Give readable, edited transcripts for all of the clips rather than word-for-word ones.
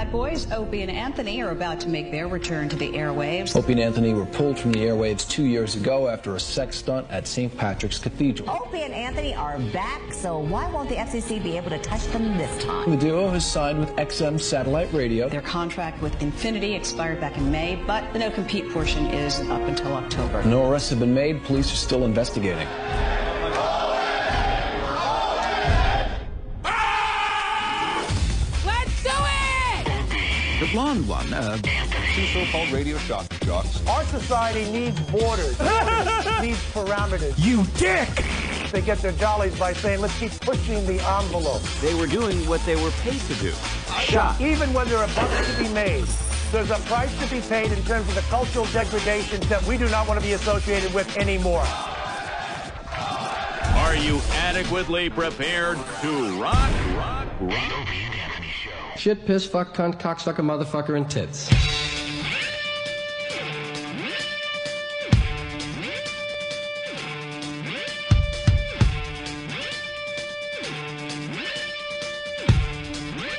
Bad Boys, Opie and Anthony, are about to make their return to the airwaves. Opie and Anthony were pulled from the airwaves 2 years ago after a sex stunt at St. Patrick's Cathedral. Opie and Anthony are back, so why won't the FCC be able to touch them this time? The duo has signed with XM Satellite Radio. Their contract with Infinity expired back in May, but the no-compete portion is up until October. No arrests have been made. Police are still investigating. The blonde one, two so-called radio shock jocks. Our society needs borders, needs parameters. You dick! They get their jollies by saying, let's keep pushing the envelope. They were doing what they were paid to do. Shot. Even when there are bucks to be made, there's a price to be paid in terms of the cultural degradations that we do not want to be associated with anymore. Are you adequately prepared to rock? Shit, piss, fuck, cunt, cocksucker, motherfucker, and tits.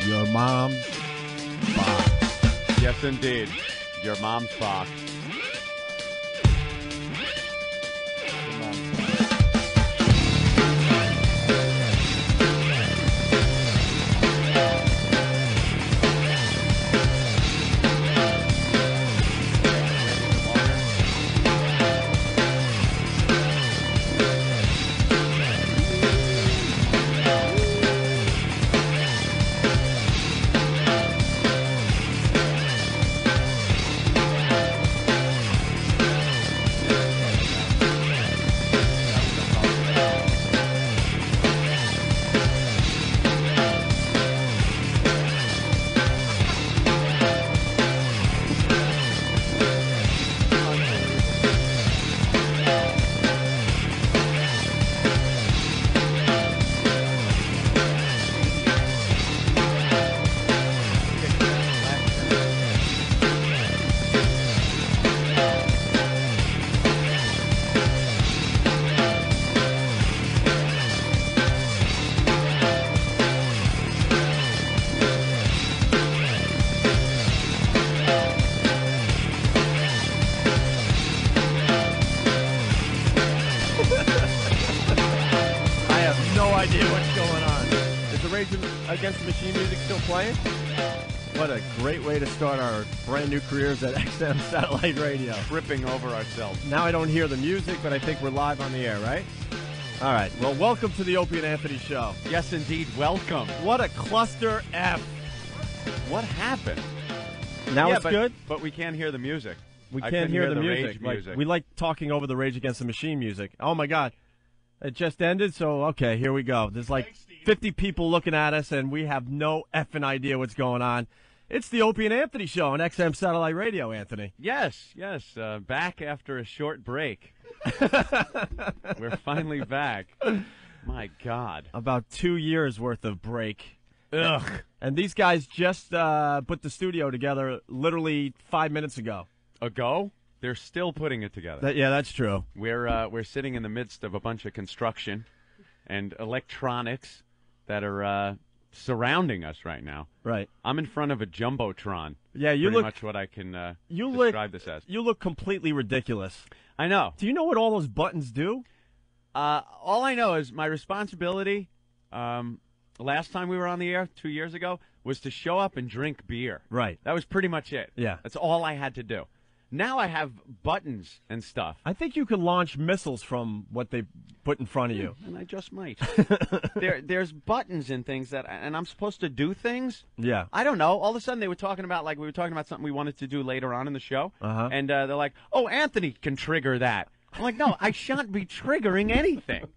Your mom's box. Yes, indeed. Your mom's box. Against the Machine music still playing? What a great way to start our brand new careers at XM Satellite Radio. Tripping over ourselves. Now I don't hear the music, but I think we're live on the air, right? All right. Well, welcome to the Opie and Anthony Show. Yes, indeed. Welcome. What a cluster F. What happened? Now it's good? But we can't hear the music. We can't hear the music. We like talking over the Rage Against the Machine music. Oh, my God. It just ended, so okay, here we go. There's like 50 people looking at us, and we have no effing idea what's going on. It's the Opie and Anthony Show on XM Satellite Radio, Anthony. Yes. Back after a short break. We're finally back. My God. About 2 years worth of break. Ugh. And these guys just put the studio together literally 5 minutes ago. Ago? They're still putting it together. Yeah, that's true. We're sitting in the midst of a bunch of construction and electronics that are surrounding us right now. Right. I'm in front of a jumbotron. Yeah, you pretty look much what I can describe this as. You look completely ridiculous. I know. Do you know what all those buttons do? All I know is my responsibility. Last time we were on the air 2 years ago was to show up and drink beer. Right. That was pretty much it. Yeah. That's all I had to do. Now I have buttons and stuff. I think you can launch missiles from what they put in front of you. And I just might. There's buttons and things and I'm supposed to do things? Yeah. I don't know. All of a sudden they were talking about, we were talking about something we wanted to do later on in the show. Uh-huh. And they're like, oh, Anthony can trigger that. I'm like, no, I shan't be triggering anything.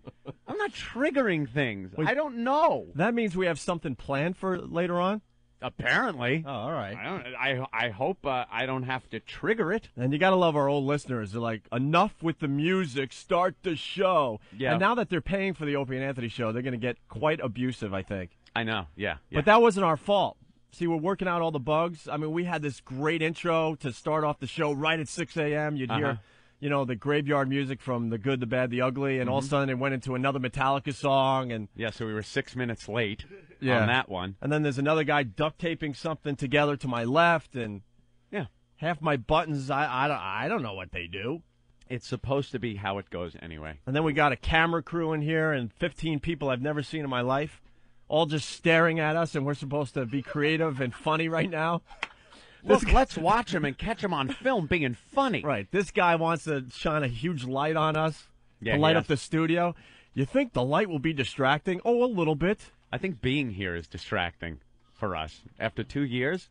I'm not triggering things. Wait, I don't know. That means we have something planned for later on? Apparently. Oh, all right. I hope I don't have to trigger it. And you got to love our old listeners. They're like, enough with the music, start the show. Yeah. And now that they're paying for the Opie and Anthony show, they're going to get quite abusive, I think. I know, yeah. But that wasn't our fault. See, we're working out all the bugs. I mean, we had this great intro to start off the show right at 6 a.m. You'd hear the graveyard music from The Good, the Bad, the Ugly, and all of a sudden it went into another Metallica song. And Yeah, so we were 6 minutes late Yeah. on that one. And then there's another guy duct taping something together to my left, and Yeah. half my buttons, I don't know what they do. It's supposed to be how it goes anyway. And then we got a camera crew in here and 15 people I've never seen in my life, all just staring at us, and we're supposed to be creative and funny right now. Look, let's watch him and catch him on film being funny. Right. This guy wants to shine a huge light on us Yeah, to light up yes. the studio. You think the light will be distracting? Oh, a little bit. I think being here is distracting for us. After 2 years,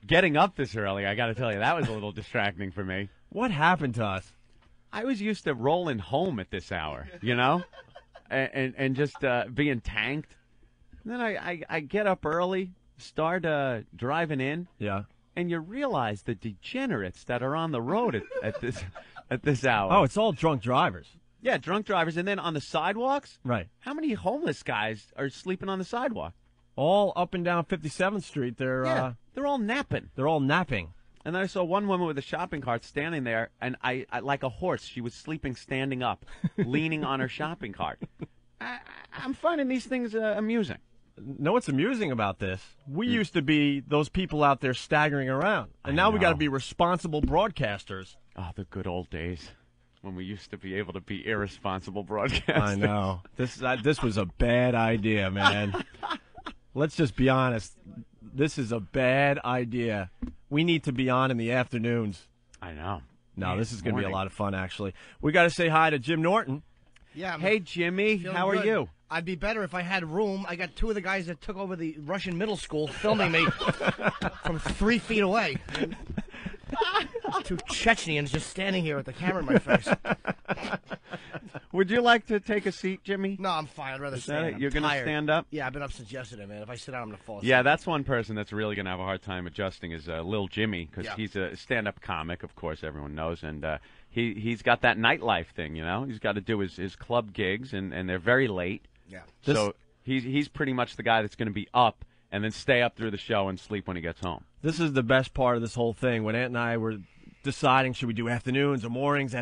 getting up this early, I got to tell you, that was a little distracting for me. What happened to us? I was used to rolling home at this hour, you know, and just being tanked. And then I get up early, start driving in, Yeah. and you realize the degenerates that are on the road at this hour. Oh, it's all drunk drivers. Yeah, drunk drivers. And then on the sidewalks, Right. how many homeless guys are sleeping on the sidewalk? All up and down 57th Street. Yeah, they're all napping. They're all napping. And then I saw one woman with a shopping cart standing there, and I like a horse, she was sleeping standing up, leaning on her shopping cart. I'm finding these things amusing. Know what's amusing about this? We used to be those people out there staggering around, and now we got to be responsible broadcasters. Oh, the good old days when we used to be able to be irresponsible broadcasters. I know. This was a bad idea, man. Let's just be honest. This is a bad idea. We need to be on in the afternoons. I know. No, this is going to be a lot of fun, actually. We got to say hi to Jim Norton. Yeah. Hey, Jimmy, Feeling how are good. you? I'd be better if I had room. I got two of the guys that took over the Russian middle school filming me from 3 feet away. Two Chechens just standing here with the camera in my face. Would you like to take a seat, Jimmy? No, I'm fine. I'd rather stand. I'm You're going to tired. stand up? Yeah, I've been up since yesterday, man. If I sit down, I'm going to fall asleep. Yeah, that's one person that's really going to have a hard time adjusting is Lil Jimmy, because Yeah. he's a stand-up comic, of course, everyone knows, and he's got that nightlife thing, you know? He's got to do his club gigs, and they're very late. Yeah. So he's pretty much the guy that's going to be up and then stay up through the show and sleep when he gets home. This is the best part of this whole thing. When Aunt and I were deciding should we do afternoons or mornings,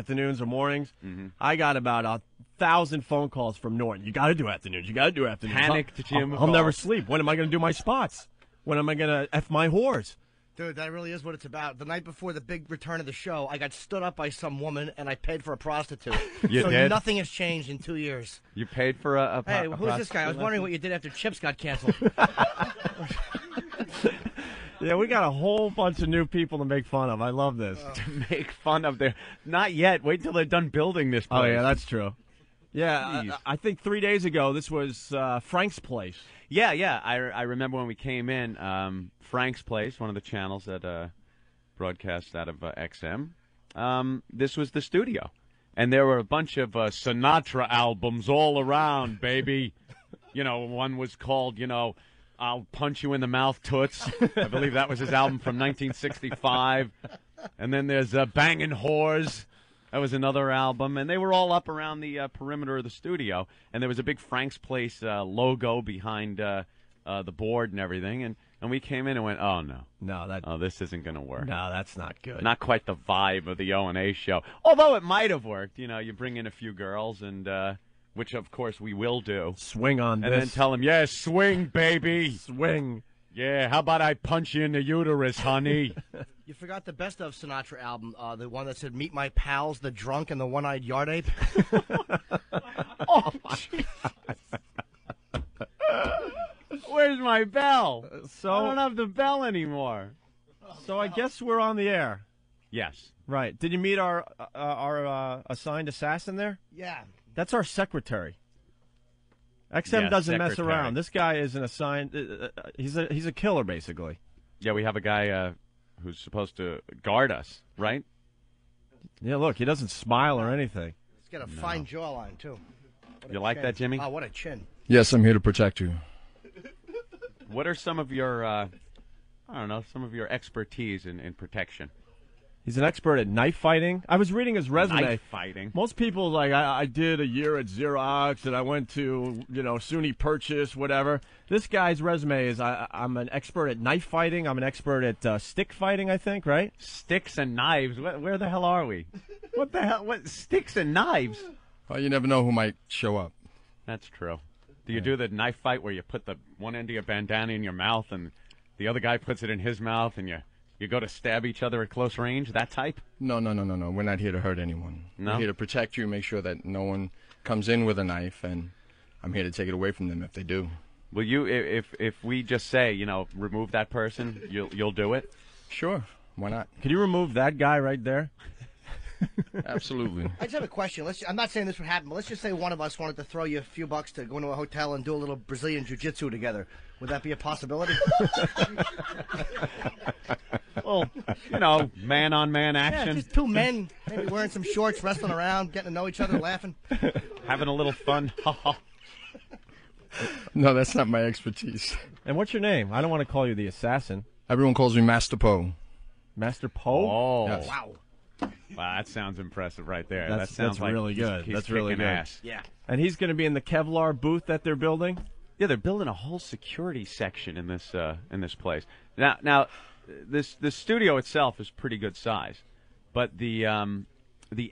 I got about 1,000 phone calls from Norton. You got to do afternoons. You got to do afternoons. Panicked Jim. I'll never sleep. When am I going to do my spots? When am I going to F my whores? Dude, that really is what it's about. The night before the big return of the show, I got stood up by some woman, and I paid for a prostitute. You so did? nothing has changed in 2 years. You paid for a Hey, a who's this guy? I was prostitute wondering what you did after Chips got canceled. Yeah, we got a whole bunch of new people to make fun of. I love this. to make fun of their... Not yet. Wait till they're done building this place. Oh, yeah, that's true. Yeah, Jeez. I think 3 days ago, this was Frank's place. Yeah. I remember when we came in, Frank's Place, one of the channels that broadcasts out of XM. This was the studio. And there were a bunch of Sinatra albums all around, baby. You know, one was called, I'll Punch You in the Mouth, Toots. I believe that was his album from 1965. And then there's Bangin' Whores. That was another album. And they were all up around the perimeter of the studio. And there was a big Frank's Place logo behind the board and everything. And we came in and went, oh, no. No, this isn't going to work. No, that's not good. Not quite the vibe of the O&A show. Although it might have worked. You know, you bring in a few girls, and which, of course, we will do. Swing on and this. then tell them, yeah, swing, baby. Swing. Yeah, how about I punch you in the uterus, honey? You forgot the best of Sinatra album, the one that said "Meet My Pals, the Drunk and the One-Eyed Yard Ape." Oh, where's my bell? So I don't have the bell anymore. So I guess we're on the air. Yes. Right. Did you meet our assigned assassin there? Yeah. That's our secretary. XM Yes, doesn't mess secretary. around. This guy is an assigned. He's a killer, basically. Yeah, we have a guy who's supposed to guard us, right? Yeah. Look, he doesn't smile or anything. He's got a fine jawline too. What a You like chin. that, Jimmy? Oh, what a chin! Yes, I'm here to protect you. What are some of your, some of your expertise in protection? He's an expert at knife fighting. I was reading his resume. Knife fighting. Most people like I did a year at Xerox and I went to SUNY Purchase, whatever. This guy's resume is I'm an expert at knife fighting. I'm an expert at stick fighting. I think, right? Sticks and knives. Where the hell are we? What the hell? What sticks and knives? Well, you never know who might show up. That's true. Do you do the knife fight where you put the one end of your bandana in your mouth and the other guy puts it in his mouth and you go to stab each other at close range? That type? No. We're not here to hurt anyone. No? We're here to protect you, make sure that no one comes in with a knife, and I'm here to take it away from them if they do. Will you, if we just say, remove that person, you'll do it? Sure. Why not? Can you remove that guy right there? Absolutely. I just have a question. I'm not saying this would happen, but let's just say one of us wanted to throw you a few bucks to go into a hotel and do a little Brazilian jiu-jitsu together. Would that be a possibility? Well, man-on-man action. Yeah, just two men, maybe wearing some shorts, wrestling around, getting to know each other, laughing. Having a little fun. No, that's not my expertise. And what's your name? I don't want to call you the assassin. Everyone calls me Master Poe. Master Poe? Oh. Yes. Wow. Wow, that sounds impressive right there. That's like really good. He's That's really kicking good. ass. Yeah. And he's going to be in the Kevlar booth that they're building? Yeah, they're building a whole security section in this place. Now, this studio itself is pretty good size, but the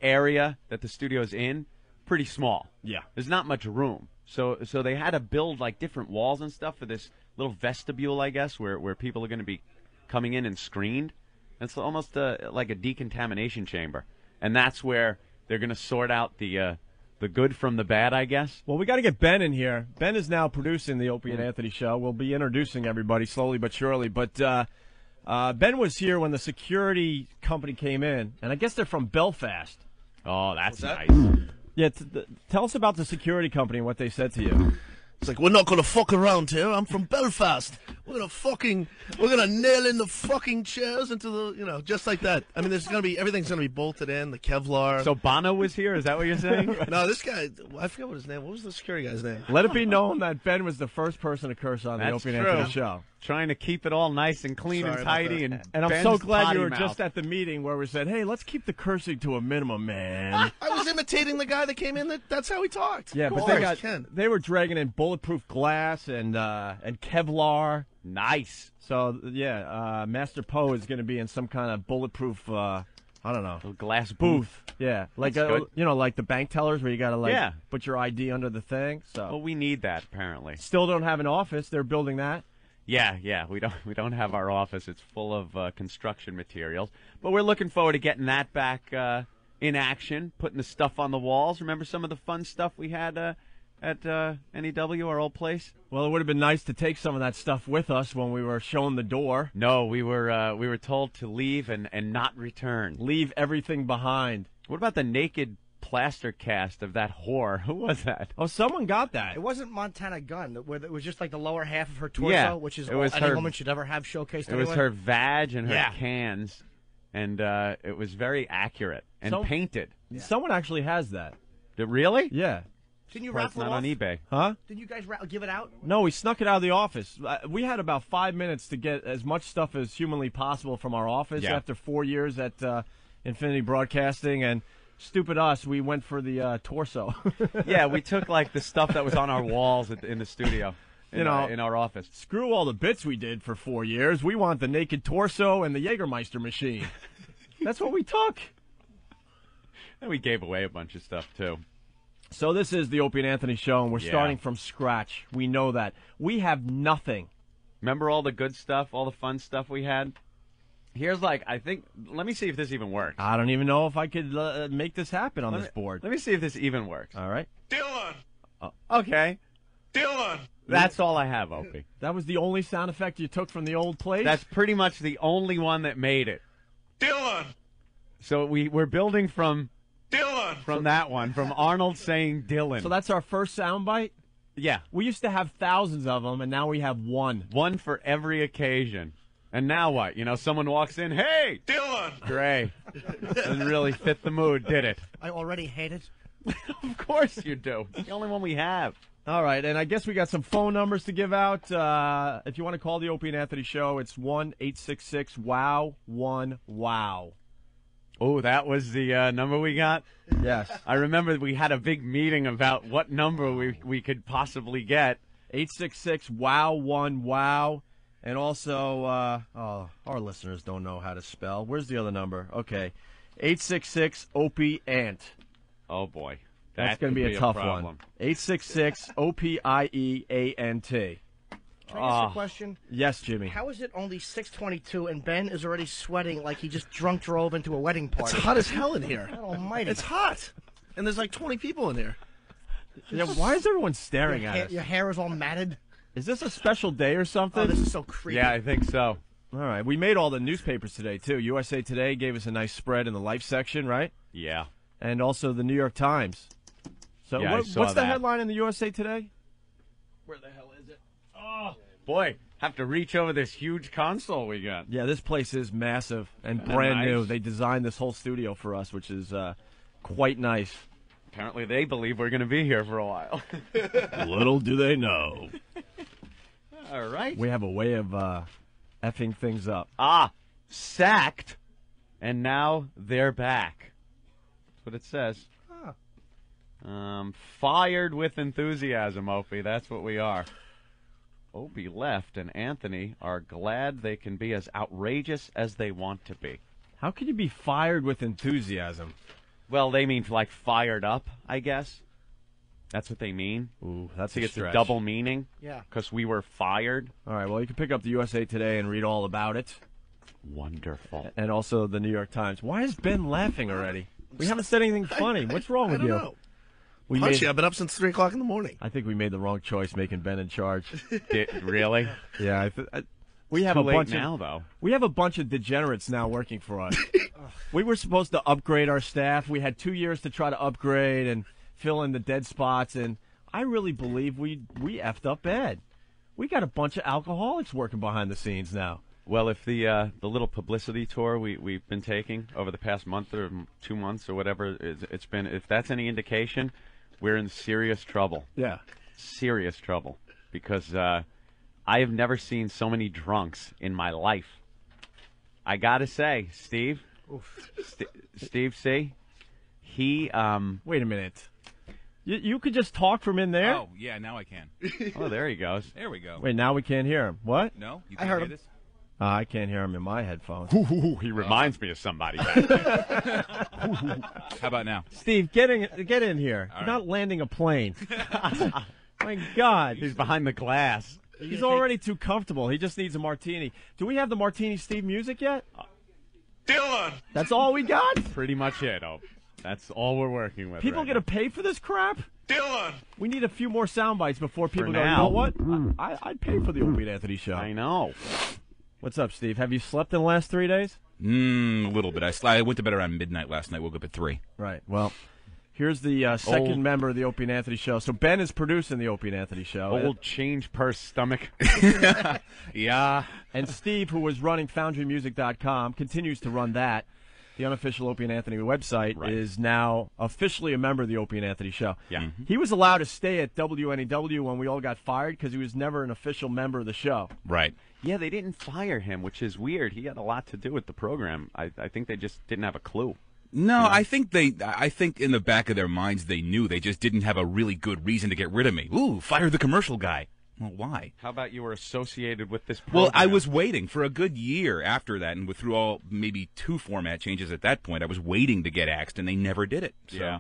area that the studio is in, pretty small. Yeah. There's not much room, so they had to build like different walls and stuff for this little vestibule, I guess, where people are going to be coming in and screened. It's almost like a decontamination chamber, and that's where they're going to sort out the good from the bad, I guess. Well, we got to get Ben in here. Ben is now producing the Opie and Anthony show. We'll be introducing everybody slowly but surely. But Ben was here when the security company came in, and I guess they're from Belfast. Oh, that's nice. Yeah, tell us about the security company and what they said to you. It's like, we're not going to fuck around here. I'm from Belfast. We're going to nail in the fucking chairs into the, just like that. I mean, everything's going to be bolted in, the Kevlar. So Bono was here? Is that what you're saying? No, this guy, I forget what his name. What was the security guy's name? Let it be known that Ben was the first person to curse on the That's Opie and true. Anthony show. Trying to keep it all nice and clean Sorry and about tidy. that. And I'm Ben's so glad potty you were mouth. just at the meeting where we said, hey, let's keep the cursing to a minimum, man. I was imitating the guy that came in. That's how he talked. Yeah, Of but course, they were dragging in bulletproof glass and Kevlar. Nice. So, Master Poe is going to be in some kind of bulletproof, I don't know. Little glass Booth. Yeah. Like, That's good. like the bank tellers where you got to, Yeah. put your ID under the thing. So Well, we need that, apparently. still don't have an office. They're building that. Yeah, we don't have our office. It's full of construction materials, but we're looking forward to getting that back in action, putting the stuff on the walls. Remember some of the fun stuff we had at NEW, our old place? Well, it would have been nice to take some of that stuff with us when we were shown the door. No, we were told to leave and not return. Leave everything behind. What about the naked plaster cast of that whore? Who was that? Oh, someone got that. It wasn't Montana Gunn, where it was just like the lower half of her torso, Yeah, which is it was all any her- woman should ever have showcased. It was her vag and her Yeah. cans, and it was very accurate and painted. Someone actually has that. Really? Yeah. Didn't you Well, raffle it's not it on off? eBay. Huh? Didn't you guys give it out? No, we snuck it out of the office. We had about 5 minutes to get as much stuff as humanly possible from our office after 4 years at Infinity Broadcasting, and stupid us, we went for the torso. Yeah, we took like the stuff that was on our walls in the studio, in our office. Screw all the bits we did for 4 years. We want the naked torso and the Jägermeister machine. That's what we took. And we gave away a bunch of stuff too. So this is the Opie and Anthony show, and we're starting from scratch. We know that. We have nothing. Remember all the good stuff, all the fun stuff we had? Here's let me see if this even works. I don't even know if I could make this happen on this board. Let me see if this even works. All right. Dylan! Okay. Dylan! That's all I have, Opie. That was the only sound effect you took from the old place? That's pretty much the only one that made it. Dylan! So we're building from Dylan! From that one, from Arnold saying Dylan. So that's our first soundbite? Yeah. We used to have thousands of them, and now we have one. One for every occasion. And now what? Someone walks in, hey! Dylan! Gray. Didn't really fit the mood, did it? I already hate it. Of course you do. It's the only one we have. All right, and I guess we got some phone numbers to give out. If you want to call the Opie and Anthony show, it's 1-866-WOW-1-WOW. Oh, that was the number we got? Yes. I remember we had a big meeting about what number we could possibly get. 866-WOW-1-WOW. And also, our listeners don't know how to spell. Where's the other number? Okay. 866 Opie Ant. Oh boy, That's going to be a tough problem. one. 866 OPIEANT. Can I ask a question? Yes, Jimmy. How is it only 6:22 and Ben is already sweating like he just drunk drove into a wedding party? It's hot as hell in here. God almighty. It's hot. And there's like 20 people in here. Yeah, why is everyone staring your at us? Your hair is all matted. Is this a special day or something? Oh, this is so creepy. Yeah, I think so. All right. We made all the newspapers today, too. USA Today gave us a nice spread in the Life section, right? Yeah. And also the New York Times. So Yeah, I saw what's the that. headline in the USA Today? Where the hell is it? Oh, boy. Have to reach over this huge console we got. Yeah, this place is massive and Isn't that brand nice? new. They designed this whole studio for us, which is quite nice. Apparently they believe we're going to be here for a while. Little do they know. All right. We have a way of effing things up. Sacked, and now they're back. That's what it says. Fired with enthusiasm, Opie. That's what we are. Opie left, and Anthony are glad they can be as outrageous as they want to be. How can you be fired with enthusiasm? Well, they mean like fired up, I guess. That's what they mean. Ooh, that's So a it's a stretch. double meaning. Yeah. Because we were fired. All right, well, you can pick up the USA Today and read all about it. Wonderful. And also the New York Times. Why is Ben laughing already? We haven't said anything funny. What's wrong with I don't you? know. We Punchy, I've been up since 3 o'clock in the morning. I think we made the wrong choice making Ben in charge. Really? Yeah, we have too a late bunch now, though. We have a bunch of degenerates now working for us. We were supposed to upgrade our staff. We had 2 years to try to upgrade and fill in the dead spots, and I really believe we effed up bad. We got a bunch of alcoholics working behind the scenes now. Well, if the little publicity tour we've been taking over the past month or 2 months or whatever it's been, if that's any indication, we're in serious trouble. Yeah. Serious trouble. Because I have never seen so many drunks in my life. I gotta say, Steve, Steve C, he, Wait a minute. You could just talk from in there? Oh, yeah, now I can. oh, there he goes. There we go. Wait, now we can't hear him. What? No? You I can't heard hear him. this? I can't hear him in my headphones. He reminds me of somebody. Back there. How about now? Steve, get in here. All You're right. not landing a plane. My God. He's behind the glass. He's already too comfortable. He just needs a martini. Do we have the Martini Steve music yet? Dylan! That's all we got? Pretty much it. Oh, that's all we're working with. People right going to pay for this crap? Dylan! We need a few more sound bites before people go, you now. know what? I'd pay for the Opie and Anthony show. I know. What's up, Steve? Have you slept in the last 3 days? A little bit. I went to bed around midnight last night, woke up at 3. Right. Well, here's the second member of the Opie and Anthony show. So Ben is producing the Opie and Anthony show. Old change purse stomach. Yeah. And Steve, who was running FoundryMusic.com, continues to run that. The unofficial Opie and Anthony website is now officially a member of the Opie and Anthony show. Yeah. He was allowed to stay at WNEW when we all got fired because he was never an official member of the show. Right. Yeah, they didn't fire him, which is weird. He had a lot to do with the program. I think they just didn't have a clue. No, I think in the back of their minds they knew. They just didn't have a really good reason to get rid of me. Ooh, fire the commercial guy. Well, why? How about you were associated with this program? Well, I was waiting for a good year after that, and through all maybe 2 format changes at that point, I was waiting to get axed, and they never did it. So Yeah.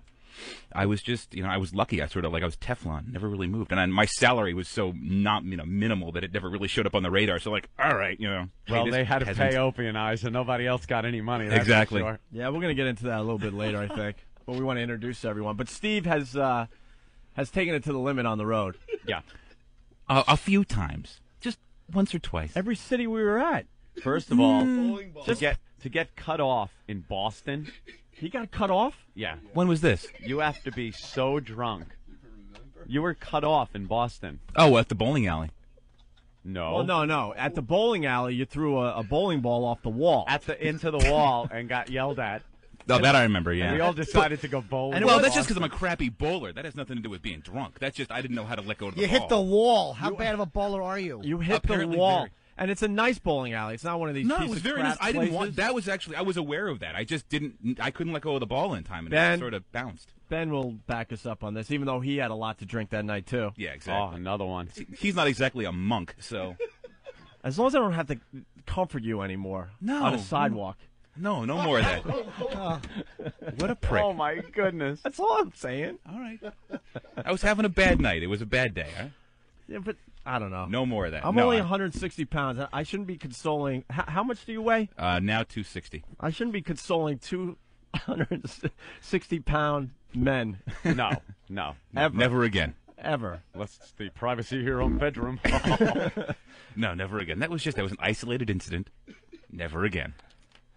I was just, I was lucky. I sort of I was Teflon, never really moved, and my salary was so not, minimal that it never really showed up on the radar. So all right, Well, hey, they had to this pay Opie and I, so nobody else got any money. That's Exactly. For sure. Yeah, we're going to get into that a little bit later, I think. But we want to introduce everyone. But Steve has taken it to the limit on the road. Yeah. A few times, just once or twice. Every city we were at. First of all, to get cut off in Boston. He got cut off? Yeah. When was this? You have to be so drunk. You were cut off in Boston. Oh, at the bowling alley. No. Well, no. At the bowling alley, you threw a bowling ball off the wall. Into the wall and got yelled at. Oh, that I remember, yeah. And we all decided to go bowling. Well, that's just because I'm a crappy bowler. That has nothing to do with being drunk. That's just I didn't know how to let go of the You ball. hit the wall. How bad of a bowler are you? You hit Apparently the wall. very. And it's a nice bowling alley. It's not one of these No, piece it was of very crap nice. I didn't want. places. That was actually. I was aware of that. I just didn't. I couldn't let go of the ball in time, and Ben- it sort of bounced. Ben will back us up on this, even though he had a lot to drink that night, too. Yeah, Oh, exactly. another one. He's not exactly a monk, so. As long as I don't have to comfort you anymore No. on a sidewalk. No more of that. What a prick. Oh, my goodness. That's all I'm saying. All right. I was having a bad night. It was a bad day, huh? Yeah, but I don't know. No more of that. I'm No, only 160 pounds. I shouldn't be consoling. How much do you weigh? Now 260. I shouldn't be consoling 260-pound men. No. Ever. Never again. Ever. Unless it's the privacy of your own bedroom. No, never again. That was an isolated incident. Never again.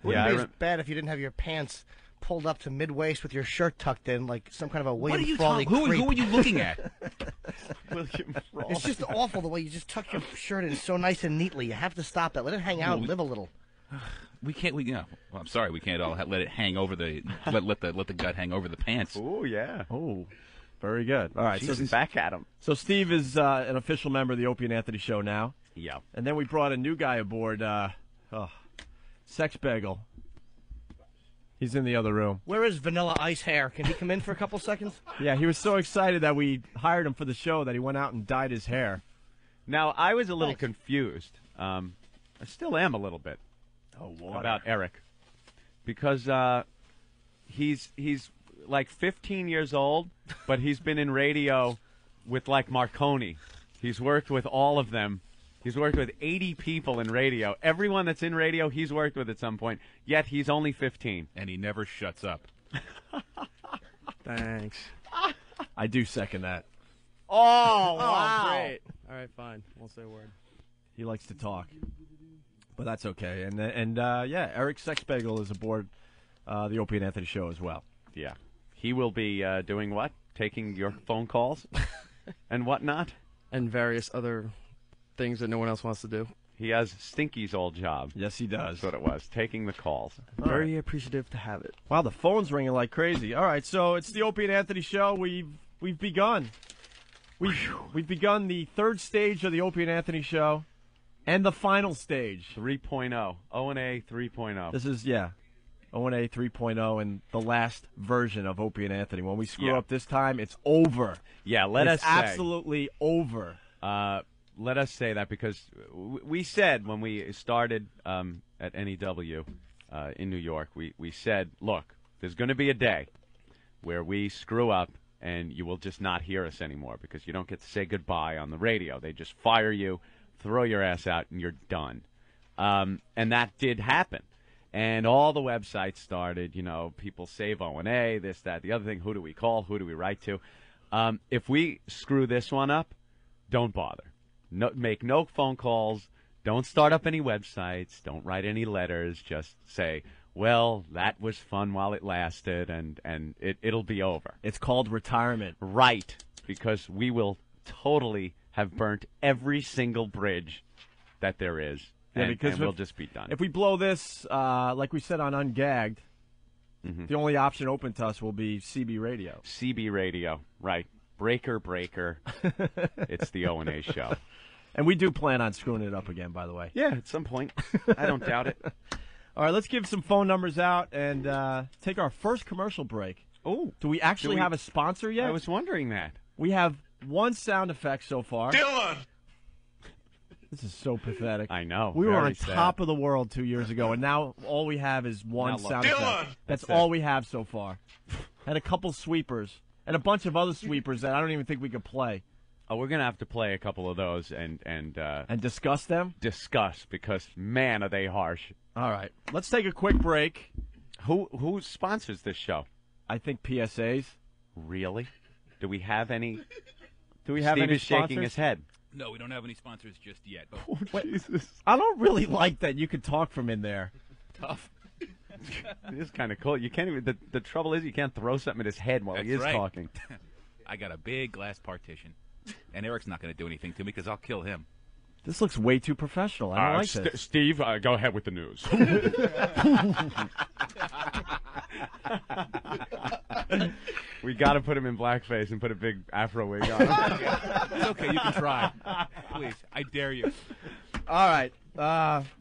Wouldn't be as bad if you didn't have your pants pulled up to mid-waist with your shirt tucked in like some kind of a William Frawley creep. Who are you looking at? William Frawley. It's just awful the way you just tuck your shirt in so nice and neatly. You have to stop that. Let it hang out and live a little. We can't. Well, I'm sorry. We can't all let it hang over the let the gut hang over the pants. Oh yeah. Oh, very good. All right, Jesus, back at him. So Steve is an official member of the Opie and Anthony Show now. Yeah. And then we brought a new guy aboard, Sex Bagel. He's in the other room. Where is Vanilla Ice Hair? Can he come in for a couple seconds? Yeah, he was so excited that we hired him for the show that he went out and dyed his hair. Now, I was a little confused. I still am a little bit about Eric. Because he's like 15 years old, but he's been in radio with like Marconi. He's worked with all of them. He's worked with 80 people in radio. Everyone that's in radio, he's worked with at some point. Yet he's only 15. And he never shuts up. Thanks. I do second that. Oh, wow. Great. All right, fine. Won't say a word. He likes to talk. But that's okay. And Eric Sexbagel is aboard the Opie and Anthony Show as well. Yeah. He will be doing what? Taking your phone calls and whatnot? And various other things that no one else wants to do. He has Stinky's old job. Yes, he does. That's what it was, taking the calls. Very appreciative to have it. Wow, the phone's ringing like crazy. All right, so it's the Opie and Anthony Show. We've begun. We've begun the third stage of the Opie and Anthony Show, and the final stage. 3.0. O&A 3.0. This is, O&A 3.0 and the last version of Opie and Anthony. When we screw up this time, it's over. Yeah, let us say. Absolutely over. Let us say that because we said when we started at NEW in New York, we said, look, there's going to be a day where we screw up and you will just not hear us anymore because you don't get to say goodbye on the radio. They just fire you, throw your ass out, and you're done. And that did happen. And all the websites started, people save O&A, this, that, the other thing. Who do we call? Who do we write to? If we screw this one up, don't bother. No, make no phone calls. Don't start up any websites. Don't write any letters. Just say, well, that was fun while it lasted, and it'll be over. It's called retirement. Right, because we will totally have burnt every single bridge that there is. Yeah, and we'll just be done. If we blow this, like we said on Ungagged, the only option open to us will be CB Radio. CB Radio, right. Breaker. It's the O&A Show. And we do plan on screwing it up again, by the way. Yeah, at some point. I don't doubt it. All right, let's give some phone numbers out and take our first commercial break. Oh. Do we actually have a sponsor yet? I was wondering that. We have one sound effect so far. Dylan! This is so pathetic. I know. We were on sad. top of the world 2 years ago, and now all we have is one sound effect. That's all we have so far. And a couple sweepers. And a bunch of other sweepers that I don't even think we could play. Oh, we're going to have to play a couple of those and discuss them? Discuss, because, man, are they harsh. All right. Let's take a quick break. Who sponsors this show? I think PSAs. Really? Do we have any? Steve is shaking his head. No, we don't have any sponsors just yet. Oh, Jesus. I don't really like that you could talk from in there. Tough. It is kind of cool. You can't even. The trouble is, you can't throw something at his head while he is talking. I got a big glass partition, and Eric's not going to do anything to me because I'll kill him. This looks way too professional. I don't like this. Steve, go ahead with the news. We got to put him in blackface and put a big afro wig on him. It's okay. You can try. Please, I dare you. All right.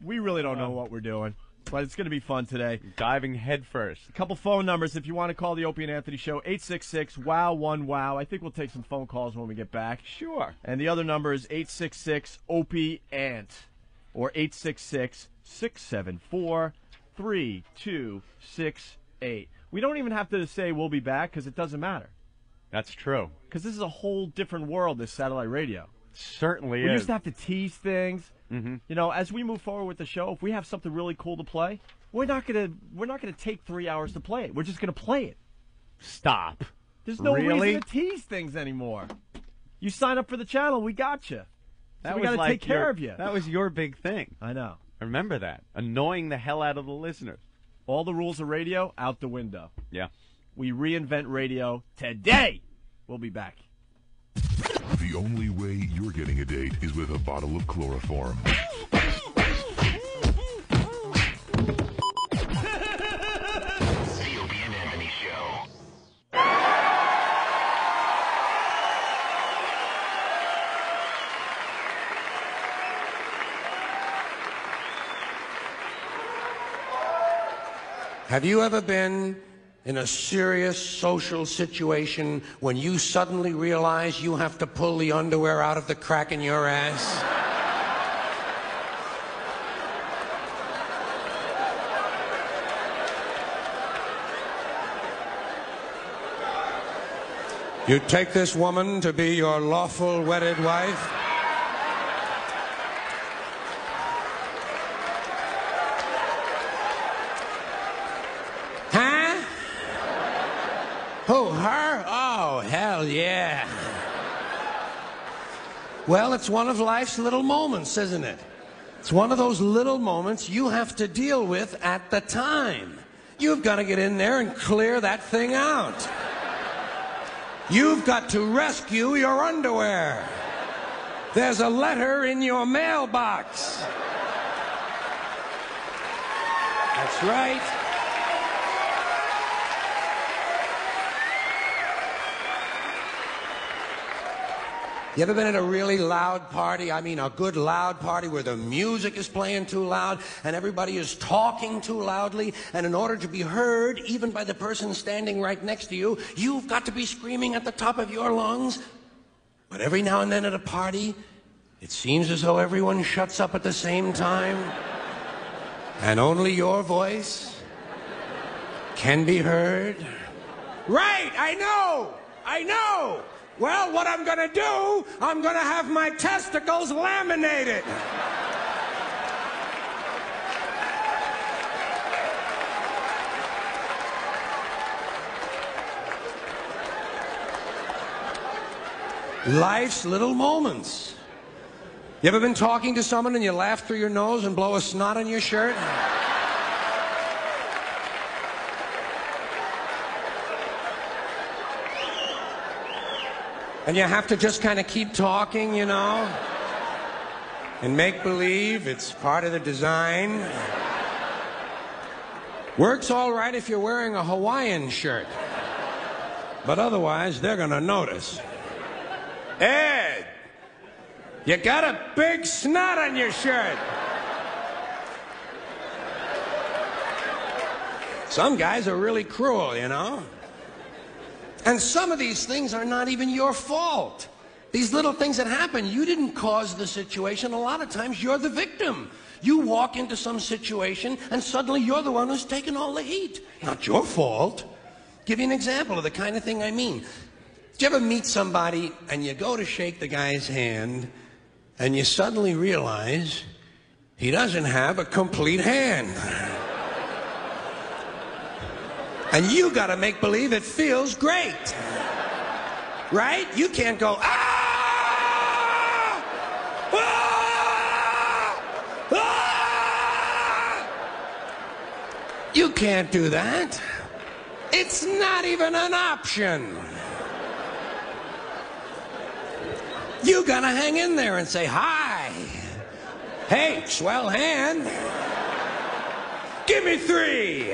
We really don't know what we're doing. But it's going to be fun today. Diving head first. A couple phone numbers if you want to call the Opie and Anthony Show. 866-WOW-1-WOW. I think we'll take some phone calls when we get back. Sure. And the other number is 866-OPIE-ANT or 866-674-5600. 3268. We don't even have to say we'll be back because it doesn't matter. That's true. Because this is a whole different world, this satellite radio. Certainly We is. used to have to tease things. Mm-hmm. You know, as we move forward with the show, if we have something really cool to play, we're not gonna take 3 hours to play it. We're just gonna play it. Stop. There's no Really? reason to tease things anymore. You sign up for the channel, we got you. That we was got to like take care your- of you. That was your big thing. I know. I remember that. Annoying the hell out of the listeners. All the rules of radio out the window. Yeah. We reinvent radio today. We'll be back. The only way you're getting a date is with a bottle of chloroform. Have you ever been in a serious social situation when you suddenly realize you have to pull the underwear out of the crack in your ass? You take this woman to be your lawful wedded wife? Who, her? Oh, hell yeah. Well, it's one of life's little moments, isn't it? It's one of those little moments you have to deal with at the time. You've got to get in there and clear that thing out. You've got to rescue your underwear. There's a letter in your mailbox. That's right. You ever been at a really loud party? I mean, a good loud party where the music is playing too loud and everybody is talking too loudly, and in order to be heard, even by the person standing right next to you, you've got to be screaming at the top of your lungs. But every now and then at a party, it seems as though everyone shuts up at the same time, and only your voice can be heard. Right, I know! Well, what I'm going to do, I'm going to have my testicles laminated. Life's little moments. You ever been talking to someone and you laugh through your nose and blow a snot on your shirt? And you have to just kind of keep talking, you know, and make believe it's part of the design. Works all right if you're wearing a Hawaiian shirt. But otherwise, they're going to notice. Ed, you got a big snot on your shirt. Some guys are really cruel, you know. And some of these things are not even your fault. These little things that happen, you didn't cause the situation. A lot of times you're the victim. You walk into some situation and suddenly you're the one who's taking all the heat. Not your fault. Give you an example of the kind of thing I mean. Did you ever meet somebody and you go to shake the guy's hand and you suddenly realize he doesn't have a complete hand? And you got to make believe it feels great. Right? You can't go, ah! Ah! Ah! You can't do that. It's not even an option. You got to hang in there and say, hi. Hey, swell hand. Give me 3.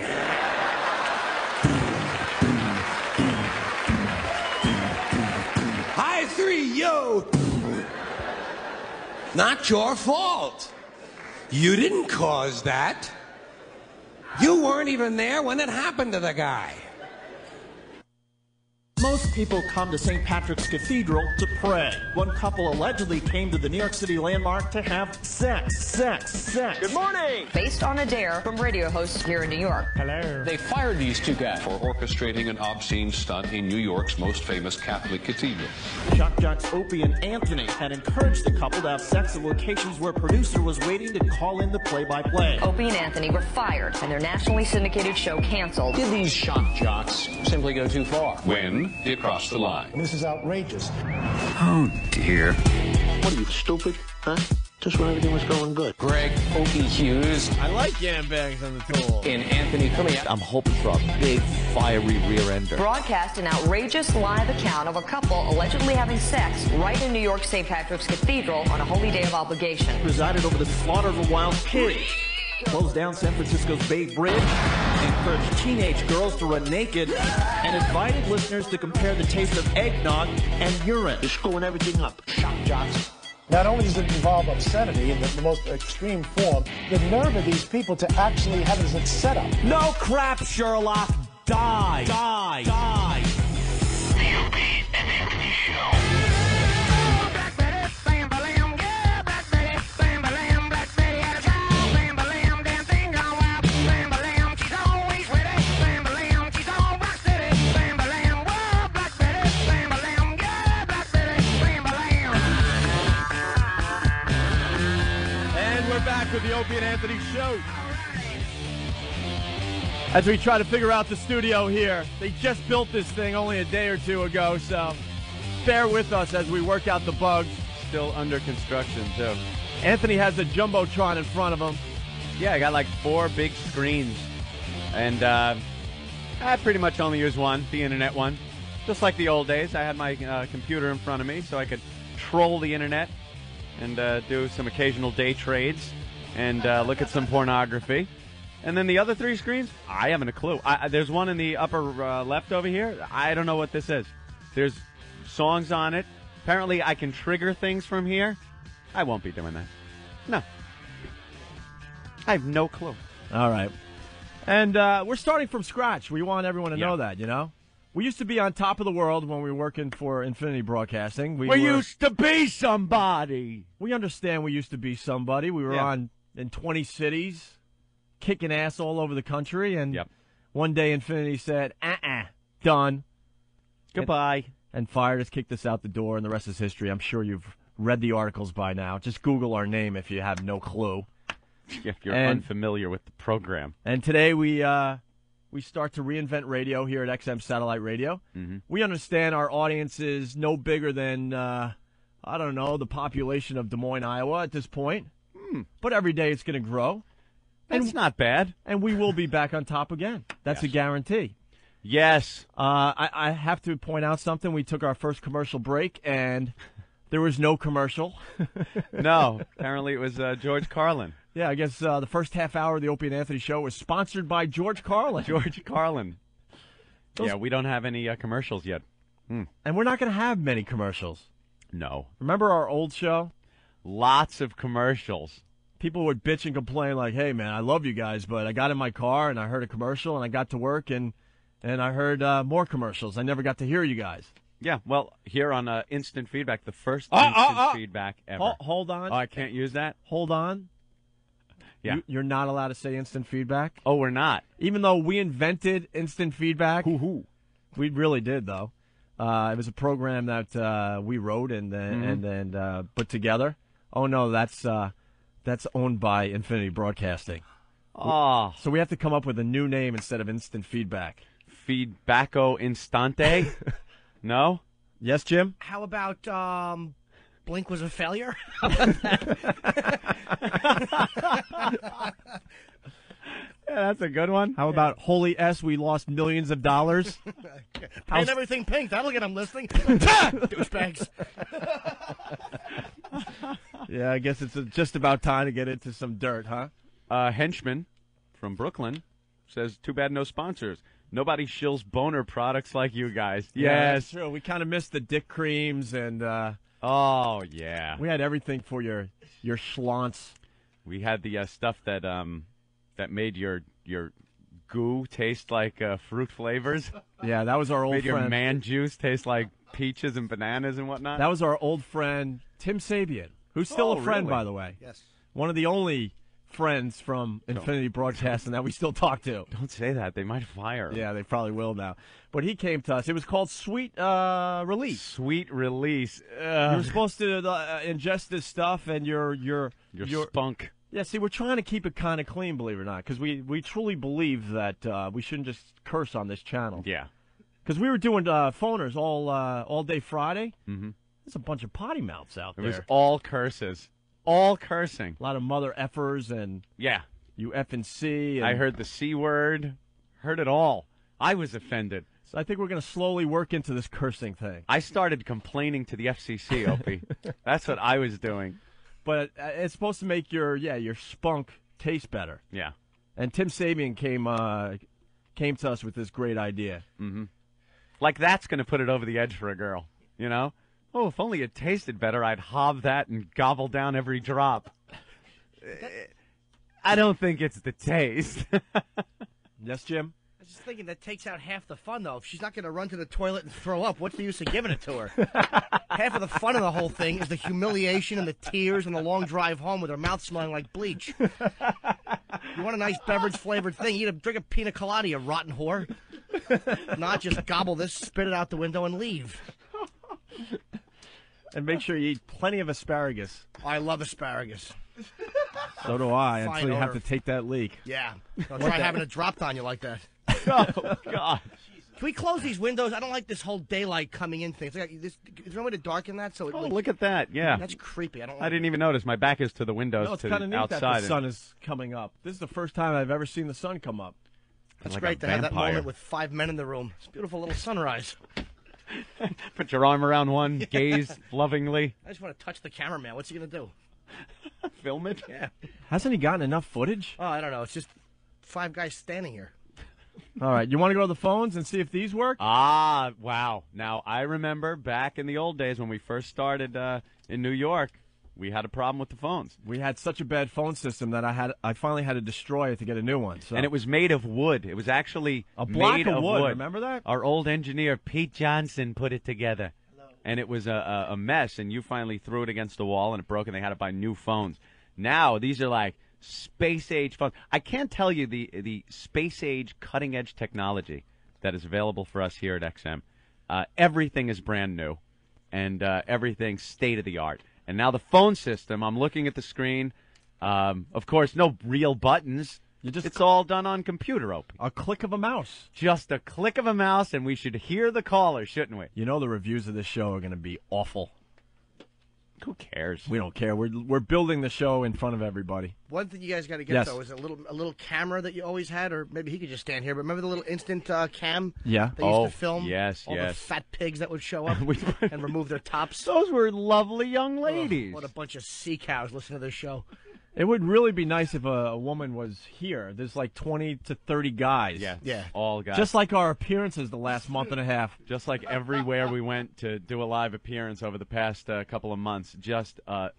High 3, yo. Not your fault. You didn't cause that. You weren't even there when it happened to the guy. Most people come to St. Patrick's Cathedral to pray. One couple allegedly came to the New York City landmark to have sex. Good morning! Based on a dare from radio hosts here in New York. Hello. They fired these two guys for orchestrating an obscene stunt in New York's most famous Catholic cathedral. Shock jocks Opie and Anthony had encouraged the couple to have sex at locations where a producer was waiting to call in the play-by-play. Opie and Anthony were fired and their nationally syndicated show canceled. Did these shock jocks simply go too far? When they crossed the line. This is outrageous. Oh, dear. What are you, stupid? Huh? Just when everything was going good. Greg Opie Hughes. I like yam bags on the tool. And Anthony coming out. I'm hoping for a big, fiery rear ender. Broadcast an outrageous live account of a couple allegedly having sex right in New York St. Patrick's Cathedral on a holy day of obligation. Presided over the slaughter of a wild pig. Closed down San Francisco's Bay Bridge. Encouraged teenage girls to run naked. And invited listeners to compare the taste of eggnog and urine. You're screwing everything up. Shock jocks. Not only does it involve obscenity in the most extreme form, the nerve of these people to actually have it as a setup. No crap, Sherlock. Die. The Opie and Anthony Show. With the Opie and Anthony Show. As we try to figure out the studio here, they just built this thing only a day or two ago, so bear with us as we work out the bugs. Still under construction, too. Anthony has a Jumbotron in front of him. Yeah, I got like 4 big screens. And I pretty much only use one, the internet one. Just like the old days, I had my computer in front of me so I could troll the internet and do some occasional day trades. And look at some pornography. And then the other 3 screens, I haven't a clue. There's one in the upper left over here. I don't know what this is. There's songs on it. Apparently I can trigger things from here. I won't be doing that. No. I have no clue. All right. And we're starting from scratch. We want everyone to know that, you know? We used to be on top of the world when we were working for Infinity Broadcasting. We used to be somebody. We understand we used to be somebody. We were on in 20 cities, kicking ass all over the country, and one day Infinity said, done. Goodbye. And fired us, kicked us out the door, and the rest is history. I'm sure you've read the articles by now. Just Google our name if you have no clue. If you're unfamiliar with the program. And today we start to reinvent radio here at XM Satellite Radio. Mm-hmm. We understand our audience is no bigger than, I don't know, the population of Des Moines, Iowa at this point. But every day it's going to grow. That's not bad. And we will be back on top again. That's a guarantee. Yes. I have to point out something. We took our first commercial break, and there was no commercial. No. Apparently it was George Carlin. Yeah, I guess the first half hour of the Opie and Anthony Show was sponsored by George Carlin. George Carlin. Yeah, we don't have any commercials yet. And we're not going to have many commercials. No. Remember our old show? Lots of commercials. People would bitch and complain like, hey, man, I love you guys, but I got in my car and I heard a commercial and I got to work and I heard more commercials. I never got to hear you guys. Yeah, well, here on Instant Feedback, the first instant feedback ever. Hold on. Oh, I can't use that? Hold on. Yeah. You're not allowed to say instant feedback? Oh, we're not. Even though we invented instant feedback. We really did, though. It was a program that we wrote and then put together. Oh, no, that's owned by Infinity Broadcasting. Oh. So we have to come up with a new name instead of instant feedback. Feedbacko Instante? No? Yes, Jim? How about Blink was a failure? Yeah, that's a good one. How about Holy S, we lost millions of dollars? Paint everything pink. That'll get them listening. Douchebags. Yeah, I guess it's just about time to get into some dirt, huh? Henchman from Brooklyn says, too bad no sponsors. Nobody shills boner products like you guys. Yeah, that's true. We kind of missed the dick creams and... oh, yeah. We had everything for your schlonz. We had the stuff that that made your goo taste like fruit flavors. Yeah, that was our old Made your friend. man juice taste like peaches and bananas and whatnot. That was our old friend, Tim Sabian, who's still Oh, a friend, really? by the way. Yes. One of the only friends from Infinity Broadcasting that we still talk to. Don't say that. They might fire him. Yeah, they probably will now. But he came to us. It was called Sweet Release. Sweet Release. You were supposed to ingest this stuff, and your spunk. Yeah, see, we're trying to keep it kind of clean, believe it or not, because we truly believe that we shouldn't just curse on this channel. Yeah. Because we were doing phoners all day Friday. Mm-hmm. There's a bunch of potty mouths out It there. was all curses. All cursing. A lot of mother effers and Yeah. you F and C. And I heard the C word. Heard it all. I was offended. So I think we're going to slowly work into this cursing thing. I started complaining to the FCC, Opie. That's what I was doing. But it's supposed to make your spunk taste better. Yeah. And Tim Sabian came to us with this great idea. Mm-hmm. Like that's going to put it over the edge for a girl, you know? Oh, if only it tasted better, I'd hob that and gobble down every drop. I don't think it's the taste. Yes, Jim? I was just thinking that takes out half the fun, though. If she's not going to run to the toilet and throw up, what's the use of giving it to her? Half of the fun of the whole thing is the humiliation and the tears and the long drive home with her mouth smelling like bleach. You want a nice beverage-flavored thing, drink a pina colada, you rotten whore. Not just gobble this, spit it out the window, and leave. And make sure you eat plenty of asparagus. I love asparagus. So do I, Fine until you have odor. to take that leak. Yeah. Don't try having it dropped on you like that. Oh, God. Can we close these windows? I don't like this whole daylight coming in thing. It's like, is there no way to darken that? So it, Oh, like, look at that. Yeah. That's creepy. I don't. I didn't even notice. My back is to the windows No, it's to kind of the neat outside. that the sun is coming up. This is the first time I've ever seen the sun come up. It's like great a to have that vampire. moment with 5 men in the room. It's a beautiful little sunrise. Put your arm around one, gaze lovingly. I just want to touch the cameraman. What's he going to do? Film it? Yeah. Hasn't he gotten enough footage? Oh, I don't know. It's just 5 guys standing here. All right, you want to go to the phones and see if these work? Ah, wow. Now, I remember back in the old days when we first started in New York, we had a problem with the phones. We had such a bad phone system that I finally had to destroy it to get a new one. So. And it was made of wood. It was actually A block made of wood. wood. Remember that? Our old engineer, Pete Johnson, put it together. And it was a mess, and you finally threw it against the wall, and it broke, and they had to buy new phones. Now, these are like space-age phones. I can't tell you the space-age cutting-edge technology that is available for us here at XM. Everything is brand new, and everything's state-of-the-art. And now the phone system, I'm looking at the screen. Of course, no real buttons. It's all done on computer, Opie. A click of a mouse. Just a click of a mouse, and we should hear the caller, shouldn't we? You know the reviews of this show are going to be awful. Who cares? We don't care. We're building the show in front of everybody. One thing you guys got to get Yes. though is a little camera that you always had, or maybe he could just stand here. But remember the little instant cam? Yeah. They used Oh, to film. yes, all yes. the fat pigs that would show up and remove their tops. Those were lovely young ladies. What a bunch of sea cows listen to this show. It would really be nice if a woman was here. There's like 20 to 30 guys. Yeah. All guys. Just like our appearances the last month and a half. Just like everywhere we went to do a live appearance over the past couple of months. Just a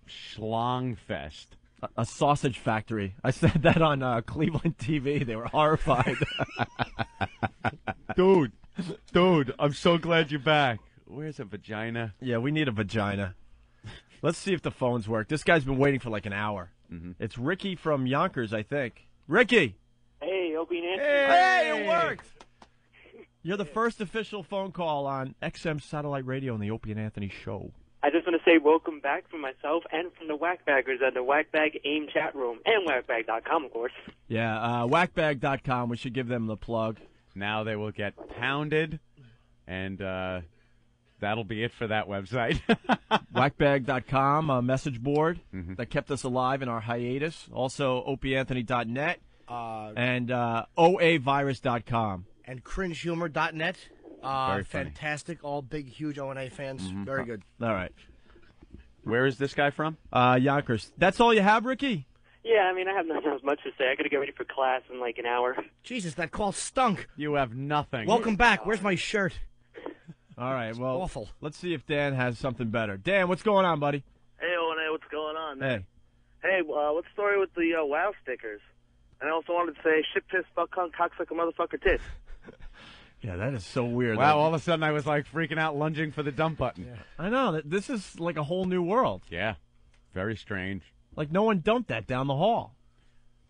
schlong fest. A sausage factory. I said that on Cleveland TV. They were horrified. Dude, I'm so glad you're back. Where's a vagina? Yeah, we need a vagina. Let's see if the phones work. This guy's been waiting for like an hour. Mm-hmm. It's Ricky from Yonkers, I think. Ricky! Hey, Opie and Nancy. Hey, it worked! You're the first official phone call on XM Satellite Radio on the Opie and Anthony Show. I just want to say welcome back from myself and from the Whackbaggers at the Whackbag AIM chat room and whackbag.com, of course. Yeah, whackbag.com. We should give them the plug. Now they will get pounded, and that'll be it for that website. Whackbag.com, a message board that kept us alive in our hiatus. Also, opieanthony.net and oavirus.com. And cringehumor.net. Very funny. Fantastic. All big, huge O&A fans. Very good. All right. Where is this guy from? Yonkers. That's all you have, Ricky? Yeah, I mean, I have not much to say. I got to get ready for class in like an hour. Jesus, that call stunk. You have nothing. Welcome back. Where's my shirt? All right, well, awful. Let's see if Dan has something better. Dan, what's going on, buddy? Hey, O&A, what's going on? Hey. Hey, what's the story with the WoW stickers? And I also wanted to say shit, piss, fuck, cunt, cocksucker, motherfucker, tits. Yeah, that is so weird. Wow, all of a sudden I was like freaking out, lunging for the dump button. Yeah. I know. This is like a whole new world. Yeah, very strange. Like no one dumped that down the hall.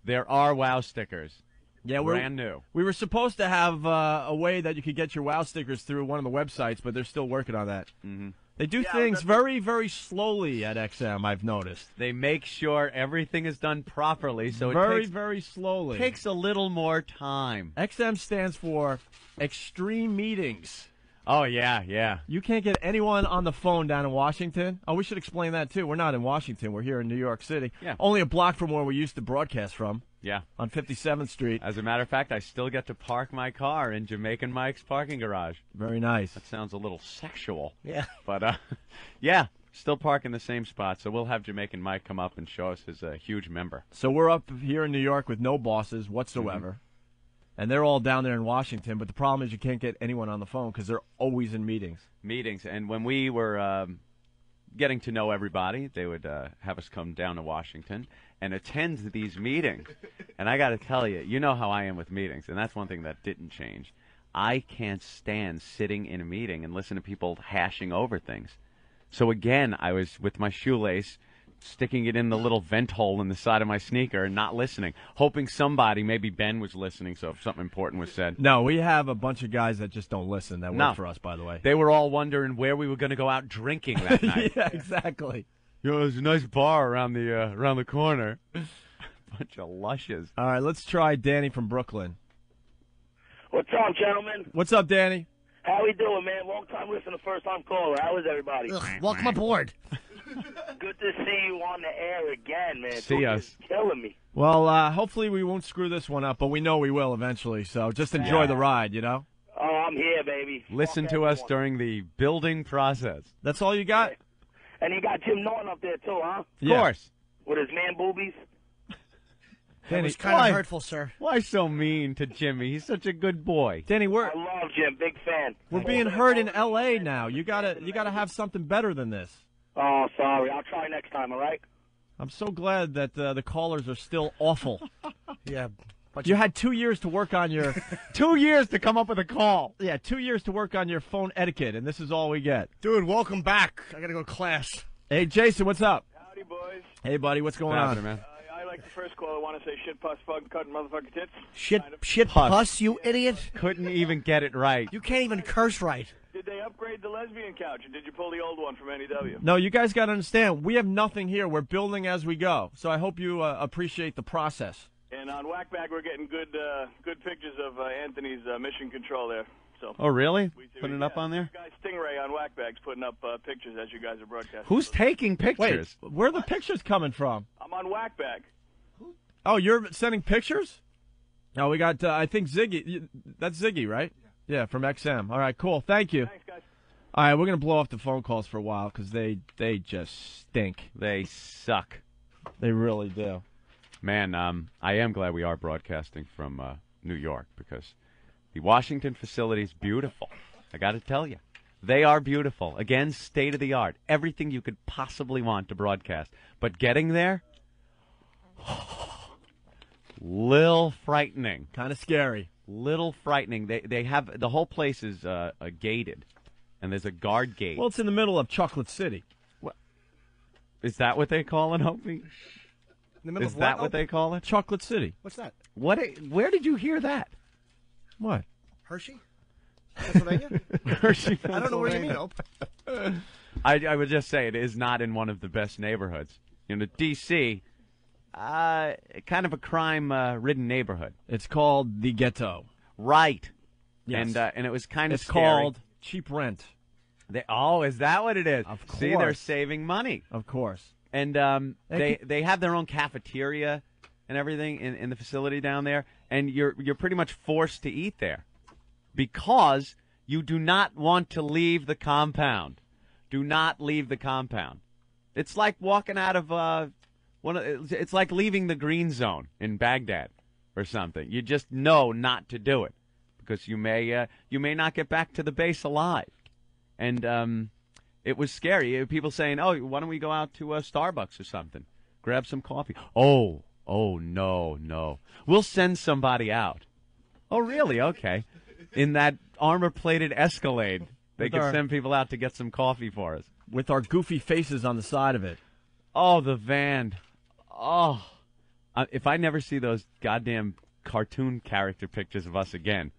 There are WOW stickers. Yeah, brand new. We were supposed to have a way that you could get your WOW stickers through one of the websites, but they're still working on that. Mm-hmm. They do things very, very slowly at XM, I've noticed. They make sure everything is done properly, so very, it takes, very slowly. Takes a little more time. XM stands for Extreme Meetings. Oh, yeah, yeah. You can't get anyone on the phone down in Washington. Oh, we should explain that, too. We're not in Washington. We're here in New York City. Yeah. Only a block from where we used to broadcast from. Yeah. On 57th Street. As a matter of fact, I still get to park my car in Jamaican Mike's parking garage. Very nice. That sounds a little sexual. Yeah. But, yeah, still park in the same spot. So we'll have Jamaican Mike come up and show us his huge member. So we're up here in New York with no bosses whatsoever. Mm-hmm. And they're all down there in Washington. But the problem is you can't get anyone on the phone because they're always in meetings. Meetings. And when we were getting to know everybody, they would have us come down to Washington and attend these meetings. And I got to tell you, you know how I am with meetings, and that's one thing that didn't change. I can't stand sitting in a meeting and listen to people hashing over things. So again, I was with my shoelace, sticking it in the little vent hole in the side of my sneaker and not listening, hoping somebody, maybe Ben was listening, so if something important was said. No, we have a bunch of guys that just don't listen that No. work for us, by the way. They were all wondering where we were going to go out drinking that night. Yeah, exactly. You know, there's a nice bar around the corner. Bunch of lushes. All right, let's try Danny from Brooklyn. What's up, gentlemen? What's up, Danny? How we doing, man? Long time listener, first time caller. How is everybody? Welcome aboard. Good to see you on the air again, man. See us. Killing me. Well, hopefully we won't screw this one up, but we know we will eventually, so just enjoy the ride, you know? Oh, I'm here, baby. Listen to us during the building process. That's all you got? And you got Jim Norton up there, too, huh? Of course. With his man boobies? That was kind of hurtful, sir. Why so mean to Jimmy? He's such a good boy. Danny, I love Jim. Big fan. we're being heard in L.A. now. You gotta have something better than this. Oh, sorry. I'll try next time, all right? I'm so glad that the callers are still awful. Yeah. But you had 2 years to work on your 2 years to come up with a call. Yeah, 2 years to work on your phone etiquette, and this is all we get. Dude, welcome back. I got to go to class. Hey, Jason, what's up? Howdy, boys. Hey, buddy, what's going on? man? I like the first call. I want to say shit, puss, fuck, cut, motherfucker, tits. Shit, puss, you idiot. Couldn't even get it right. You can't even curse right. Did they upgrade the lesbian couch, or did you pull the old one from NEW? No, you guys got to understand, we have nothing here. We're building as we go. So I hope you appreciate the process. And on Whackbag, we're getting good pictures of Anthony's mission control there. So. Oh, really? Putting it up on there? Guy Stingray on Whackbag's putting up pictures as you guys are broadcasting. Who's taking pictures? Wait, where are the pictures coming from? I'm on Whackbag. Oh, you're sending pictures? Oh, we got, I think Ziggy. That's Ziggy, right? Yeah, from XM. All right, cool. Thank you. Thanks, guys. All right, we're going to blow off the phone calls for a while because they just stink. They suck. They really do. Man, I am glad we are broadcasting from New York because the Washington facility is beautiful. I got to tell you. They are beautiful. Again, state of the art. Everything you could possibly want to broadcast. But getting there, little frightening. Kind of scary. Little frightening. They have the whole place is gated, and there's a guard gate. Well, it's in the middle of Chocolate City. What? Is that what they call it, Opie? In the middle Is of that what they call it? Chocolate City. What's that? What? Where did you hear that? What? Hershey? Pennsylvania? Hershey, I don't know where you mean, Ope. I would just say it is not in one of the best neighborhoods. You know, D.C., kind of a crime-ridden neighborhood. It's called the Ghetto. Right. Yes. And it was kind of It's scary. called cheap rent. Is that what it is? Of course. See, they're saving money. Of course. And they have their own cafeteria and everything in the facility down there, and you're pretty much forced to eat there because you do not want to leave the compound. Do not leave the compound. It's like walking out of it's like leaving the green zone in Baghdad or something. You just know not to do it because you may not get back to the base alive. And it was scary. People saying, "Oh, why don't we go out to Starbucks or something, grab some coffee?" Oh, Oh, no. We'll send somebody out. Oh, really? Okay. In that armor-plated Escalade, they could send people out to get some coffee for us. With our goofy faces on the side of it. Oh, the van. Oh. If I never see those goddamn cartoon character pictures of us again.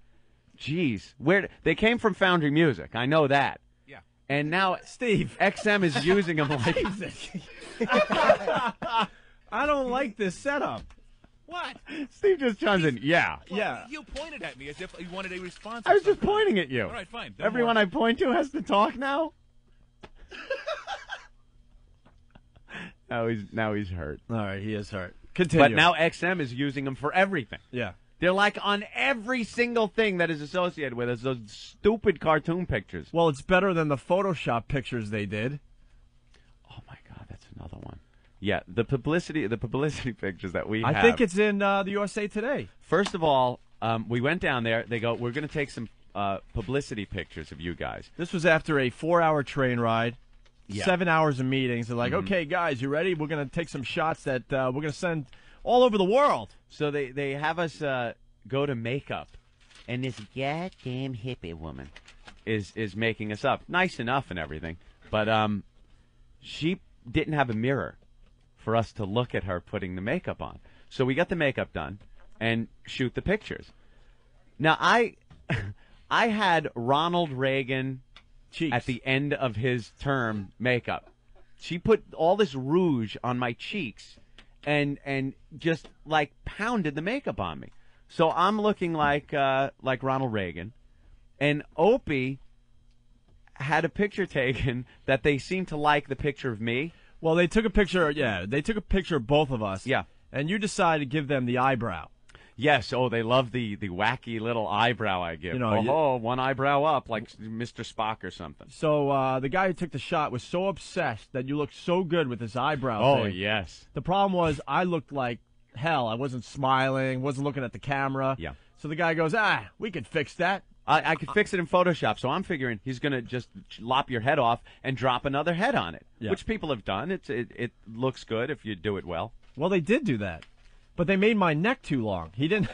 Jeez. They came from Foundry Music. I know that. Yeah. And now Steve XM is using them like... I don't like this setup. What? Steve just chimes in, yeah. Well, you pointed at me as if you wanted a response. I was just pointing at you. All right, fine. Everyone I point to has to talk now? Now he's hurt. All right, he is hurt. Continue. But now XM is using them for everything. Yeah. They're like on every single thing that is associated with us, those stupid cartoon pictures. Well, it's better than the Photoshop pictures they did. Oh, my God, that's another one. Yeah, the publicity pictures that we have. I think it's in the USA Today. First of all, we went down there. They go, we're going to take some publicity pictures of you guys. This was after a 4-hour train ride, Yeah. 7 hours of meetings. They're like, okay, guys, you ready? We're going to take some shots that we're going to send all over the world. So they have us go to makeup, and this goddamn hippie woman is making us up. Nice enough and everything, but she didn't have a mirror for us to look at her putting the makeup on. So we got the makeup done and shoot the pictures. Now, I had Ronald Reagan cheeks at the end of his term makeup. She put all this rouge on my cheeks and just, like, pounded the makeup on me. So I'm looking like Ronald Reagan. And Opie had a picture taken that they seemed to like the picture of me. Well, they took a picture, they took a picture of both of us. Yeah. And you decided to give them the eyebrow. Yes, they love the wacky little eyebrow I give. You know, one eyebrow up, like Mr. Spock or something. So the guy who took the shot was so obsessed that you looked so good with this eyebrow Oh, thing. yes. The problem was I looked like hell. I wasn't smiling, wasn't looking at the camera. Yeah. So the guy goes, we could fix that. I could fix it in Photoshop, so I'm figuring he's going to just lop your head off and drop another head on it, which people have done. It looks good if you do it well. Well, they did do that, but they made my neck too long. He didn't.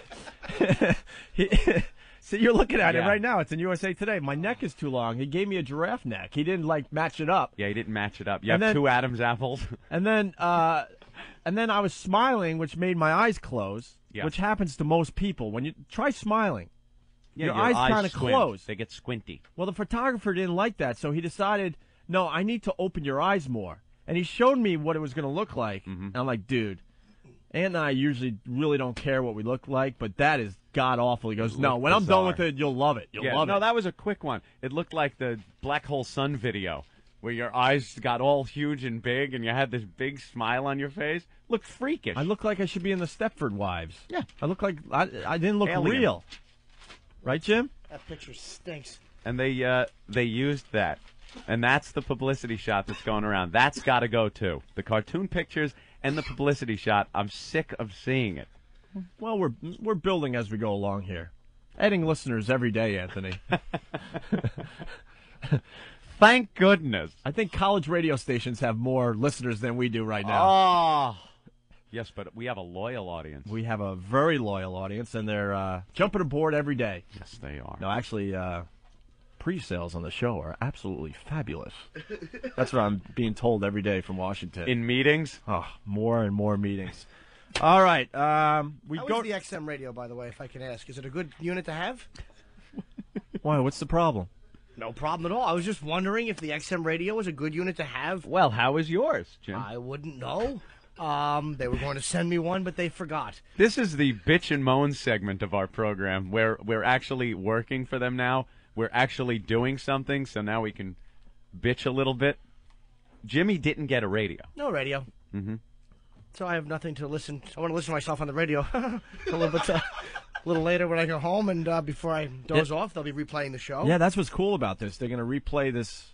See, you're looking at it right now. It's in USA Today. My neck is too long. He gave me a giraffe neck. He didn't match it up. Yeah, he didn't match it up. You have two Adam's apples. And then I was smiling, which made my eyes close, which happens to most people. When you try smiling. Yeah, your eyes kind of close. They get squinty. Well, the photographer didn't like that, so he decided, no, I need to open your eyes more. And he showed me what it was going to look like. And I'm like, dude, Aunt and I usually really don't care what we look like, but that is god-awful. He goes, no, when I'm done with it, you'll love it. You'll love it. No, that was a quick one. It looked like the Black Hole Sun video, where your eyes got all huge and big, and you had this big smile on your face. Looked freakish. I look like I should be in the Stepford Wives. Yeah. I look like I didn't look Alien. real. Right, Jim? That picture stinks. And they used that. And that's the publicity shot that's going around. That's got to go, too. The cartoon pictures and the publicity shot. I'm sick of seeing it. Well, we're building as we go along here. Adding listeners every day, Anthony. Thank goodness. I think college radio stations have more listeners than we do right now. Oh. Yes, but we have a loyal audience. We have a very loyal audience, and they're jumping aboard every day. Yes, they are. No, actually, pre-sales on the show are absolutely fabulous. That's what I'm being told every day from Washington. In meetings? Oh, more and more meetings. All right. How is the XM radio, by the way, if I can ask? Is it a good unit to have? Why? What's the problem? No problem at all. I was just wondering if the XM radio was a good unit to have. Well, how is yours, Jim? I wouldn't know. They were going to send me one, but they forgot. This is the bitch and moan segment of our program, where we're actually working for them now. We're actually doing something, so now we can bitch a little bit. Jimmy didn't get a radio. No radio. Mm-hmm. So I have nothing to listen. I want to listen to myself on the radio a little later when I go home, and before I doze off, they'll be replaying the show. Yeah, that's what's cool about this. They're going to replay this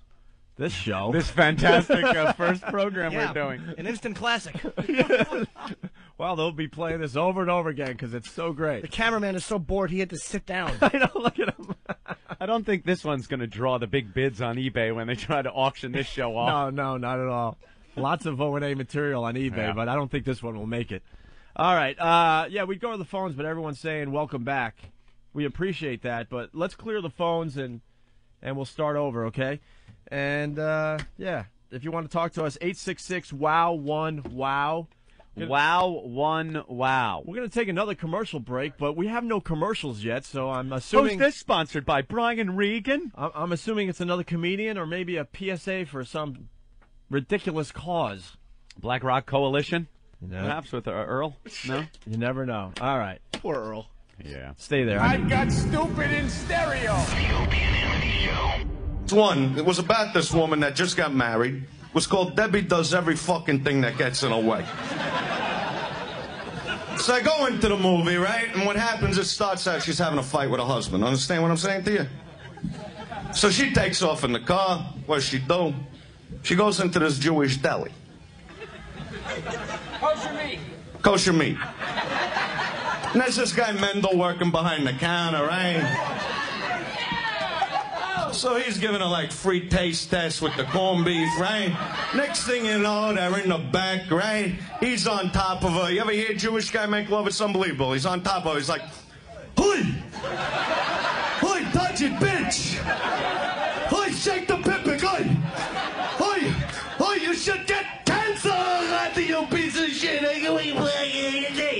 show. This fantastic first program we're doing. An instant classic. Well, they'll be playing this over and over again because it's so great. The cameraman is so bored he had to sit down. I know, look at him. I don't think this one's going to draw the big bids on eBay when they try to auction this show off. No, not at all. Lots of O&A material on eBay, but I don't think this one will make it. All right. Yeah, we'd go to the phones, but everyone's saying welcome back. We appreciate that, but let's clear the phones and we'll start over, okay? And, yeah, if you want to talk to us, 866-WOW-1-WOW. Wow. We're going to take another commercial break, but we have no commercials yet, so I'm assuming... Who's this sponsored by? Brian Regan? I'm assuming it's another comedian or maybe a PSA for some ridiculous cause. Black Rock Coalition? No. Perhaps with Earl? No? You never know. All right. Poor Earl. Yeah. Stay there. I got stupid in stereo. One, it was about this woman that just got married. It was called Debbie Does Every Fucking Thing That Gets in Her Way. So I go into the movie, right? And what happens, it starts out she's having a fight with her husband. Understand what I'm saying to you? So she takes off in the car. What does she do? She goes into this Jewish deli. Kosher meat. Kosher meat. And there's this guy Mendel working behind the counter, right? So he's giving her like free taste test with the corned beef, right? Next thing you know, they're in the back, right? He's on top of her. You ever hear a Jewish guy make love? It's unbelievable. He's on top of her. He's like, "Hoy! Hoy, touch it, bitch! Hoy, shake the pippic, hoy! Hoy! Hoy, you should get cancer, you piece of shit!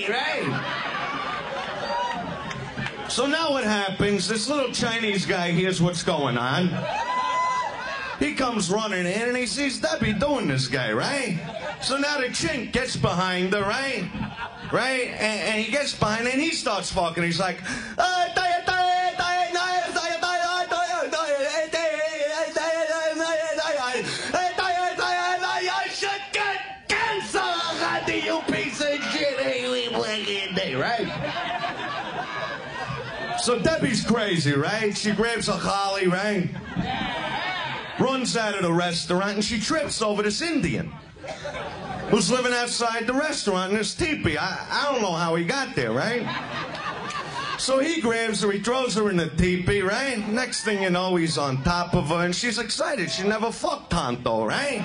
Right? So now what happens, this little Chinese guy hears what's going on. He comes running in and he sees Debbie doing this guy, right? So now the chink gets behind her, right? Right? And he gets behind her and he starts fucking. He's like, I should get cancer, you piece of shit, right? So Debbie's crazy, right? She grabs a holly, right? Runs out of the restaurant, and she trips over this Indian who's living outside the restaurant in this teepee. I don't know how he got there, right? So he grabs her, he throws her in the teepee, right? Next thing you know, he's on top of her, and she's excited. She never fucked Tonto, right?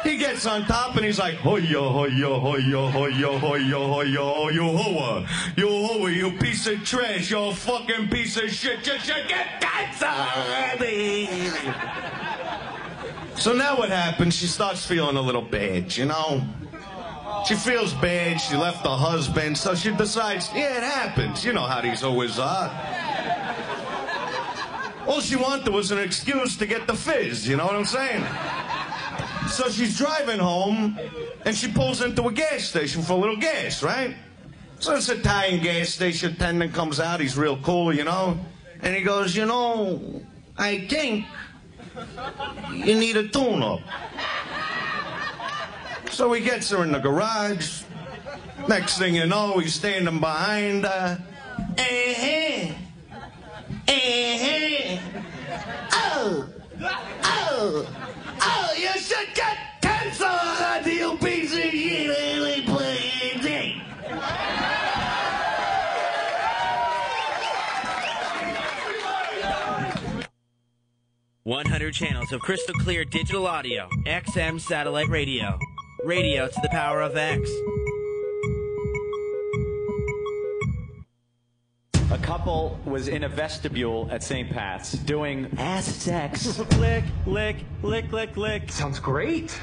He gets on top and he's like, hoyo, hoyo, hoyo, hoyo, hoyo, hoyo, you hoa, you piece of trash, you fucking piece of shit, you should get cancer! So now what happens, she starts feeling a little bad, you know? She feels bad, she left her husband, so she decides, yeah, it happens, you know how these always are. All she wanted was an excuse to get the fizz, you know what I'm saying? So she's driving home, and she pulls into a gas station for a little gas, right? So this Italian gas station attendant comes out. He's real cool, you know? And he goes, you know, I think you need a tune-up. So he gets her in the garage. Next thing you know, he's standing behind her. Oh, you should get cancer, you piece of shit. 100 channels of crystal clear digital audio. XM satellite radio. Radio to the power of X. A couple was in a vestibule at St. Pat's doing ass sex. Lick, lick, lick, lick, lick. Sounds great.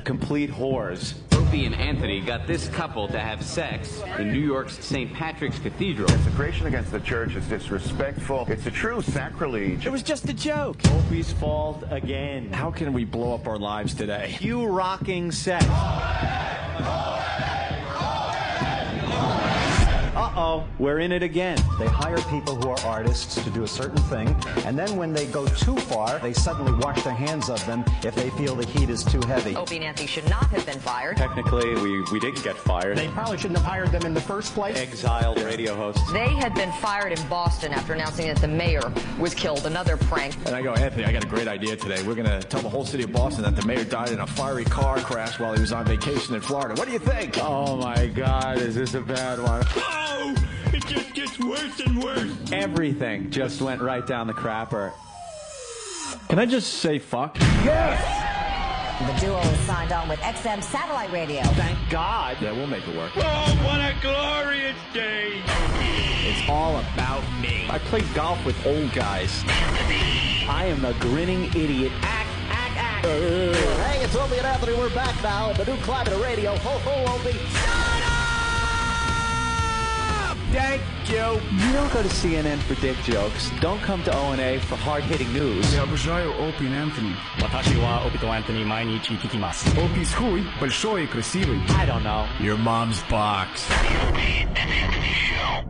Complete whores. Opie and Anthony got this couple to have sex in New York's St. Patrick's Cathedral. Desecration against the church is disrespectful. It's a true sacrilege. It was just a joke. Opie's fault again. How can we blow up our lives today? You rocking sex. Uh-oh, we're in it again. They hire people who are artists to do a certain thing, and then when they go too far, they suddenly wash their hands of them if they feel the heat is too heavy. Opie and Anthony should not have been fired. Technically, we didn't get fired. They probably shouldn't have hired them in the first place. Exiled radio hosts. They had been fired in Boston after announcing that the mayor was killed. Another prank. And I go, Anthony, I got a great idea today. We're going to tell the whole city of Boston that the mayor died in a fiery car crash while he was on vacation in Florida. What do you think? Oh, my God, is this a bad one? Oh! It just gets worse and worse. Everything just went right down the crapper. Can I just say fuck? Yes! The duo is signed on with XM Satellite Radio. Thank God. Yeah, we'll make it work. Oh, what a glorious day. It's all about me. I play golf with old guys. I am a grinning idiot. Hey, it's Opie and Anthony. We're back now at the new Climate of Radio. Ho, ho, Opie. Thank you. You don't go to CNN for dick jokes. Don't come to O&A for hard-hitting news. Я обожаю Opie и Anthony. 私はOpieとAnthony毎日聞きます。Opie's хуй большой и красивый. I don't know. Your mom's box.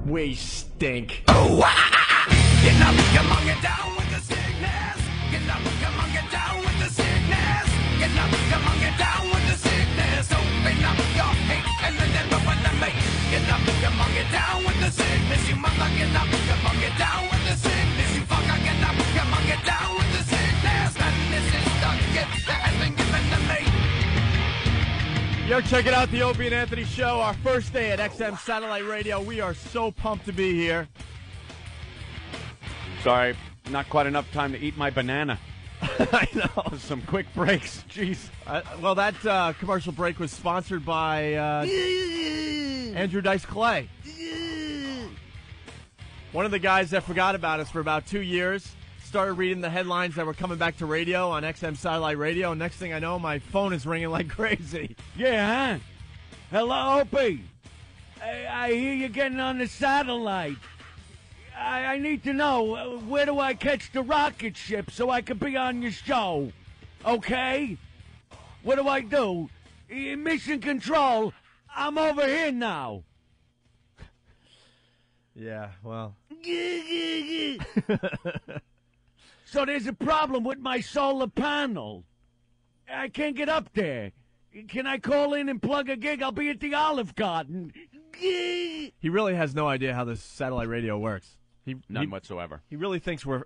We stink. Oh, get up, come on, get down with the sickness. Get up, come on, get down with the sickness. Get up, come on, get down with the sickness. Open up your hate and then never want to make. Get up, come on, get down with the sickness. You mother, get up, come on, get down with the sickness. You fucker, get up, come on, get down with the sickness. And this is the gift that has been given to me. Yo, check it out, the Opie and Anthony Show, our first day at XM Satellite Radio. We are so pumped to be here. Sorry, not quite enough time to eat my banana. I know. Some quick breaks. Jeez. Well, that commercial break was sponsored by Andrew Dice Clay. One of the guys that forgot about us for about 2 years. Started reading the headlines that were coming back to radio on XM Satellite Radio, and next thing I know, my phone is ringing like crazy. Yeah, huh? Hello, Opie. I hear you're getting on the satellite. I need to know, where do I catch the rocket ship so I can be on your show? Okay? What do I do? Mission control, I'm over here now. Yeah, well. So there's a problem with my solar panel. I can't get up there. Can I call in and plug a gig? I'll be at the Olive Garden. He really has no idea how this satellite radio works. None whatsoever. He really thinks we're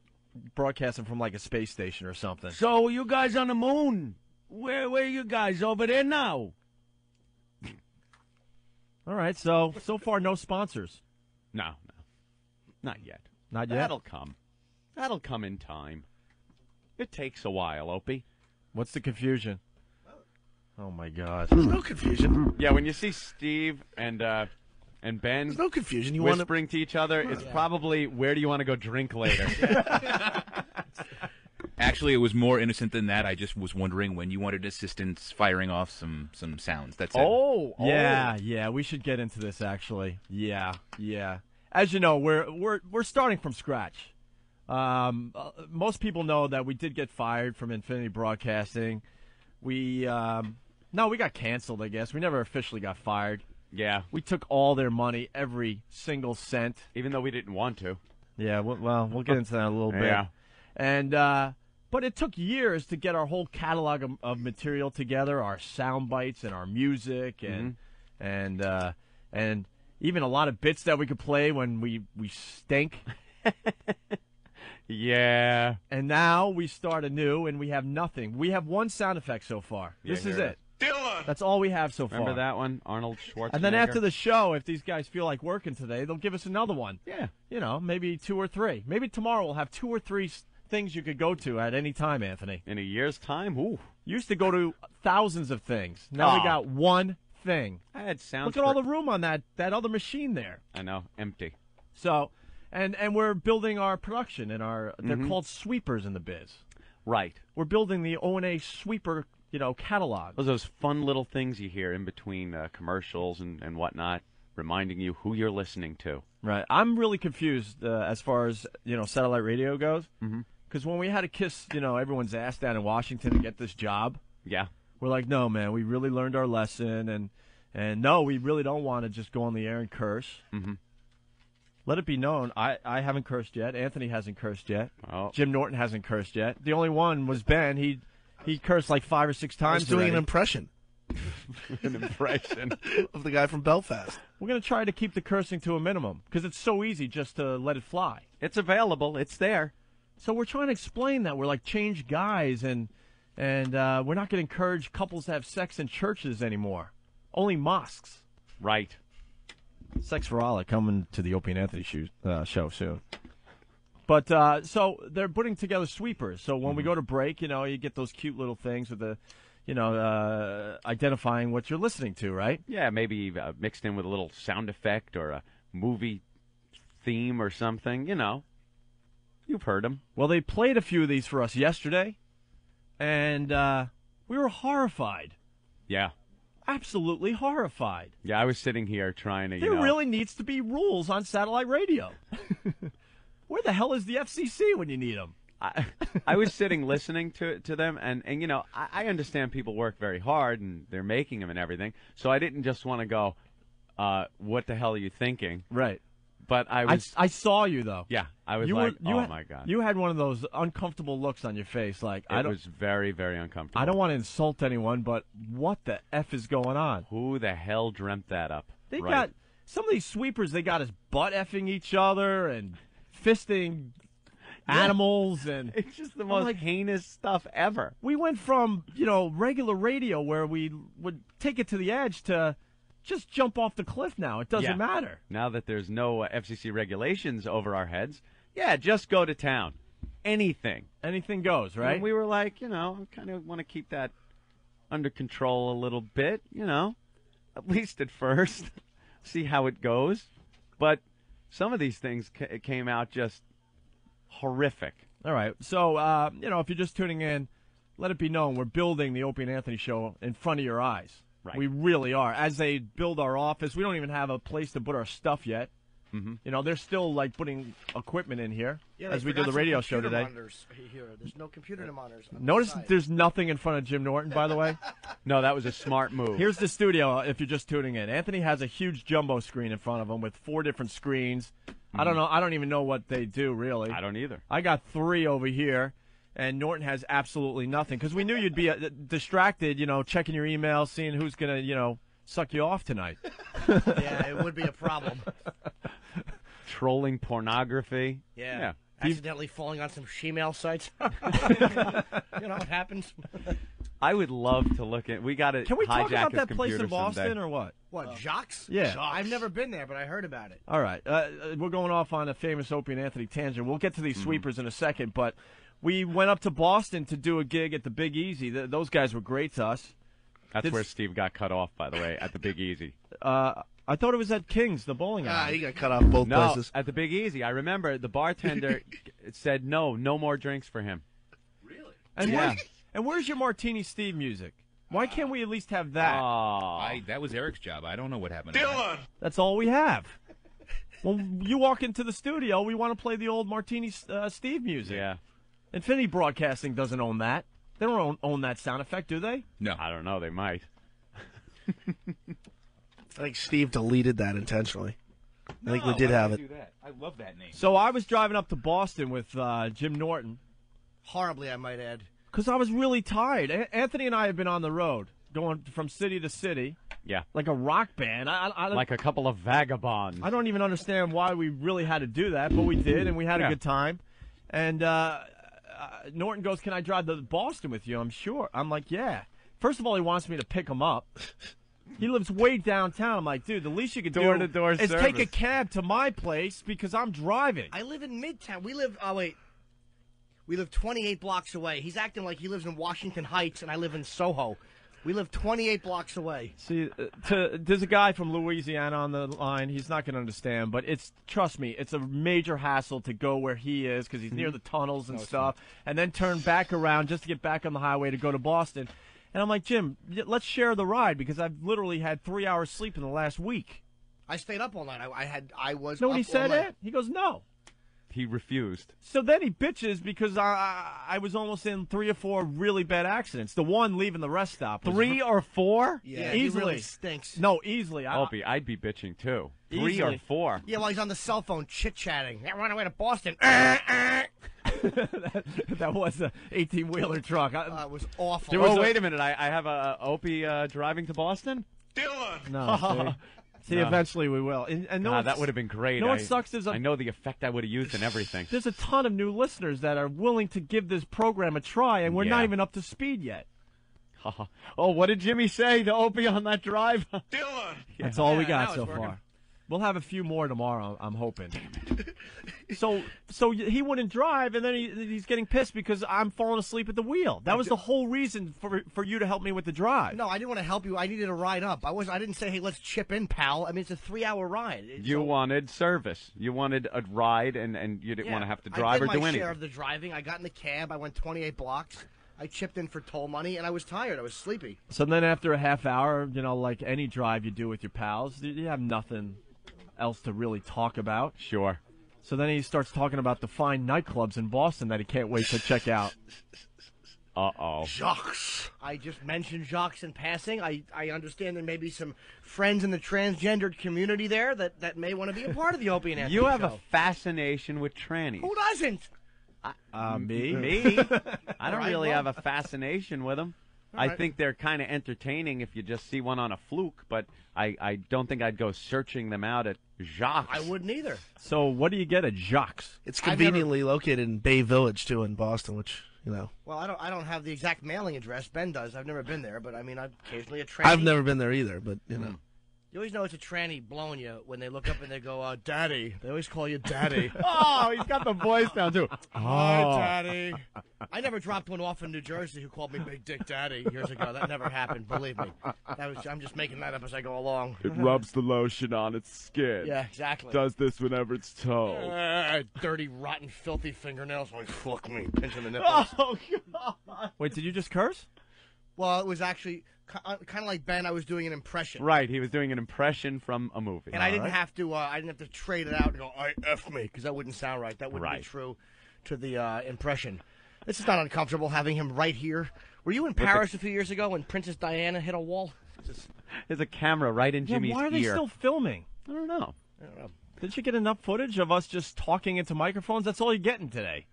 broadcasting from like a space station or something. So you guys on the moon? Where are you guys over there now? All right, so far no sponsors. No. Not yet. Not yet? That'll come. That'll come in time. It takes a while, Opie. What's the confusion? Oh, my God. There's no confusion. Yeah, when you see Steve and Ben There's no confusion. whispering to each other, it's probably, where do you want to go drink later? Actually, it was more innocent than that. I just was wondering when you wanted assistance firing off some sounds. That's it. Oh. Yeah, we should get into this, actually. Yeah. As you know, we're starting from scratch. Most people know that we did get fired from Infinity Broadcasting. We got canceled, I guess. We never officially got fired. Yeah. We took all their money, every single cent. Even though we didn't want to. Yeah, well, we'll get into that in a little bit. Yeah. And, but it took years to get our whole catalog of material together, our sound bites and our music and even a lot of bits that we could play when we stink. Yeah. And now we start anew, and we have nothing. We have one sound effect so far. This is it. Dylan! That's all we have so far. Remember that one? Arnold Schwarzenegger. And then after the show, if these guys feel like working today, they'll give us another one. Yeah. You know, maybe 2 or 3. Maybe tomorrow we'll have 2 or 3 things you could go to at any time, Anthony. In a year's time? Ooh. Used to go to thousands of things. Now we got one thing. I had sounds. Look at all the room on that other machine there. I know. Empty. So, and we're building our production and they're called sweepers in the biz. Right. We're building the O&A sweeper, catalog. Those fun little things you hear in between commercials and whatnot, reminding you who you're listening to. Right. I'm really confused as far as, satellite radio goes. Mm-hmm. Because when we had to kiss, everyone's ass down in Washington to get this job. Yeah. We're like, no, man, we really learned our lesson. And no, we really don't want to just go on the air and curse. Mm-hmm. Let it be known, I haven't cursed yet. Anthony hasn't cursed yet. Oh. Jim Norton hasn't cursed yet. The only one was Ben. He cursed like 5 or 6 times. I was doing already. an impression. An impression of the guy from Belfast. We're going to try to keep the cursing to a minimum because it's so easy just to let it fly. It's available. It's there. So we're trying to explain that we're like changed guys and we're not going to encourage couples to have sex in churches anymore. Only mosques. Right. Sex for Allah coming to the Opie and Anthony show soon. But so they're putting together sweepers. So when we go to break, you get those cute little things with the, identifying what you're listening to, right? Yeah, maybe mixed in with a little sound effect or a movie theme or something. You've heard them. Well, they played a few of these for us yesterday, and we were horrified. Yeah. Absolutely horrified. Yeah, I was sitting here trying to, There really needs to be rules on satellite radio. Where the hell is the FCC when you need them? I was sitting listening to them, and I understand people work very hard, and they're making them and everything, so I didn't just want to go, what the hell are you thinking? Right. But I saw you, though. Yeah, I was my God. You had one of those uncomfortable looks on your face. It was very, very uncomfortable. I don't want to insult anyone, but what the F is going on? Who the hell dreamt that up? They got some of these sweepers, they got us butt effing each other and fisting animals, and it's just the most heinous stuff ever. We went from, regular radio where we would take it to the edge to just jump off the cliff now. It doesn't matter. Now that there's no FCC regulations over our heads, just go to town. Anything goes, right? And we were like, I kind of want to keep that under control a little bit, at least at first, see how it goes. But some of these things came out just horrific. All right. So, if you're just tuning in, let it be known we're building the Opie and Anthony show in front of your eyes. Right. We really are. As they build our office, we don't even have a place to put our stuff yet. Mm-hmm. They're still putting equipment in here as we do forgot the some radio show computer today. monitors here. There's no computer monitors. Notice there's nothing in front of Jim Norton, by the way. No, that was a smart move. Here's the studio if you're just tuning in. Anthony has a huge jumbo screen in front of him with 4 different screens. I don't know. I don't even know what they do, really. I don't either. I got 3 over here, and Norton has absolutely nothing because we knew you'd be distracted, checking your email, seeing who's going to, suck you off tonight. Yeah, it would be a problem. Trolling pornography. Yeah. Accidentally falling on some shemale sites. It happens. I would love to look at. We got to. Can we talk about that place in Boston someday. or what? What, Jacques? Yeah. I've never been there, but I heard about it. All right. We're going off on a famous Opie and Anthony tangent. We'll get to these sweepers in a second, but we went up to Boston to do a gig at the Big Easy. Those guys were great to us. That's where Steve got cut off, by the way, at the Big Easy. I thought it was at King's, the bowling alley. He got cut off both places. At the Big Easy. I remember the bartender said no more drinks for him. Really? And where's your Martini Steve music? Why can't we at least have that? That was Eric's job. I don't know what happened. Dylan! That's all we have. When you walk into the studio, we want to play the old Martini Steve music. Yeah. Infinity Broadcasting doesn't own that. They don't own that sound effect, do they? No. I don't know. They might. I think Steve deleted that intentionally. I think we did have it. I love that name. So I was driving up to Boston with Jim Norton. Horribly, I might add. Because I was really tired. Anthony and I have been on the road, going from city to city. Yeah. Like a rock band. Like a couple of vagabonds. I don't even understand why we really had to do that, but we did, and we had a good time. And Norton goes, "Can I drive to Boston with you?" I'm sure. I'm like, yeah. First of all, he wants me to pick him up. He lives way downtown. I'm like, dude, the least you could do Door-to-door is service. take a cab to my place because I'm driving. I live in Midtown. We live 28 blocks away. He's acting like he lives in Washington Heights, and I live in Soho. We live 28 blocks away. See, there's a guy from Louisiana on the line. He's not going to understand, but trust me, it's a major hassle to go where he is because he's near the tunnels and stuff, and then turn back around just to get back on the highway to go to Boston. And I'm like, Jim, let's share the ride because I've literally had 3 hours sleep in the last week. I stayed up all night. I was. Know when he up all said night. it? He goes, no. He refused. So then he bitches because I was almost in 3 or 4 really bad accidents. The one leaving the rest stop. 3 or 4? Yeah, easily. He really stinks. No, easily. Opie, I'd be bitching too. 3 Easily. or 4. Yeah, while he's on the cell phone chit-chatting. I run away to Boston. that was a 18-wheeler truck. It was awful. Wait a minute. I have a Opie driving to Boston? Dylan! No, see, eventually we will. And no, that would have been great. What sucks is I know the effect I would have used and everything. There's a ton of new listeners that are willing to give this program a try, and we're not even up to speed yet. Oh, what did Jimmy say to Opie on that drive? Dylan! That's all we got that so was working. far. We'll have a few more tomorrow, I'm hoping. So he wouldn't drive, and then he's getting pissed because I'm falling asleep at the wheel. That was the whole reason for you to help me with the drive. No, I didn't want to help you. I needed a ride up. I didn't say, hey, let's chip in, pal. I mean, it's a 3-hour ride. You wanted service. You wanted a ride, and you didn't want to have to drive or do I did my anything. share of the driving. I got in the cab. I went 28 blocks. I chipped in for toll money, and I was tired. I was sleepy. So then after a half hour, like any drive you do with your pals, you have nothing else to really talk about. Sure. So then he starts talking about the fine nightclubs in Boston that he can't wait to check out. Uh-oh. Jacques. I just mentioned Jacques in passing. I understand there may be some friends in the transgendered community there that may want to be a part of the Opie and Anthony You have show. a fascination with trannies. Who doesn't? Me? Me? I don't All right, really well. have a fascination with them. All I right. think they're kind of entertaining if you just see one on a fluke, but I don't think I'd go searching them out at Jacques. I wouldn't either. So what do you get at Jacques? It's conveniently located in Bay Village, too, in Boston, which, Well, I don't have the exact mailing address. Ben does. I've never been there, but I mean, I've occasionally a tranny. I've never been there either, but, You always know it's a tranny blowing you when they look up and they go, Daddy. They always call you Daddy. Oh, he's got the voice down, too. Hi, Daddy. I never dropped one off in New Jersey who called me Big Dick Daddy years ago. That never happened, believe me. I'm just making that up as I go along. It rubs the lotion on its skin. Yeah, exactly. Does this whenever it's told. Dirty, rotten, filthy fingernails. Like, fuck me, pinching the nipples. Oh, God. Wait, did you just curse? Well, it was actually kind of like Ben. I was doing an impression. Right, he was doing an impression from a movie. And I didn't have to. I didn't have to trade it out and go, "I f me," because that wouldn't sound right. That wouldn't be true to the impression. This is not uncomfortable having him right here. Were you in Paris a few years ago when Princess Diana hit a wall? There's a camera right in Jimmy's why are they ear. still filming? I don't know. Didn't you get enough footage of us just talking into microphones? That's all you're getting today.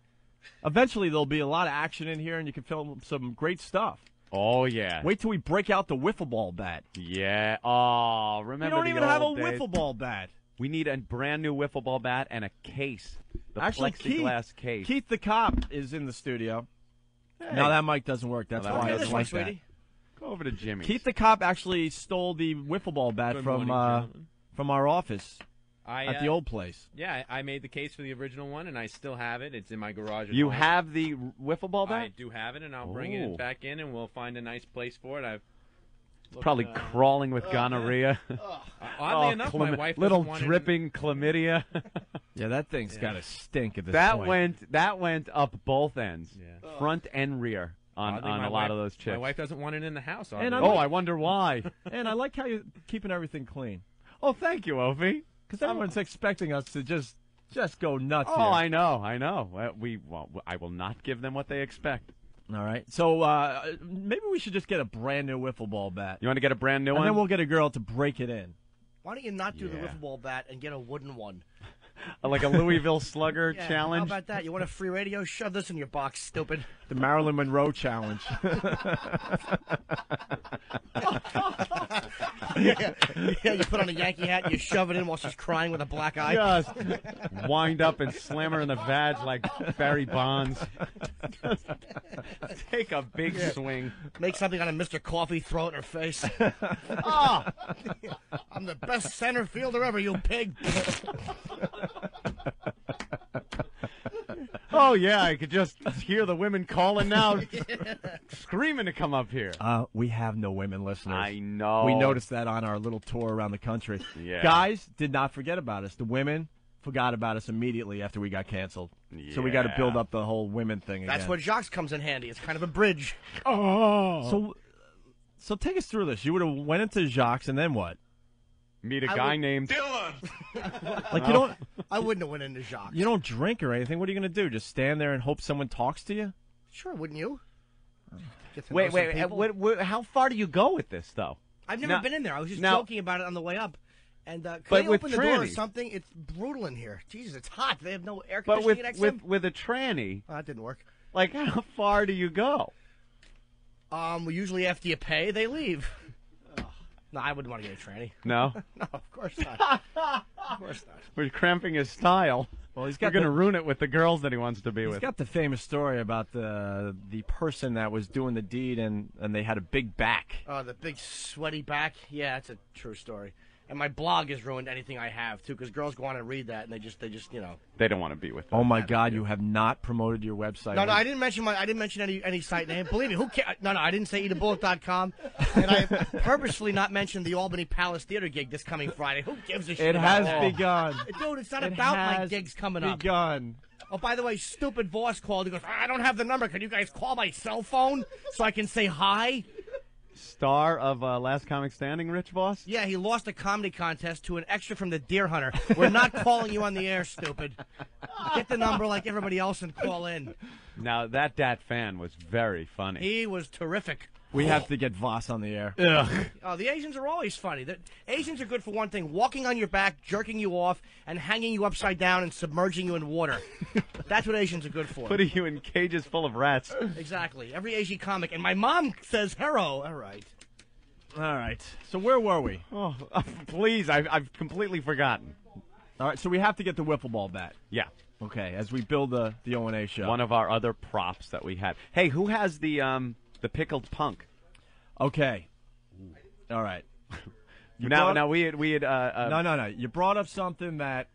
Eventually, there'll be a lot of action in here, and you can film some great stuff. Oh, yeah. Wait till we break out the wiffle ball bat. Yeah. Oh, remember We don't the even have a old days? wiffle ball bat. We need a brand new wiffle ball bat and a case. The Actually, plexiglass case. Keith the cop is in the studio. Hey. No, that mic doesn't work. That's Well, why I this doesn't one, like that. sweetie. Go over to Jimmy. Keith the cop actually stole the wiffle ball bat Good from morning, gentlemen. from our office I, at the old place. Yeah, I made the case for the original one, and I still have it. It's in my garage. At You home. have the wiffle ball bat? I do have it, and I'll bring Oh. it back in, and we'll find a nice place for it. I've looked, Probably crawling with gonorrhea. Oddly enough, my wife doesn't little want it in- dripping chlamydia. Yeah, that thing's got to stink at this that point. went up both ends, Yeah. front and rear on Oddly, a my lot wife- of those chicks. My wife doesn't want it in the house. And oddly. I wonder why. And I like how you're keeping everything clean. Oh, thank you, Opie. Because everyone's expecting us to just go nuts Oh, here. I know. I will not give them what they expect. All right. So maybe we should just get a brand new wiffle ball bat. You want to get a brand new and one? then we'll get a girl to break it in. Why don't you not do the Yeah. wiffle ball bat and get a wooden one? Like a Louisville Slugger Yeah, challenge? How about that? You want a free radio? Shove this in your box, stupid. The Marilyn Monroe challenge. yeah, you put on a Yankee hat and you shove it in while she's crying with a black eye. Just wind up and slam her in the vag like Barry Bonds. Just take a big swing. Make something out of Mr. Coffee, throw it in her face. Oh, I'm the best center fielder ever, you pig. oh yeah, I could just hear the women calling now, screaming to come up here. We have no women listeners. I know. We noticed that on our little tour around the country. Yeah. Guys did not forget about us. The women forgot about us immediately after we got canceled. So we got to build up the whole women thing again. That's where Jacques comes in handy. It's kind of a bridge. Oh. So take us through this. You would have went into Jacques and then what? Meet a guy named Dylan. Like you don't. I wouldn't have went into Jacques. You don't drink or anything. What are you going to do? Just stand there and hope someone talks to you? Sure, wouldn't you? Get to Wait, know some people. how far do you go with this, though? I've never been in there. I was just now- joking about it on the way up. And could But they with open the door or trannies. something? It's brutal in here. Jesus, it's hot. They have no air But conditioning at XM. with a tranny, Oh, that didn't work. like how far do you go? Well, usually after you pay, they leave. No, I wouldn't want to get a tranny. No? No, of course not. Of course not. We're cramping his style. Well, he's We're got going to the- ruin it with the girls that he wants to be He's with. got the famous story about the person that was doing the deed and they had a big back. Oh, the big sweaty back. Yeah, that's a true story. And my blog has ruined anything I have, too, because girls go on and read that, and they just, you know. They don't want to be with them. Oh, my God, you have not promoted your website. No, I didn't mention any site name. Believe me, who cares? No, I didn't say eatabullet.com. And I purposefully not mentioned the Albany Palace Theater gig this coming Friday. Who gives a shit? It about has begun. Dude, it's not It about my has gigs coming up. begun. Oh, by the way, stupid Voss called. He goes, I don't have the number. Can you guys call my cell phone so I can say hi? Star of Last Comic Standing, Rich Voss? Yeah, he lost a comedy contest to an extra from the Deer Hunter. We're not calling you on the air, stupid. Get the number like everybody else and call in. Now, that fan was very funny. He was terrific. We have to get Voss on the air. Ugh. Oh, the Asians are always funny. The Asians are good for one thing, walking on your back, jerking you off, and hanging you upside down and submerging you in water. That's what Asians are good for. Putting you in cages full of rats. Exactly. Every Asian comic. And my mom says hero. All right. All right. So where were we? Oh, please, I've completely forgotten. All right, so we have to get the wiffle ball bat. Yeah. Okay, as we build the O&A show. One of our other props that we had. Hey, who has the pickled punk? Okay. All right. No. You brought up something that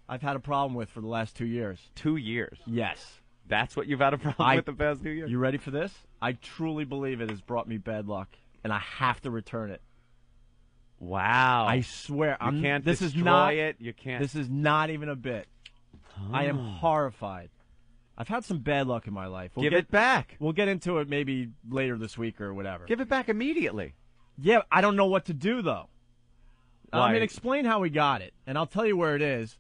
I've had a problem with for the last 2 years. 2 years? Yes. That's what you've had a problem with the past 2 years? You ready for this? I truly believe it has brought me bad luck, and I have to return it. Wow. I swear. You can't this destroy is not, it. You can't. This is not even a bit. I am horrified. I've had some bad luck in my life. Give it back. We'll get into it maybe later this week or whatever. Give it back immediately. Yeah, I don't know what to do, though. Why? I mean, explain how we got it, and I'll tell you where it is.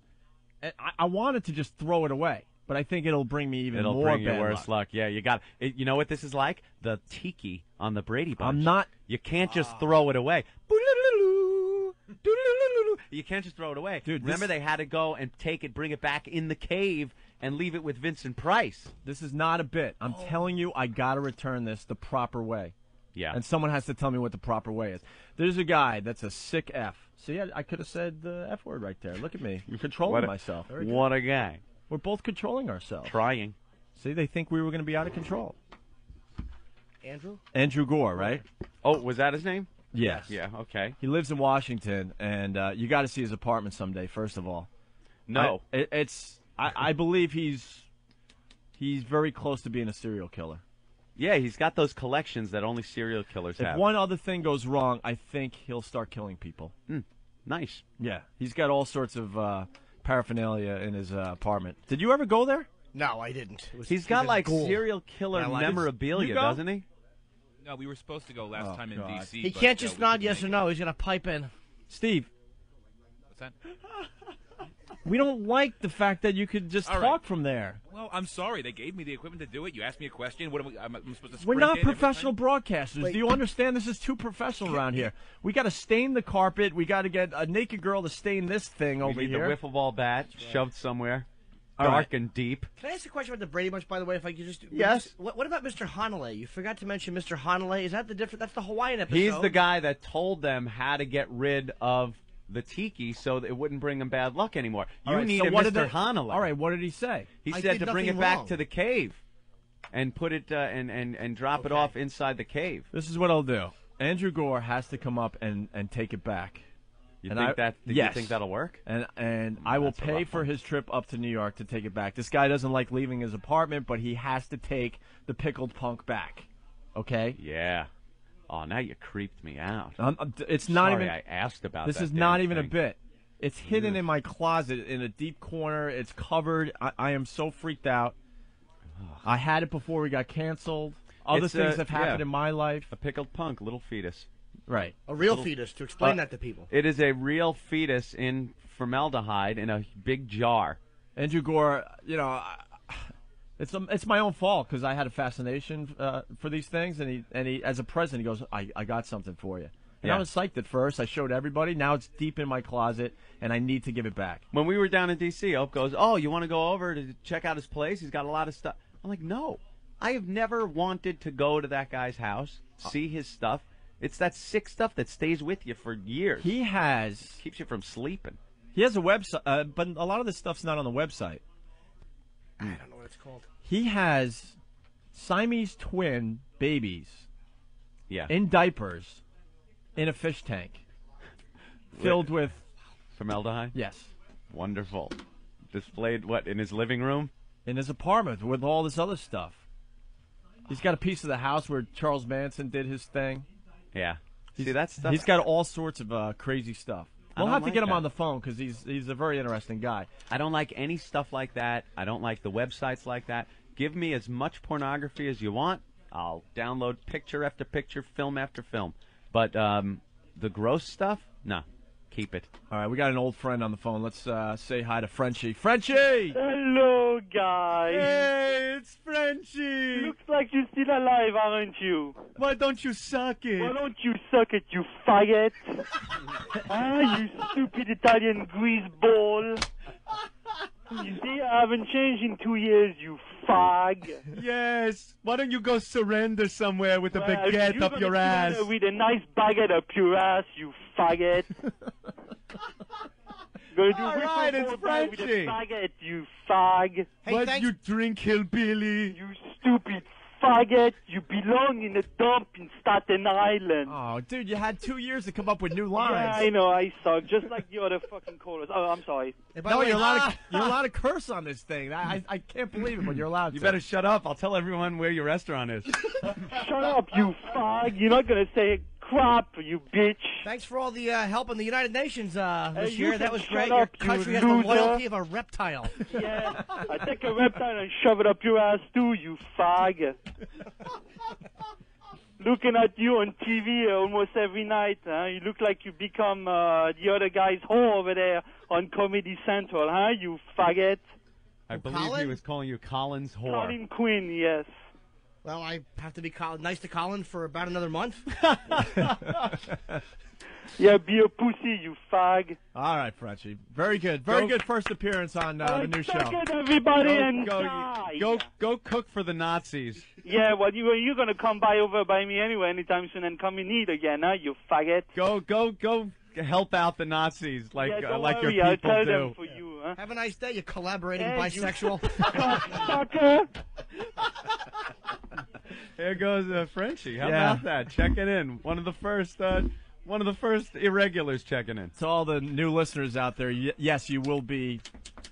I wanted to just throw it away, but I think it'll bring me even more It'll bring you bad worse luck. Yeah, you got it. You know what this is like? The tiki on the Brady Bunch. I'm not. You can't just throw it away. You can't just throw it away. Dude, remember they had to go and take it, bring it back in the cave, and leave it with Vincent Price. This is not a bit. I'm telling you, I got to return this the proper way. Yeah. And someone has to tell me what the proper way is. There's a guy that's a sick F. See, I could have said the F word right there. Look at me. I'm controlling myself. What a guy. We're both controlling ourselves. Trying. See, they think we were going to be out of control. Andrew? Andrew Gore, right? Oh, was that his name? Yes. Yeah, okay. He lives in Washington, and you got to see his apartment someday, first of all. No. I believe he's very close to being a serial killer. Yeah, he's got those collections that only serial killers have. If one other thing goes wrong, I think he'll start killing people. Nice. Yeah, he's got all sorts of paraphernalia in his apartment. Did you ever go there? No, I didn't. He's got like serial killer memorabilia, doesn't he? No, we were supposed to go last time in D.C. He can't just nod yes or no. He's going to pipe in. Steve. What's that? We don't like the fact that you could just talk from there. Well, I'm sorry. They gave me the equipment to do it. You asked me a question. What am I supposed to sprint We're not in professional everything? broadcasters. Wait. Do you understand? This is too professional around here. We got to stain the carpet. We got to get a naked girl to stain this thing over We need here. the wiffle ball bat shoved somewhere. All Dark right. and deep. Can I ask a question about the Brady Bunch, by the way, if I could just... Yes. What about Mr. Hanalei? You forgot to mention Mr. Hanalei. Is that the different... That's the Hawaiian episode. He's the guy that told them how to get rid of the tiki so that it wouldn't bring them bad luck anymore. All right, need so a what did Mr. they- Hanalei. All right, what did he say? He I said did to bring it nothing back wrong. to the cave and put it and drop it off inside the cave. This is what I'll do. Andrew Gore has to come up and take it back. You And think I- that? yes. You think that'll work? And I will That's a pay rough for one. his trip up to New York to take it back. This guy doesn't like leaving his apartment, but he has to take the pickled punk back. Okay? Yeah. Oh, now you creeped me out. It's not Sorry even. I asked about This that is not damn even a thing. bit. It's hidden in my closet in a deep corner. It's covered. I am so freaked out. I had it before we got canceled. Other It's, things have happened yeah. in my life. A pickled punk, little fetus. Right. A real fetus, to explain that to people. It is a real fetus in formaldehyde in a big jar. Andrew Gore, you know, it's my own fault because I had a fascination for these things, and he as a present he goes, I got something for you. And Yeah. I was psyched at first. I showed everybody. Now it's deep in my closet, and I need to give it back. When we were down in D.C., Ope goes, "Oh, you want to go over to check out his place? He's got a lot of stuff." I'm like, "No, I have never wanted to go to that guy's house, see his stuff. It's that sick stuff that stays with you for years. He keeps you from sleeping. He has a website, but a lot of this stuff's not on the website. I don't know what it's called. He has Siamese twin babies Yeah. in diapers in a fish tank. filled with formaldehyde. Yes. Wonderful. Displayed what in his living room? In his apartment with all this other stuff. He's got a piece of the house where Charles Manson did his thing. Yeah. See that stuff? He's got all sorts of crazy stuff. We'll don't have to like get him that. on the phone because he's a very interesting guy. I don't like any stuff like that. I don't like the websites like that. Give me as much pornography as you want. I'll download picture after picture, film after film. But the gross stuff, no. Keep it. All right, we got an old friend on the phone. Let's say hi to Frenchie. Frenchie! Hello, guys. Hey, it's Frenchie. Looks like you're still alive, aren't you? Why don't you suck it? Why don't you suck it, you faggot? You stupid Italian greaseball. You see, I haven't changed in 2 years, you fag. Yes. Why don't you go surrender somewhere with a baguette up your ass? With a nice baguette up your ass, you faggot. Gonna do All right, it's with Frenchie. a baguette, you fag. What you drink, hillbilly? You stupid faggot. You belong in a dump in Staten Island. Oh, dude, you had 2 years to come up with new Yeah, lines. I know, I suck, just like the other fucking callers. Oh, I'm sorry. No, you're allowed to curse on this thing. I can't believe it, but you're allowed to. You better shut up. I'll tell everyone where your restaurant is. Shut up, you fag. You're not gonna say crap, you bitch. Thanks for all the help in the United Nations this you year. That can was shut great. up, Your country you has the loser. loyalty of a reptile. Yeah, I take a reptile and shove it up your ass too, you fag. Looking at you on TV almost every night, huh? You look like you become the other guy's whore over there on Comedy Central, huh? You faggot. I believe he was calling you Colin's whore. Colin Quinn, yes. Well, I have to be nice to Colin for about another month. Yeah, be a pussy, you fag. All right, Frenchie. Very good. Very good first appearance on the new show. Suck it, everybody, and go, die. go cook for the Nazis. Yeah, well, you're going to come over by me anyway anytime soon and come in eat again, huh, you faggot. Go help out the Nazis like Yeah, don't like worry, your I'll people tell do. them for you, huh? Have a nice day, you collaborating Hey, you bisexual. Sucker. There goes Frenchie. How Yeah. about that? Checking in. One of the first irregulars checking in. To all the new listeners out there, yes, you will be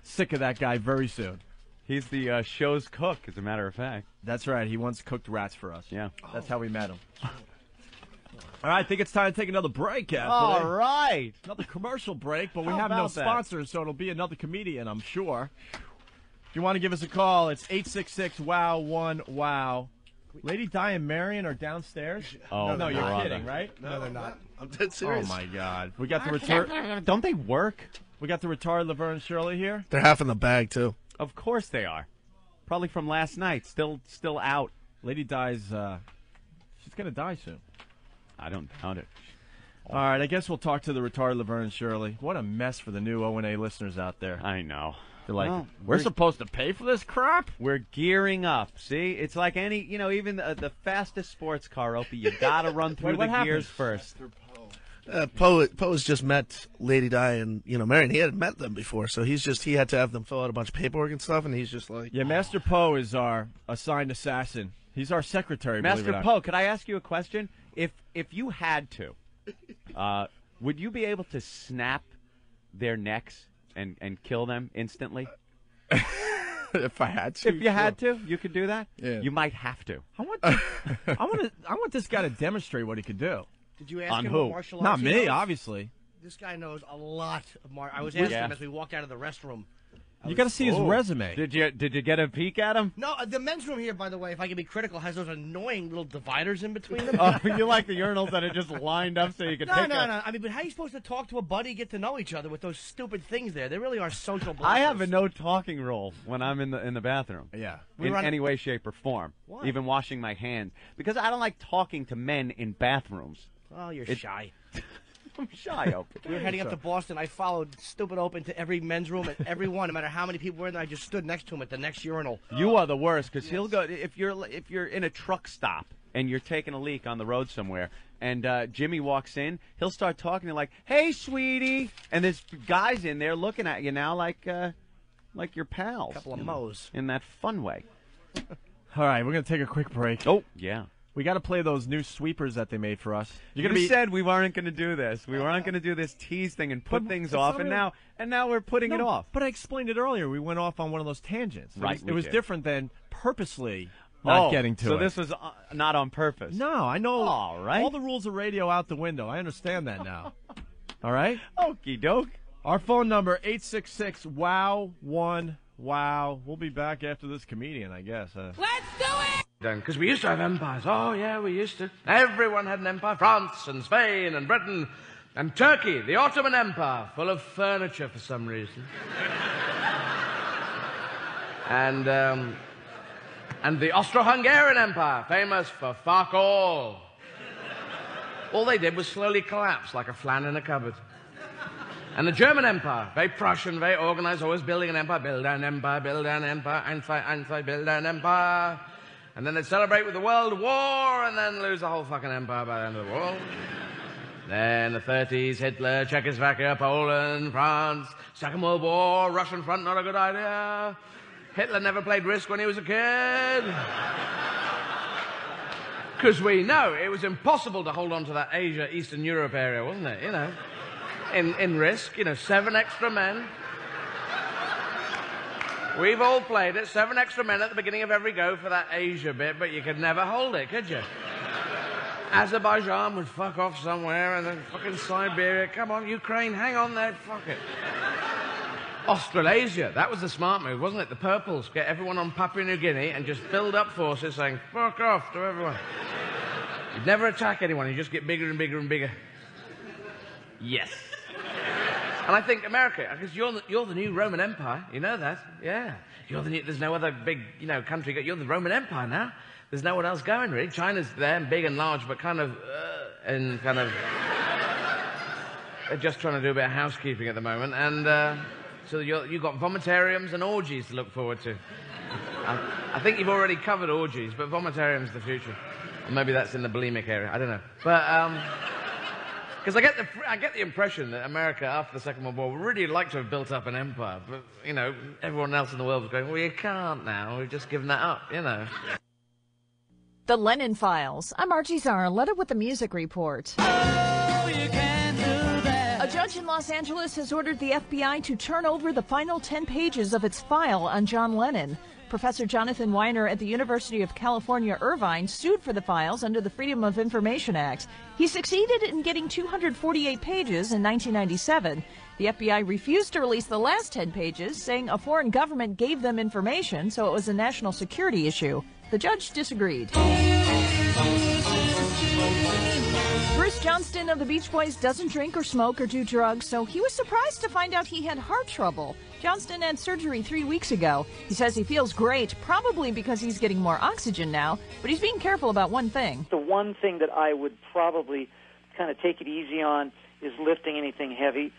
sick of that guy very soon. He's the show's cook, as a matter of fact. That's right. He once cooked rats for us. Yeah. That's how we met him. All right, I think it's time to take another break, Anthony. All right. Another commercial break, but we How have no about that? sponsors, so it'll be another comedian, I'm sure. If you want to give us a call, it's 866-WOW-1-WOW. Lady Di and Marion are downstairs? Oh, no, you're brother. kidding, right? No, they're not. I'm dead serious. Oh, my God. We got the return. Don't they work? We got the retired Laverne and Shirley here. They're half in the bag, too. Of course they are. Probably from last night. Still out. Lady Di's, she's going to die soon. I don't doubt it. All right, I guess we'll talk to the retired Laverne and Shirley. What a mess for the new O&A listeners out there. I know. They're like, Well, we're supposed to pay for this crap? We're gearing up. See, it's like any, even the fastest sports car, Opie, you got to run through Wait, what the happened? gears first. Poe has just met Lady Di and Marion. He hadn't met them before, so he had to have them fill out a bunch of paperwork and stuff, and he's just like, Yeah, Master Poe is our assigned assassin. He's our secretary, believe it Master or not. Poe, could I ask you a question? If you had to, would you be able to snap their necks and kill them instantly? if I had to. If you had to, you could do that? Yeah. You might have to. I want this guy to demonstrate what he could do. Did you ask On him who? what martial Not arts he me, knows? obviously. This guy knows a lot of I was asking Yeah. him as we walked out of the restroom. You got to see his resume. Did you get a peek at him? No, the men's room here, by the way, if I can be critical, has those annoying little dividers in between them. Oh, you like the urinals that are just lined up so you can No. take a... I mean, but how are you supposed to talk to a buddy, get to know each other with those stupid things there? They really are social blockers. I have a no talking rule when I'm in the bathroom. Yeah. In any way, shape, or form. Why? Even washing my hands. Because I don't like talking to men in bathrooms. Oh, you're It- shy. I'm shy, Opie. We were heading up to Boston. I followed Stupid Open to every men's room, and every one, no matter how many people were in there, I just stood next to him at the next urinal. You are the worst because he'll go if you're in a truck stop and you're taking a leak on the road somewhere, and Jimmy walks in, he'll start talking to you like, "Hey, sweetie," and there's guys in there looking at you now like your pals. Couple of moes. in that fun way. All right, we're going to take a quick break. Oh, yeah. We got to play those new sweepers that they made for us. You said we weren't going to do this. We weren't going to do this tease thing and put things off, and now we're putting it off. But I explained it earlier. We went off on one of those tangents. Right, It was did. different than purposely not getting to it. So this was not on purpose. No, I know. All right. All the rules of radio out the window. I understand that now. All right? Okie doke. Our phone number, 866-WOW-1-WOW. We'll be back after this comedian, I guess. Let's do it! Because we used to have empires. Oh, yeah, we used to. Everyone had an empire. France and Spain and Britain and Turkey, the Ottoman Empire, full of furniture for some reason. And the Austro-Hungarian Empire, famous for fuck all. All they did was slowly collapse like a flan in a cupboard. And the German Empire, very Prussian, very organized, always building an empire. Build an empire, build an empire, Einstein, build an empire. And then they'd celebrate with the World War and then lose the whole fucking empire by the end of the war. Then the 30s, Hitler, Czechoslovakia, Poland, France, Second World War, Russian front, not a good idea. Hitler never played Risk when he was a kid. Because we know it was impossible to hold on to that Asia, Eastern Europe area, wasn't it? You know, in Risk, 7 extra men. We've all played it, 7 extra men at the beginning of every go for that Asia bit, but you could never hold it, could you? Azerbaijan would fuck off somewhere, and then fucking Siberia. Come on, Ukraine, hang on there, fuck it. Australasia, that was the smart move, wasn't it? The purples, get everyone on Papua New Guinea and just build up forces saying, fuck off to everyone. You'd never attack anyone, you just get bigger and bigger and bigger. Yes. And I think America, because you're the new Roman Empire, you know that? Yeah. There's no other big, country. You're the Roman Empire now. There's no one else going, really. China's there, big and large, but they're just trying to do a bit of housekeeping at the moment. And so you've got vomitariums and orgies to look forward to. I think you've already covered orgies, but vomitarium's the future. Or maybe that's in the bulimic area. I don't know. But because I get the impression that America, after the Second World War, would really like to have built up an empire. But, everyone else in the world was going, well, you can't now. We've just given that up, The Lennon Files. I'm Archie Zarletta with the Music Report. A judge in Los Angeles has ordered the FBI to turn over the final 10 pages of its file on John Lennon. Professor Jonathan Weiner at the University of California, Irvine, sued for the files under the Freedom of Information Act. He succeeded in getting 248 pages in 1997. The FBI refused to release the last 10 pages, saying a foreign government gave them information, so it was a national security issue. The judge disagreed. Bruce Johnston of the Beach Boys doesn't drink or smoke or do drugs, so he was surprised to find out he had heart trouble. Johnston had surgery 3 weeks ago. He says he feels great, probably because he's getting more oxygen now, but he's being careful about one thing. The one thing that I would probably kind of take it easy on is lifting anything heavy.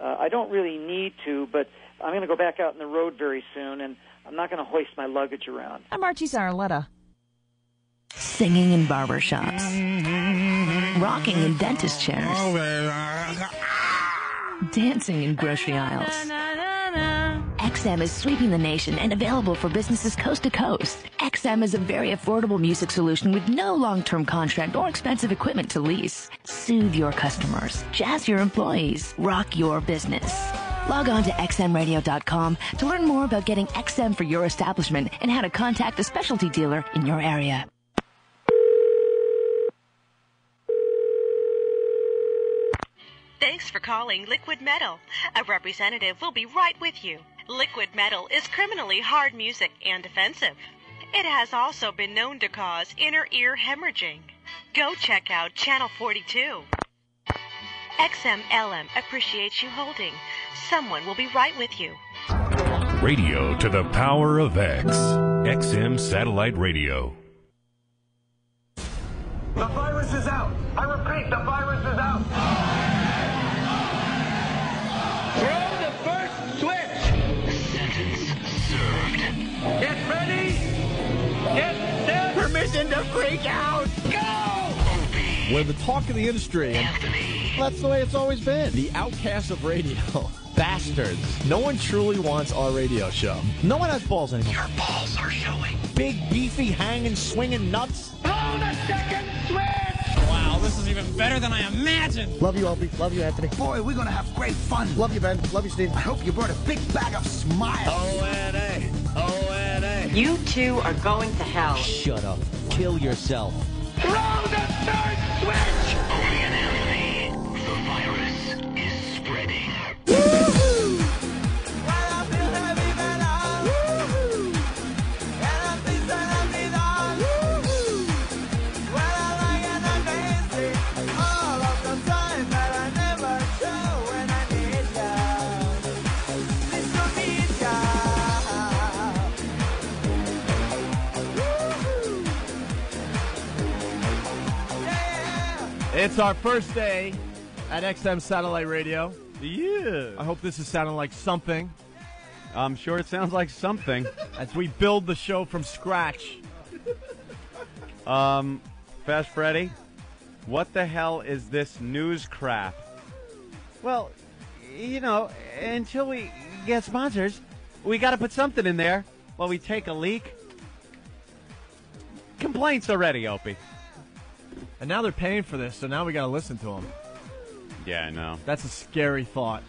I don't really need to, but I'm going to go back out on the road very soon, and I'm not going to hoist my luggage around. I'm Archie Zarletta. Singing in barbershops. Rocking in dentist chairs. Dancing in grocery aisles. XM is sweeping the nation and available for businesses coast to coast. XM is a very affordable music solution with no long-term contract or expensive equipment to lease. Soothe your customers, jazz your employees, rock your business. Log on to xmradio.com to learn more about getting XM for your establishment and how to contact a specialty dealer in your area. Thanks for calling Liquid Metal. A representative will be right with you. Liquid Metal is criminally hard music and offensive. It has also been known to cause inner ear hemorrhaging. Go check out Channel 42. XMLM appreciates you holding. Someone will be right with you. Radio to the power of X. XM Satellite Radio. The virus is out. I repeat, the virus is out. Throw the first switch. Sentence served. Get ready. Get set. Permission to freak out. Go! We're the talk of the industry. That's the way it's always been. The outcasts of radio. Bastards. No one truly wants our radio show. No one has balls anymore. Your balls are showing. Big, beefy, hanging, swinging nuts. Oh! the second switch! Wow, this is even better than I imagined. Love you, Opie. Love you, Anthony. Boy, we're gonna have great fun. Love you, Ben. Love you, Steve. I hope you brought a big bag of smiles. O-N-A. O-N-A. You two are going to hell. Shut up. Kill yourself. Throw the third switch! Opie and Anthony, the virus is spreading. It's our first day at XM Satellite Radio. Yeah. I hope this is sounding like something. I'm sure it sounds like something. As we build the show from scratch. Fast Freddy, what the hell is this news crap? Well, you know, until we get sponsors, we got to put something in there while we take a leak. Complaints already, Opie. And now they're paying for this, so now we got to listen to them. Yeah, I know. That's a scary thought.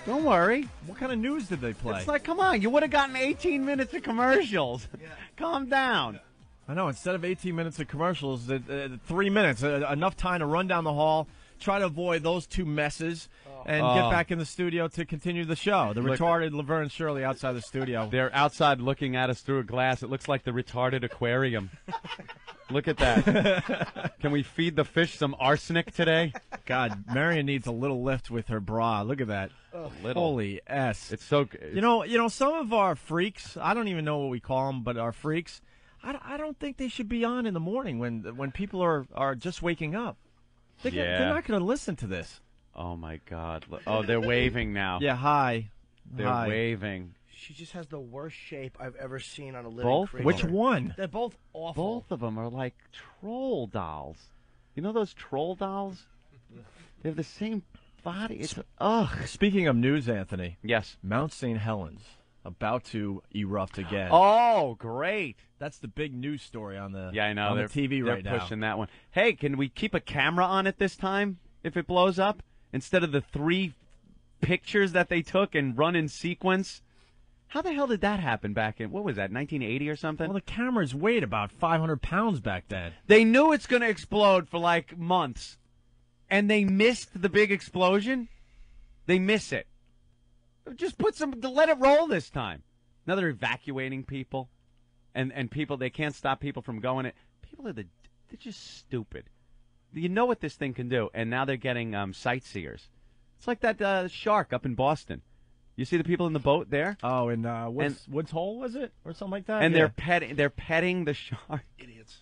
Don't worry. What kind of news did they play? It's like, come on, you would have gotten 18 minutes of commercials. Yeah. Calm down. I know, instead of 18 minutes of commercials, 3 minutes, enough time to run down the hall, try to avoid those two messes, and get back in the studio to continue the show. The retarded Laverne and Shirley outside the studio. They're outside looking at us through a glass. It looks like the retarded aquarium. Look at that. Can we feed the fish some arsenic today? God, Marion needs a little lift with her bra. Look at that. Little. Holy S. It's so... You know, some of our freaks, I don't even know what we call them, but our freaks, I don't think they should be on in the morning when people are just waking up. They're not going to listen to this. Oh, my God. Oh, they're waving now. Yeah, hi. They're waving. She just has the worst shape I've ever seen on a living creature. Which one? They're both awful. Both of them are like troll dolls. You know those troll dolls? They have the same body. It's Speaking of news, Anthony. Yes. Mount St. Helens about to erupt again. Oh, great. That's the big news story on the I know. on the TV right now. They're pushing that one. Hey, can we keep a camera on it this time if it blows up? Instead of the 3 pictures that they took and run in sequence? How the hell did that happen back in, what was that, 1980 or something? Well, the cameras weighed about 500 pounds back then. They knew it's going to explode for like months, and they missed the big explosion? They miss it. Just let it roll this time. Now they're evacuating people, and people, they can't stop people from going it. People they're just stupid. You know what this thing can do, and now they're getting sightseers. It's like that shark up in Boston. You see the people in the boat there? Oh, in Woods Hole, was it? Or something like that? And they're petting the shark. Idiots.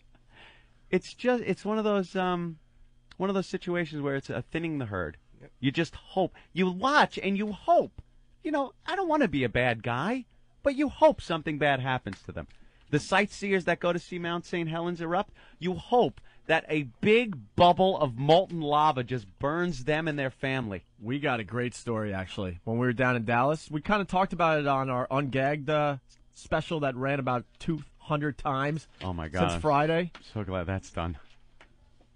It's one of those situations where it's thinning the herd. Yep. You just hope. You watch and you hope. You know, I don't want to be a bad guy, but you hope something bad happens to them. The sightseers that go to see Mount St. Helens erupt, you hope that a big bubble of molten lava just burns them and their family. We got a great story, actually. When we were down in Dallas, we kind of talked about it on our Ungagged special that ran about 200 times. Oh, my God. Since Friday. So glad that's done.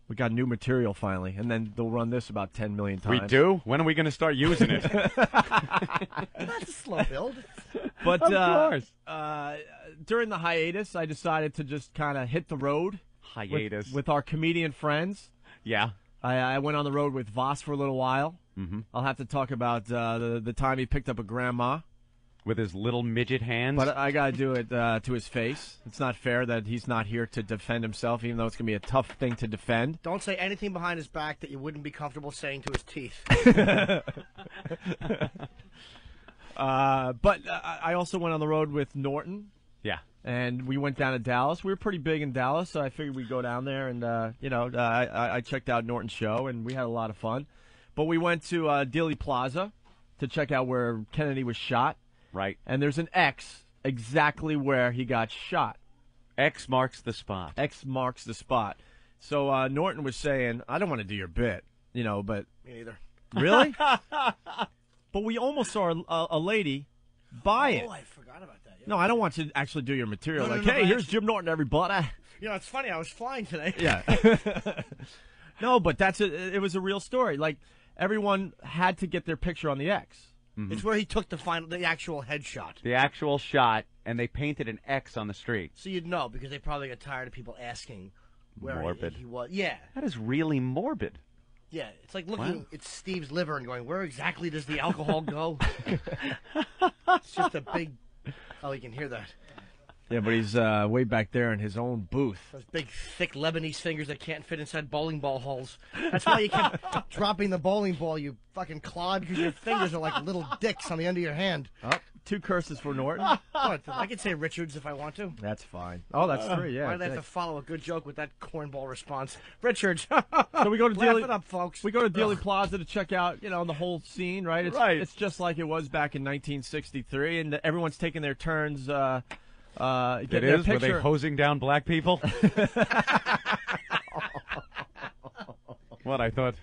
We got new material finally, and then they'll run this about 10 million times. We do? When are we going to start using it? That's a slow build. But of course. During the hiatus, I decided to just kind of hit the road. Hiatus. With our comedian friends. Yeah. I went on the road with Voss for a little while. Mm-hmm. I'll have to talk about the time he picked up a grandma. With his little midget hands? But I got to do it to his face. It's not fair that he's not here to defend himself, even though it's going to be a tough thing to defend. Don't say anything behind his back that you wouldn't be comfortable saying to his teeth. But I also went on the road with Norton. Yeah. And we went down to Dallas. We were pretty big in Dallas, so I figured we'd go down there. And, I checked out Norton's show, and we had a lot of fun. But we went to Dealey Plaza to check out where Kennedy was shot. Right. And there's an X exactly where he got shot. X marks the spot. X marks the spot. So Norton was saying, I don't want to do your bit, but... Me neither. Really? But we almost saw a lady buy it. Oh, I forgot about that. Yeah. No, I don't want you to actually do your material. No, hey, here's actually, Jim Norton, everybody. You know, it's funny. I was flying today. Yeah. No, but it was a real story. Like, everyone had to get their picture on the X. Mm-hmm. It's where he took the actual headshot. The actual shot, and they painted an X on the street. So you'd know, because they probably got tired of people asking where Morbid. he was. Yeah. That is really morbid. Yeah, it's like looking Wow. at Steve's liver and going, where exactly does the alcohol go? It's just a big... Oh, you can hear that. Yeah, but he's way back there in his own booth. Those big, thick Lebanese fingers that can't fit inside bowling ball holes. That's why you kept dropping the bowling ball, you fucking clod, because your fingers are like little dicks on the end of your hand. Oh, 2 curses for Norton. What? I can say Richards if I want to. That's fine. Oh, that's 3, yeah. Why did I have to follow a good joke with that cornball response? Richards. So we go to Laugh it up, folks. We go to Dealey Plaza to check out, the whole scene, right? It's just like it was back in 1963, and everyone's taking their turns. It is? Were they hosing down black people? What, I thought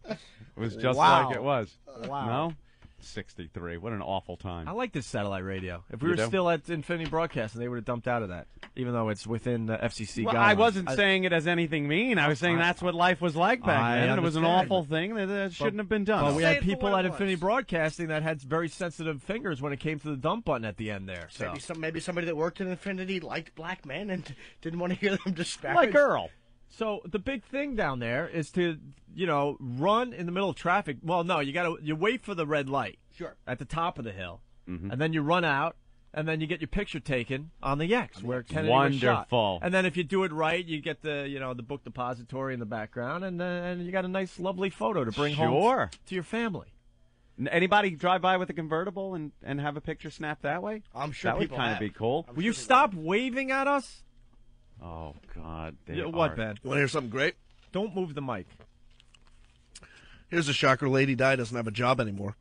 it was just like it was. Wow. No? 63. What an awful time. I like this satellite radio. If we You were do? still at Infinity Broadcasting, they would have dumped out of that, even though it's within the FCC Well, guidelines. I wasn't saying it as anything mean. I was saying that's what life was like back then. And it was an understand. awful thing that shouldn't have been done. Well, we Say had it for people what at it was. Infinity Broadcasting that had very sensitive fingers when it came to the dump button at the end there. So. Maybe somebody that worked at Infinity liked black men and didn't want to hear them disparaged. Like girl. So the big thing down there is to, run in the middle of traffic. Well, no, you wait for the red light. Sure. At the top of the hill. Mm-hmm. And then you run out, and then you get your picture taken on the X where Kennedy was Wonderful. shot. And then if you do it right, you get the book depository in the background, and you got a nice, lovely photo to bring home to your family. Anybody drive by with a convertible and have a picture snapped that way? I'm sure that would people kind of have. be cool. Will you stop waving at us? Oh, God. What, Ben? You want to hear something great? Don't move the mic. Here's a shocker. Lady Di doesn't have a job anymore.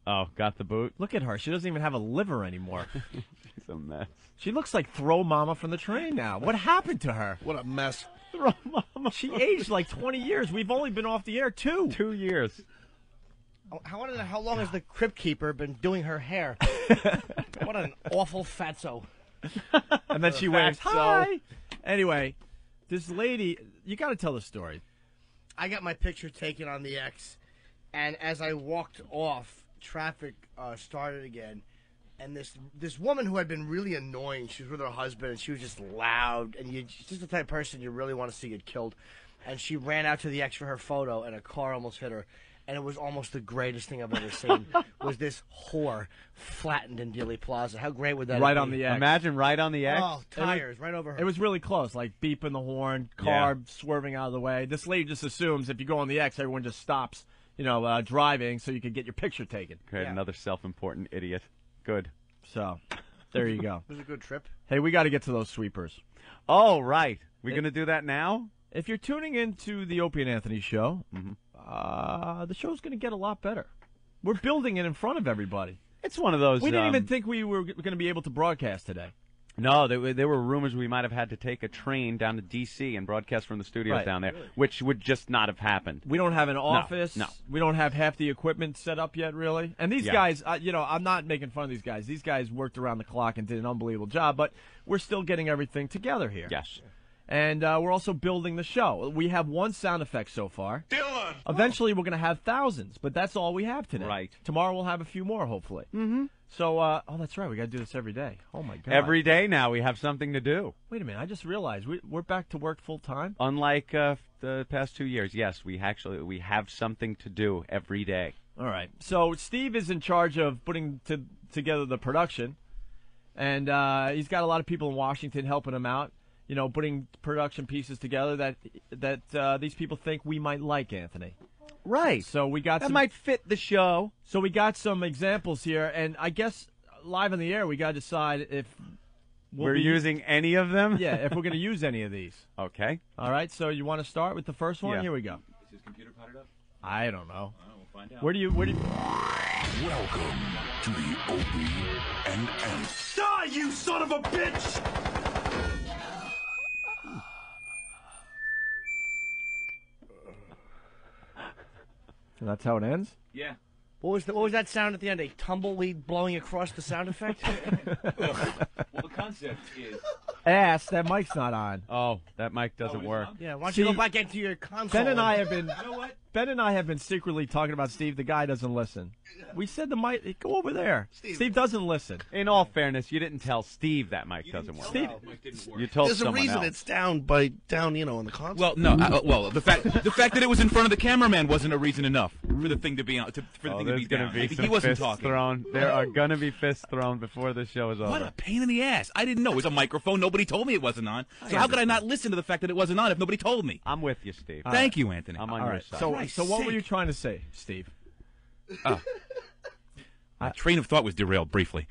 Oh, got the boot? Look at her. She doesn't even have a liver anymore. She's a mess. She looks like Throw Mama from the train now. What happened to her? What a mess. Throw Mama. She aged like 20 years. We've only been off the air 2. 2 years. How long has the Crypt Keeper been doing her hair? What an awful fatso. And then she waves, hi. Anyway, this lady, you got to tell the story. I got my picture taken on the X, and as I walked off, traffic started again, and this woman who had been really annoying, she was with her husband, and she was just loud, and she's just the type of person you really want to see get killed, and she ran out to the X for her photo, and a car almost hit her, and it was almost the greatest thing I've ever seen, was this whore flattened in Dealey Plaza. How great would that Right be? on the X. Imagine right on the X. Oh, tires, right over her. It was really close, like beeping the horn, car swerving out of the way. This lady just assumes if you go on the X, everyone just stops, driving so you could get your picture taken. Great, another self-important idiot. Good. So, there you go. It was a good trip. Hey, we got to get to those sweepers. Oh, right. We going to do that now? If you're tuning into the Opie and Anthony show, the show's going to get a lot better. We're building it in front of everybody. It's one of those... We didn't even think we were going to be able to broadcast today. No, there were rumors we might have had to take a train down to D.C. and broadcast from the studios down there, which would just not have happened. We don't have an office. No. We don't have half the equipment set up yet, really. And these guys, I'm not making fun of these guys. These guys worked around the clock and did an unbelievable job, but we're still getting everything together here. Yes. And we're also building the show. We have one sound effect so far. Dylan! Eventually, we're going to have thousands, but that's all we have today. Right. Tomorrow, we'll have a few more, hopefully. Mm-hmm. So, that's right. We got to do this every day. Oh, my God. Every day now we have something to do. Wait a minute. I just realized we're back to work full time. Unlike the past 2 years, yes, we have something to do every day. All right. So Steve is in charge of putting together the production, and he's got a lot of people in Washington helping him out. Putting production pieces together that these people think we might like, Anthony. Right. So we got that might fit the show. So we got some examples here, and I guess live on the air we got to decide if we're using any of them. Yeah, if we're going to use any of these. Okay. All right. So you want to start with the first one? Yeah. Here we go. Is his computer powered up? I don't know. We'll find out. Where do you? Welcome to the Opie and Ant. Die, you son of a bitch! And that's how it ends? Yeah. What was that sound at the end? A tumbleweed blowing across the sound effect? Well, the concept is Ass, that mic's not on. Oh, that mic doesn't work. Yeah, why don't you go back into your console? Ben and I have been. You know what? Ben and I have been secretly talking about Steve. The guy doesn't listen. We said the mic. Go over there. Steve doesn't listen. In all fairness, you didn't tell Steve that mic doesn't work. Steve, you told There's a someone reason else. it's down, you know, on the console. Well, no. The fact that it was in front of the cameraman wasn't a reason enough for the thing to be on. For the thing to be down. Maybe some he wasn't fists talking. thrown. There are gonna be fists thrown before the show is over. What a pain in the ass! I didn't know it was a microphone. Nobody told me it wasn't on. So how could I not listen to the fact that it wasn't on if nobody told me? I'm with you, Steve. Thank you, Anthony. I'm on all your right. side. So what were you trying to say, Steve? My train of thought was derailed briefly.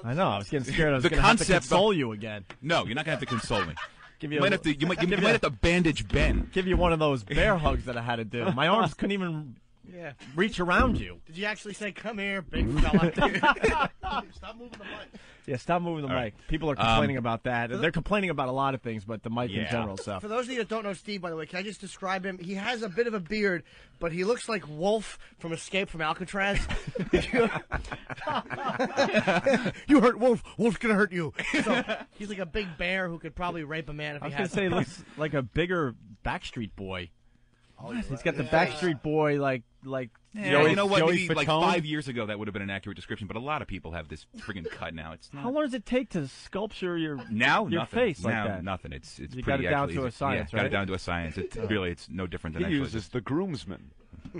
I know. I was getting scared. I was The going to have to concept console you again. No, you're not gonna have to console me. Give You might have to. You might have to bandage Ben. Give you one of those bear hugs that I had to do. My arms couldn't even reach around you. Did you actually say, "Come here, big fella"? Stop moving the mic. Yeah, stop moving the All mic. right. People are complaining about that. They're complaining about a lot of things, but the mic in general. So For those of you that don't know Steve, by the way, can I just describe him? He has a bit of a beard, but he looks like Wolf from Escape from Alcatraz. You hurt Wolf. Wolf's gonna hurt you. So he's like a big bear who could probably rape a man if I he was going had to say, he looks like a bigger Backstreet Boy. He's got the Backstreet Boy like Yeah, you know what? Joey Maybe like Fatone. 5 years ago, that would have been an accurate description. But a lot of people have this friggin' cut now. It's not. How long does it take to sculpture your Now your nothing. face like now that? nothing. It's You pretty got it down actually to a easy. science, Got it right? down to a science. It's really it's no different than He actually. uses the groomsman.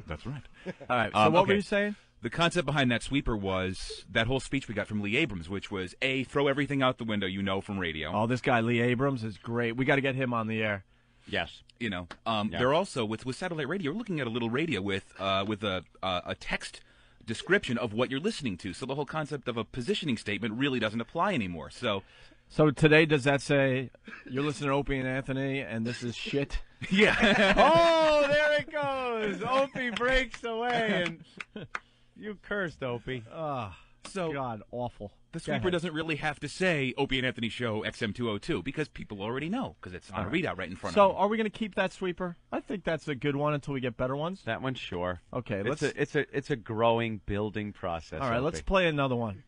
That's right. All right. So what were you saying? The concept behind that sweeper was that whole speech we got from Lee Abrams, which was A, throw everything out the window you know from radio. Oh, this guy Lee Abrams is great. We got to get him on the air. Yes. You know, they're also with satellite radio. We're looking at a little radio with a text description of what you're listening to. So the whole concept of a positioning statement really doesn't apply anymore. So today, does that say you're listening to Opie and Anthony, and this is shit? Yeah. Oh, there it goes. Opie breaks away, and you cursed, Opie. So God, awful. The sweeper doesn't really have to say Opie and Anthony Show XM202 because people already know because it's on a readout right in front of So them. are we going to keep that sweeper? I think that's a good one until we get better ones. That one, sure. Okay, It's a growing, building process. All right, let's Opie. play another one.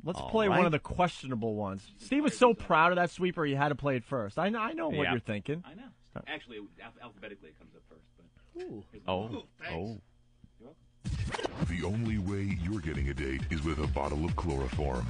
Let's All play right. one of the questionable ones. Steve was so proud of that sweeper, he had to play it first. I know what Yeah. you're thinking. I know. Actually, alphabetically it comes up first. But Ooh. Oh. The only way you're getting a date is with a bottle of chloroform.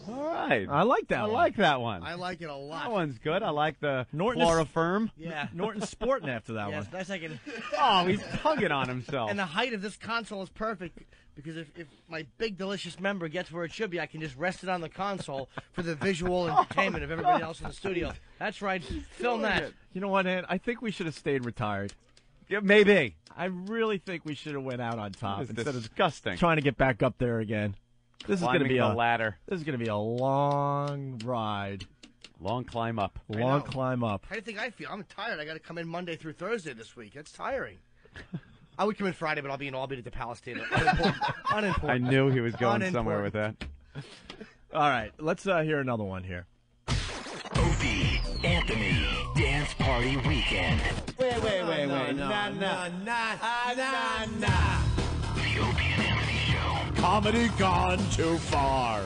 All right. I like that I one. like that one. I like it a lot. That one's good. I like the Norton chloroform. Yeah. Norton's sporting after that Yes, one. that's like an. Oh, he's tugging on himself. And the height of this console is perfect because if my big delicious member gets where it should be, I can just rest it on the console for the visual entertainment of everybody else in the studio. That's right. Film that. You know what, Ant? I think we should have stayed retired. Yeah, maybe. I really think we should have went out on top This is instead of disgusting. trying to get back up there again. This is going to be Climbing a the ladder. This is going to be a long ride. Long climb up. Long climb up. How do you think I feel? I'm tired. I got to come in Monday through Thursday this week. That's tiring. I would come in Friday, but I'll be in Albany at the Palace Theater. Unimportant. I knew he was going somewhere with Unimportant. that. All right, let's hear another one here. Opie, Anthony, Dance Party Weekend. Wait. Nah. The Opie and Anthony Show. Comedy gone too far.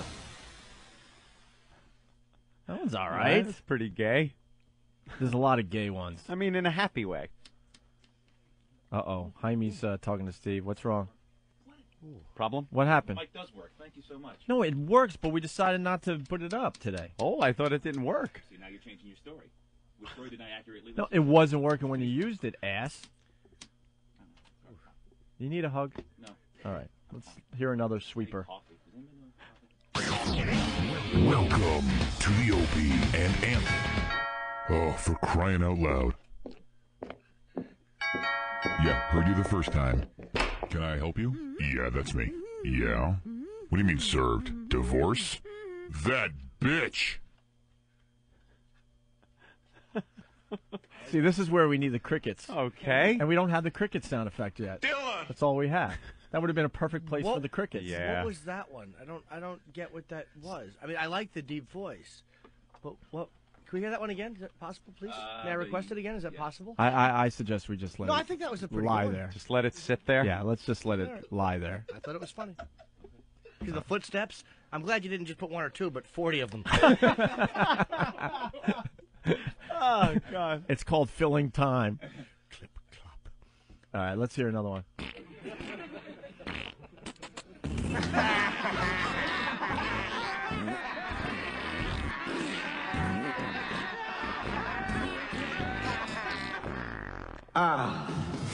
That one's all right. That's pretty gay. There's a lot of gay ones. I mean, in a happy way. Uh-oh. Jaime's talking to Steve. What's wrong? Problem? What happened? Mike does work. Thank you so much. No, it works, but we decided not to put it up today. Oh, I thought it didn't work. See, now you're changing your story. Which story did I accurately No, listen it wasn't working when you used it, ass. You need a hug? No. All right. Let's hear another sweeper. Welcome to the Opie and Anthony. Oh, for crying out loud. Yeah, heard you the first time. Can I help you? Yeah, that's me. Yeah? What do you mean served? Divorce? That bitch! See, this is where we need the crickets. Okay. And we don't have the cricket sound effect yet. Dylan! That's all we have. That would have been a perfect place for the crickets. Yeah. What was that one? I don't get what that was. I mean, I like the deep voice, but what? we hear that one again? Is it possible, please? May I request it again? Is that possible? I suggest we just let No, it I think that was a pretty lie good one. there. Just let it sit there? Yeah, let's just let it lie there. I thought it was funny. The footsteps. I'm glad you didn't just put one or two, but 40 of them. Oh, God. It's called filling time. Clip, clop. All right, let's hear another one.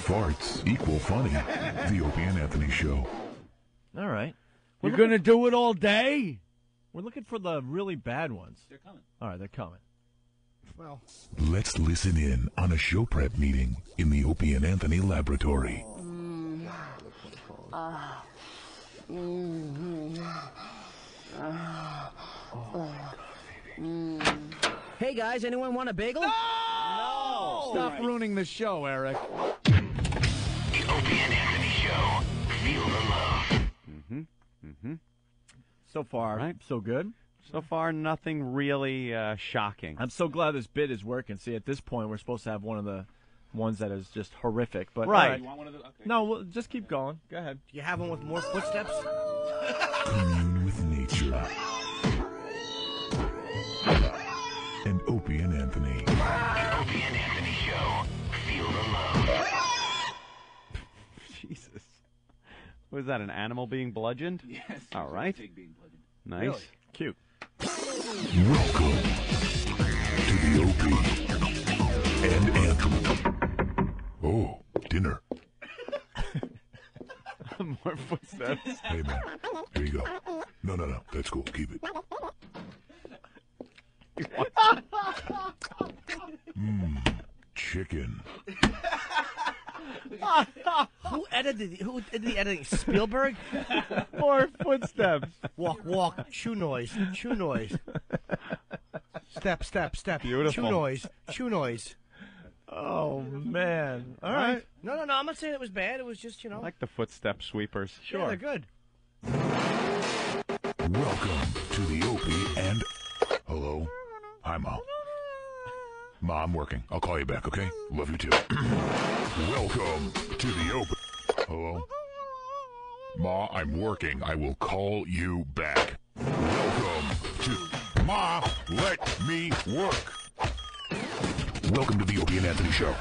Farts equal funny. The Opie and Anthony Show. All right. You're going to do it all day? We're looking for the really bad ones. They're coming. All right, they're coming. Well, Let's listen in on a show prep meeting in the Opie and Anthony laboratory. Hey guys, anyone want a bagel? No! Stop ruining the show, Eric. The Opie and Anthony Show. Feel the love. So far, so good. So far, nothing really shocking. I'm so glad this bit is working. See, at this point, we're supposed to have one of the ones that is just horrific. But Right. all right. You want one of those? Okay. No, we'll just keep going. Go ahead. do you have one with more footsteps? Commune with nature. And Opie and Anthony. The Opie and Anthony Show. Feel the love. Jesus. Was that, an animal being bludgeoned? Yes. All right. Pig being bludgeoned. Nice. Really? Cute. Welcome to the Opie and Anthony. Oh, dinner. More footsteps. Hey, man. Here you go. No. That's cool. Keep it. Chicken. Who edited the editing? Spielberg? More footsteps. Walk, chew noise. Step. Beautiful. Chew noise. Oh, man. All right. No, I'm not saying it was bad. It was just, I like the footstep sweepers. Yeah, they're good. Welcome to the Opie and... Hello? Hi, Ma. Ma, I'm working. I'll call you back, okay? Love you, too. Welcome to the Opie... Hello? Ma, I'm working. I will call you back. Welcome to... Ma, let me work. Welcome to the Opie and Anthony Show.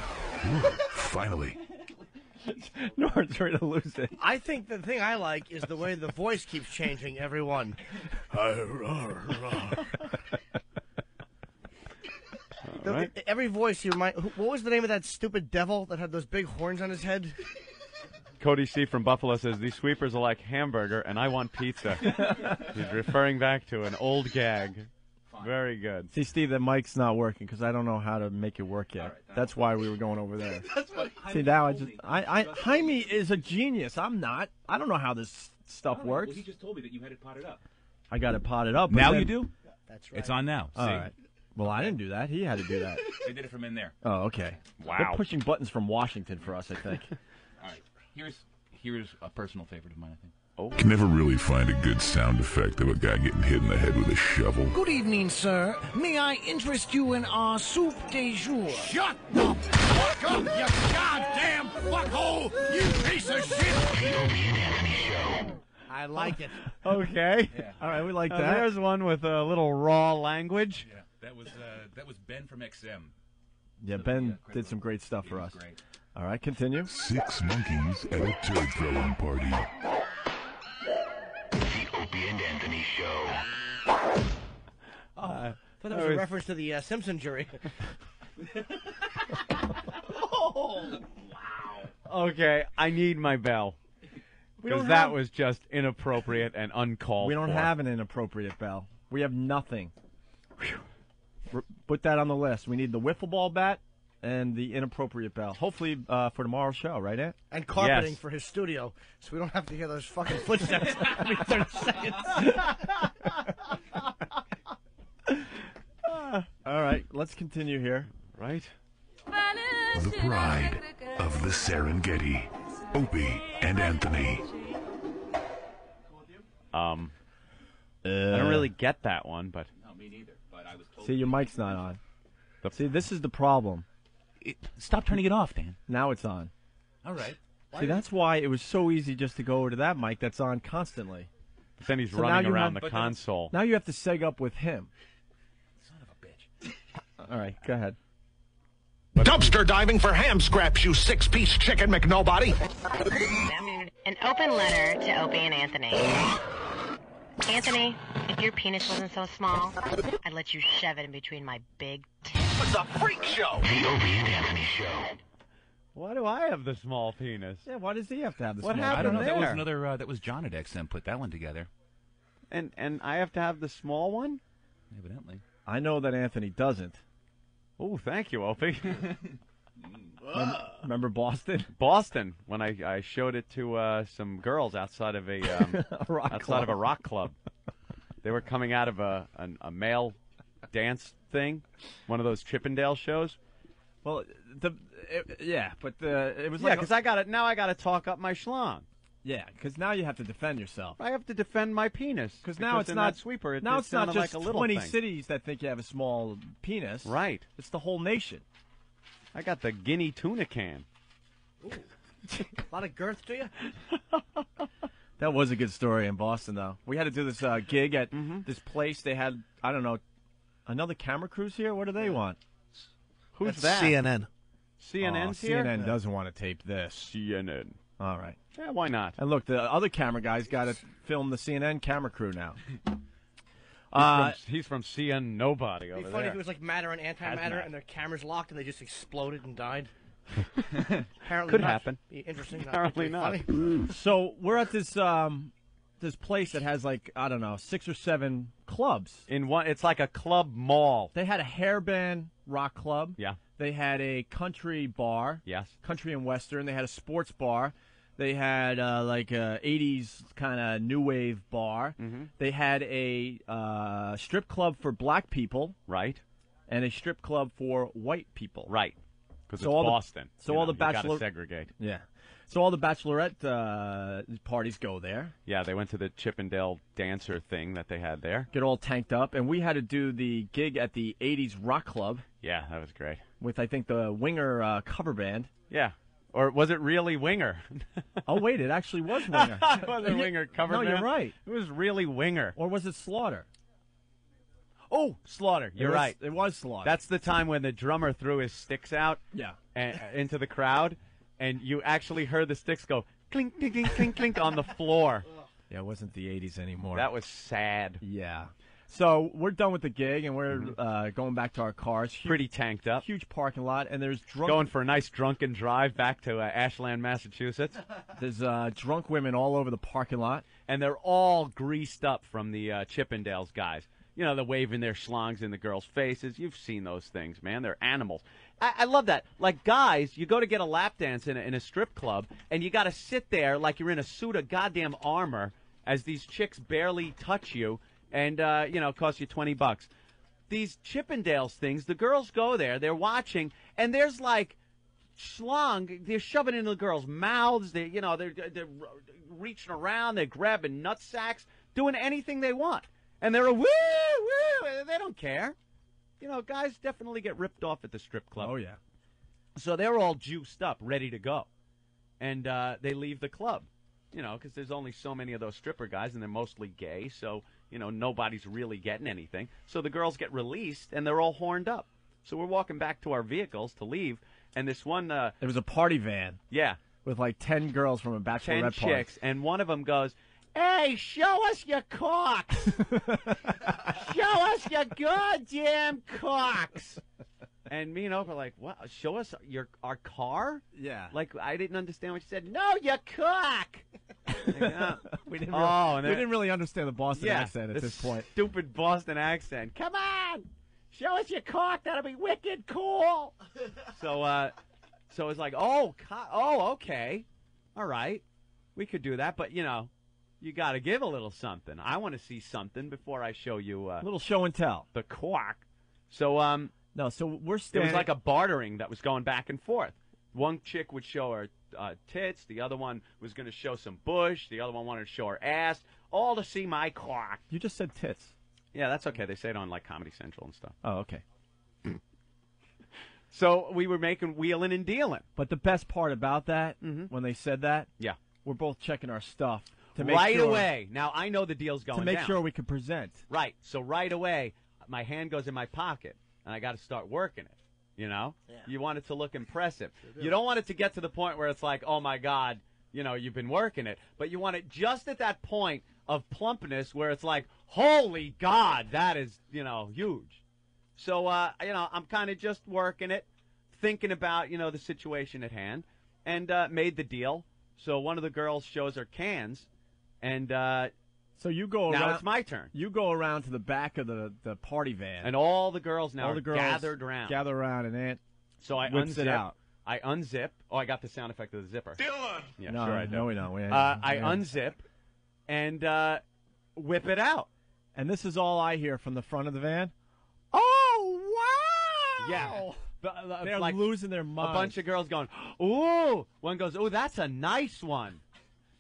Finally. Norton's ready to lose it. I think the thing I like is the way the voice keeps changing every one. Right. Every voice you remind. What was the name of that stupid devil that had those big horns on his head? Cody C. from Buffalo says, these sweepers are like hamburger, and I want pizza. He's referring back to an old gag. Very good. See, Steve, that mic's not working because I don't know how to make it work yet. That's why we were going over there. That's what See, now Jaime is a genius. I'm not. I don't know how this stuff works. Well, he just told me that you had it potted up. I got it potted up. Now then, you do? That's right. It's on now. All See? right. Well, I didn't do that. He had to do that. They did it from in there. Oh, okay. Wow. They're pushing buttons from Washington for us, I think. All right. Here's a personal favorite of mine, I think. Oh. Can never really find a good sound effect of a guy getting hit in the head with a shovel. Good evening, sir. May I interest you in our soup de jour? Shut the fuck up, you goddamn fuckhole! You piece of shit! The Opie and Anthony Show. I like it. Okay. Yeah. All right, we like that. There's one with a little raw language. Yeah, that was Ben from XM. Yeah, Ben did some great stuff for us. Great. All right, continue. 6 monkeys at a turd throwing party. The Opie and Anthony Show. I thought that was a reference to the Simpson jury. Okay, I need my bell. Because that was just inappropriate and uncalled for. We don't have an inappropriate bell. We have nothing. Put that on the list. We need the wiffle ball bat and the inappropriate bell. Hopefully for tomorrow's show, right, Ant? And carpeting Yes. for his studio, so we don't have to hear those fucking footsteps every 30 seconds. All right, let's continue here. Right? The pride of the Serengeti. Opie and Anthony. I don't really get that one, but... No, me neither. But I was told. See, your mic's not on. See, this is the problem. Stop turning it off, Dan. Now it's on. All right. See, that's why it was so easy just to go over to that mic that's on constantly. But then he's So now running you around have- the console. Now you have to seg up with him. Son of a bitch. All right, go ahead. Dumpster diving for ham scraps, you six-piece chicken McNobody. An open letter to Opie and Anthony. Anthony, if your penis wasn't so small, I'd let you shove it in between my big tits. It's a freak show. The Opie and Anthony Show. Why do I have the small penis? Yeah, why does he have to have the What small happened I don't know. there? That was another. That was John at XM put that one together. And I have to have the small one? Evidently. I know that Anthony doesn't. Oh, thank you, Opie. Remember Boston? Boston, when I showed it to some girls outside of a rock rock club. They were coming out of a male dance thing, one of those Chippendale shows. Well, but it was Yeah, because I got to talk up my schlong. Yeah, because now you have to defend yourself. I have to defend my penis. Because now it's in not that sweeper. It now just it's not sounded just like a little 20 thing. cities that think you have a small penis. Right. It's the whole nation. I got the Guinea tuna can. A lot of girth to you? That was a good story in Boston, though. We had to do this gig at Mm-hmm. this place. They had, I don't know, another camera crews here. What do they want? Who's That's that? CNN. CNN's here? CNN doesn't want to tape this. CNN. All right. Yeah, why not? And look, the other camera guy's got to film the CNN camera crew now. He's from CN Nobody It'd over be funny there. if it was like matter and antimatter Hazmat. and their cameras locked and they just exploded and died. Apparently Could not. happen. Be interesting. Apparently not. Funny. So we're at this this place that has like, I don't know, 6 or 7 clubs. It's like a club mall. They had a hairband rock club. Yeah. They had a country bar. Yes. Country and western. They had a sports bar. They had like a 80s kind of new wave bar. Mm-hmm. They had a strip club for black people. Right. And a strip club for white people. Right. Because So it's all the- Boston. so You all know, the you gotta bachelor- segregate. Yeah. So all the bachelorette parties go there. Yeah, they went to the Chippendale dancer thing that they had there. Get all tanked up. And we had to do the gig at the 80s rock club Yeah, that was great. with, I think, the Winger cover band. Yeah. Or was it really Winger? Oh, wait, it actually was Winger. It wasn't Winger cover No, band. you're right. It was really Winger. Or was it Slaughter? Oh, Slaughter. You're right. It was Slaughter. That's the time when the drummer threw his sticks out Yeah. into the crowd, and you actually heard the sticks go clink, clink, clink, clink, clink on the floor. Yeah, it wasn't the 80s anymore. That was sad. Yeah. So we're done with the gig, and we're going back to our cars. Pretty tanked up. Huge parking lot, and there's drunk. Going for a nice drunken drive back to Ashland, Massachusetts. There's drunk women all over the parking lot. And they're all greased up from the Chippendales guys. You know, they're waving their schlongs in the girls' faces. You've seen those things, man. They're animals. I love that. Like, guys, you go to get a lap dance in a strip club, and you got to sit there like you're in a suit of goddamn armor as these chicks barely touch you, and, it costs you $20. These Chippendales things, the girls go there, they're watching, and there's like schlong, they're shoving it into the girls' mouths, they're reaching around, they're grabbing nut sacks, doing anything they want. And they're a woo, woo, they don't care. You know, guys definitely get ripped off at the strip club. Oh, yeah. So they're all juiced up, ready to go. And they leave the club, because there's only so many of those stripper guys, and they're mostly gay, so, nobody's really getting anything. So the girls get released, and they're all horned up. So we're walking back to our vehicles to leave, and this one... There was a party van. Yeah. With like 10 girls from a 10 bachelorette party. chicks, and one of them goes... Hey, show us your cocks. Show us your goddamn cocks. And me and Oprah are like, what? Show us our car? Yeah. Like, I didn't understand what she said. No, your cock. We didn't really understand the Boston accent at this point. Stupid Boston accent. Come on. Show us your cock. That'll be wicked cool. So it's like, okay. All right. We could do that, but, you got to give a little something. I want to see something before I show you A little show and tell. the cock. So No, so we're it standing. was like a bartering that was going back and forth. One chick would show her tits. The other one was going to show some bush. The other one wanted to show her ass. All to see my cock. You just said tits. Yeah, that's okay. They say it on like Comedy Central and stuff. Oh, okay. So we were making wheeling and dealing. But the best part about that, when they said that, Yeah. we're both checking our stuff to make Right sure, away. Now, I know the deal's going to make down. sure we can present. Right. So right away, my hand goes in my pocket, and I got to start working it. You know? Yeah. You want it to look impressive. do. You don't want it to get to the point where it's like, oh, my God, you know, you've been working it. But you want it just at that point of plumpness where it's like, holy God, that is, you know, huge. So, you know, I'm kind of just working it, thinking about, you know, the situation at hand, and made the deal. So one of the girls shows her cans, and so you go around. Now it's my turn. You go around to the back of the party van, And all the girls now all are the girls gathered around. gather around, and Aunt So I whips unzip it out. I unzip. Oh, I got the sound effect of the zipper. Dylan! Yeah, No, sure I do. no, we don't. I unzip and whip it out. And this is all I hear from the front of the van. Oh, wow! Yeah. They're like losing their minds. A bunch of girls going, ooh. One goes, ooh, that's a nice one.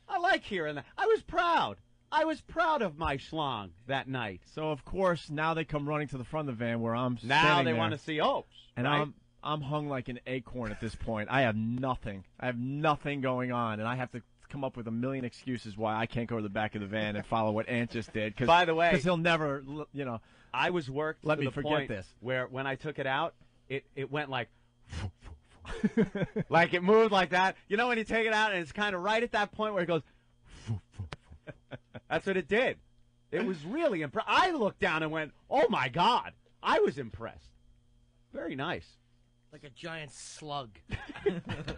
I like hearing that. I was proud. I was proud of my schlong that night. So, of course, now they come running to the front of the van where I'm Now standing they there. want to see Opes. And right? I'm hung like an acorn at this point. I have nothing. I have nothing going on, and I have to come up with a million excuses why I can't go to the back of the van and follow what Ant just did. By the way, because he'll never, you know. I was worked Let to me the forget point this. where when I took it out, it went like, like it moved like that. You know when you take it out and it's kind of right at that point where it goes. That's what it did. It was really impressive. I looked down and went, oh my God. I was impressed. Very nice. Like a giant slug.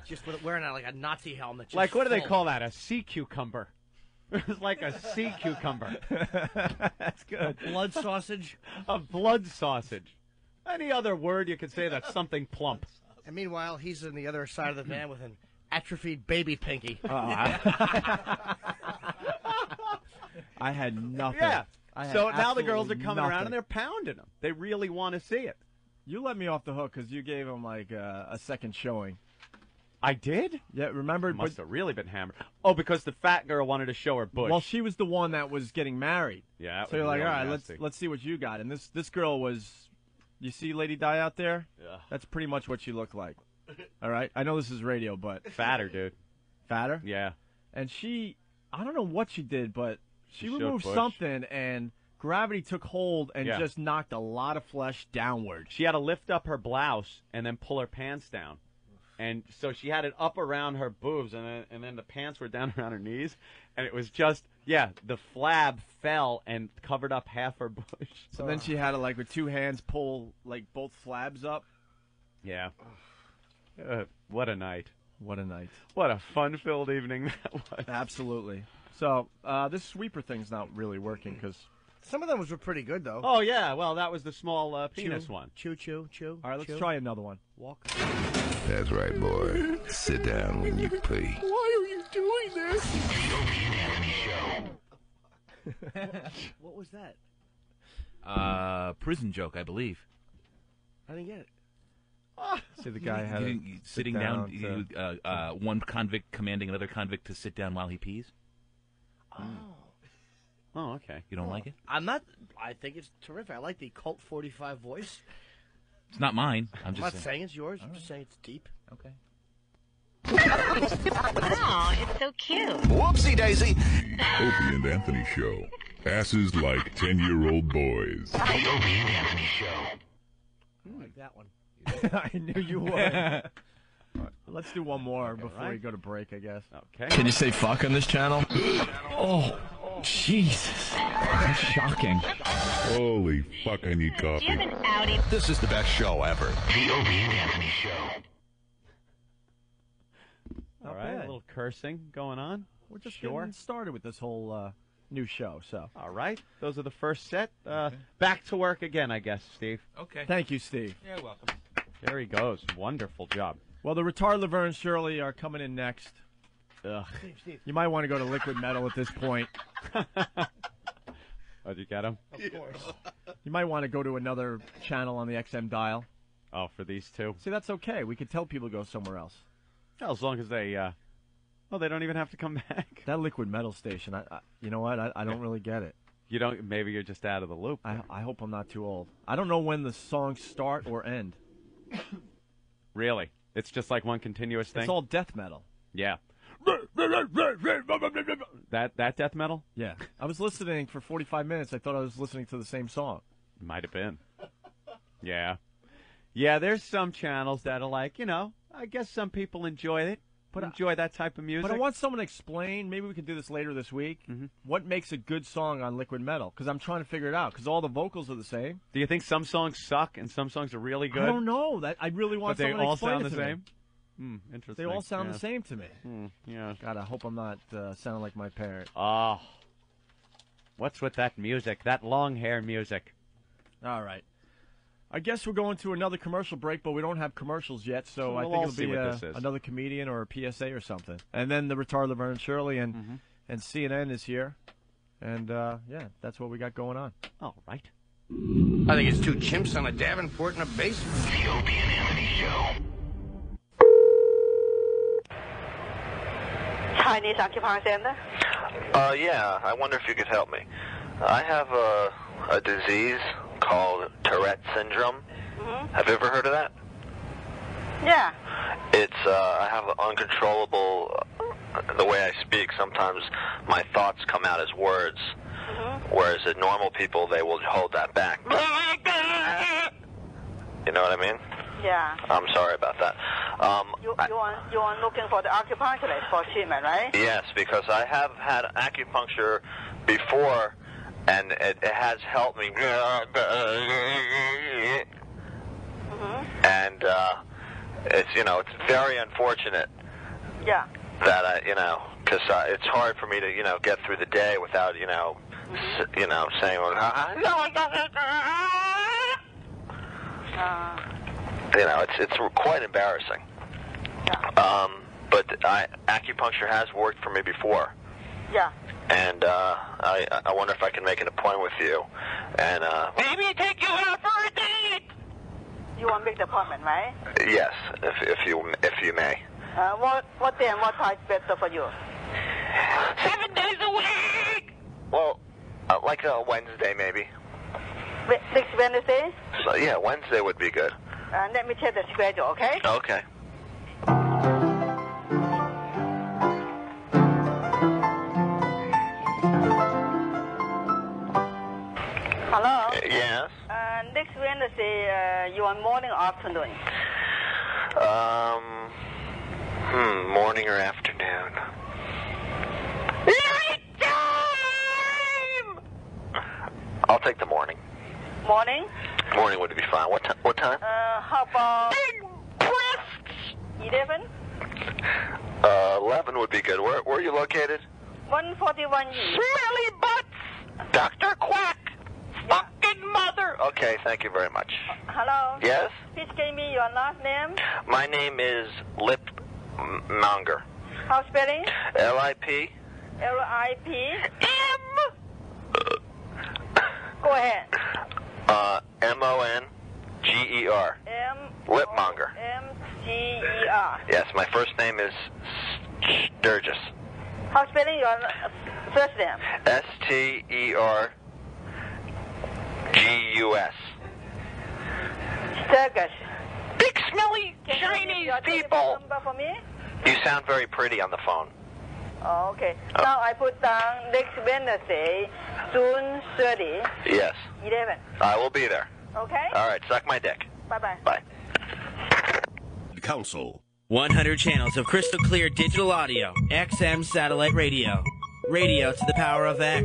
Just wearing like a Nazi helmet. Just Like, what do they full. call that? A sea cucumber. It was like a sea cucumber. That's good. A blood sausage. A blood sausage. Any other word you could say that's something plump. And meanwhile, he's on the other side of the van with an atrophied baby pinky. I had nothing. Yeah. I had So now the girls are absolutely coming around nothing. and they're pounding them. They really want to see it. You let me off the hook because you gave them like a second showing. I did? Yeah, remember? Must have really been hammered. Oh, because the fat girl wanted to show her bush. Well, she was the one that was getting married. Yeah. So you're like, all right, let's see what you got. And this girl was, you see Lady Di out there? Yeah. That's pretty much what she looked like. All right? I know this is radio, but. Fatter, dude. Fatter? Yeah. And she, I don't know what she did, but she showed removed bush. something and gravity took hold and Yeah. just knocked a lot of flesh downward. She had to lift up her blouse and then pull her pants down. And so she had it up around her boobs, and then the pants were down around her knees. And it was just, the flab fell and covered up half her bush. So then she had to, like, with two hands, pull, like, both flabs up. Yeah. What a night. What a night. What a fun-filled evening that was. Absolutely. So this sweeper thing's not really working because... Some of them were pretty good, though. Oh, yeah. Well, that was the small penis one. Chew, chew, chew. All right, let's chew. try another one. Walk. That's right, boy. Sit down when you pee. Why are you doing this? The Opie and Anthony Show. What was that? Prison joke, I believe. I didn't get it. See, the guy had to sitting sit down. to- One convict commanding another convict to sit down while he pees. Oh, okay. You don't like it? I'm not. I think it's terrific. I like the Colt 45 voice. It's not mine. I'm I'm just not saying. saying it's yours. I'm just saying it's deep. Okay. Oh, it's so cute. Whoopsie daisy. Opie and Anthony Show. Asses like 10-year-old boys. The Opie and Anthony Show. I like that one. I knew you would. All right, let's do one more before right. we go to break, I guess. Okay. Can you say fuck on this channel? Oh, Jesus. That's shocking. Holy fuck, I need Do you coffee. have an Audi? This is the best show ever. The Opie and Anthony Show. All right. bad. A little cursing going on. We're just Sure. getting started with this whole new show, so. All right. Those are the first set. Back to work again, I guess, Steve. Okay. Thank you, Steve. You're welcome. There he goes. Wonderful job. Well, the retard Laverne and Shirley are coming in next. Ugh. Steve. You might want to go to Liquid Metal at this point. Did you get him? Of course. You might want to go to another channel on the XM dial. Oh, for these two. See, that's okay. We could tell people to go somewhere else. Well, as long as they, they don't even have to come back. That Liquid Metal station, you know what? I don't really get it. You don't. Maybe you're just out of the loop. I hope I'm not too old. I don't know when the songs start or end. Really? It's just like one continuous thing? It's all death metal. Yeah. That death metal? Yeah. I was listening for 45 minutes. I thought I was listening to the same song. Might have been. Yeah. Yeah, there's some channels that are like, I guess some people enjoy it, but enjoy that type of music. But I want someone to explain, maybe we can do this later this week, what makes a good song on Liquid Metal, because I'm trying to figure it out, because all the vocals are the same. Do you think some songs suck and some songs are really good? I don't know. I really want but they someone to all explain sound it the to me. same? Interesting. They all sound yeah. the same to me. Yeah. God, I hope I'm not sounding like my parent. Oh. What's with that music? That long hair music. All right. I guess we're going to another commercial break, but we don't have commercials yet, so I We'll think all it'll see be what this is. another comedian or a PSA or something. And then the retard Laverne and Shirley and CNN is here. And, yeah, that's what we got going on. All right. I think it's two chimps on a Davenport in a basement. The Opie and Anthony Show. Chinese Occupying Center? Yeah, I wonder if you could help me. I have a disease called Tourette syndrome. Have you ever heard of that? Yeah. It's, I have uncontrollable, the way I speak, sometimes my thoughts come out as words, whereas in normal people, they will hold that back. You know what I mean? Yeah. I'm sorry about that. You are looking for the acupuncturist for treatment, right? Yes, because I have had acupuncture before, and it has helped me. And it's it's very unfortunate. Yeah. That because it's hard for me to get through the day without saying it's quite embarrassing. Yeah. But acupuncture has worked for me before. Yeah. And I wonder if I can make an appointment with you, and maybe take you out for a date. You want to make the appointment, right? Yes, if you may. What day and what time is better for you? 7 days a week. Well, like a Wednesday maybe. Next Wednesday? So, yeah, Wednesday would be good. Let me check the schedule, okay? Okay. Hello? Yes? Next Wednesday, you want morning or afternoon? Morning or afternoon? I'll take the morning. Morning? Morning would be fine. What time? How about... Big breasts! 11? 11 would be good. Where are you located? 141 E. Smelly butts! Dr. Quack! Fucking mother! Okay, thank you very much. Hello? Yes? Please give me your last name. My name is Lip Monger. How spelling? L-I-P. L-I-P. Go ahead. M-O-N-G-E-R. Lipmonger. M-G-E-R. Yes, my first name is Sturgis. How spelling your first name? S-T-E-R-G-U-S. Sturgis. Big smelly Chinese people. Number for me? You sound very pretty on the phone. Oh, okay. Now I put down next Wednesday, June 30. Yes. 11. I will be there. Okay? All right, suck my dick. Bye-bye. Bye. Council. 100 channels of crystal clear digital audio. XM satellite radio. Radio to the power of X.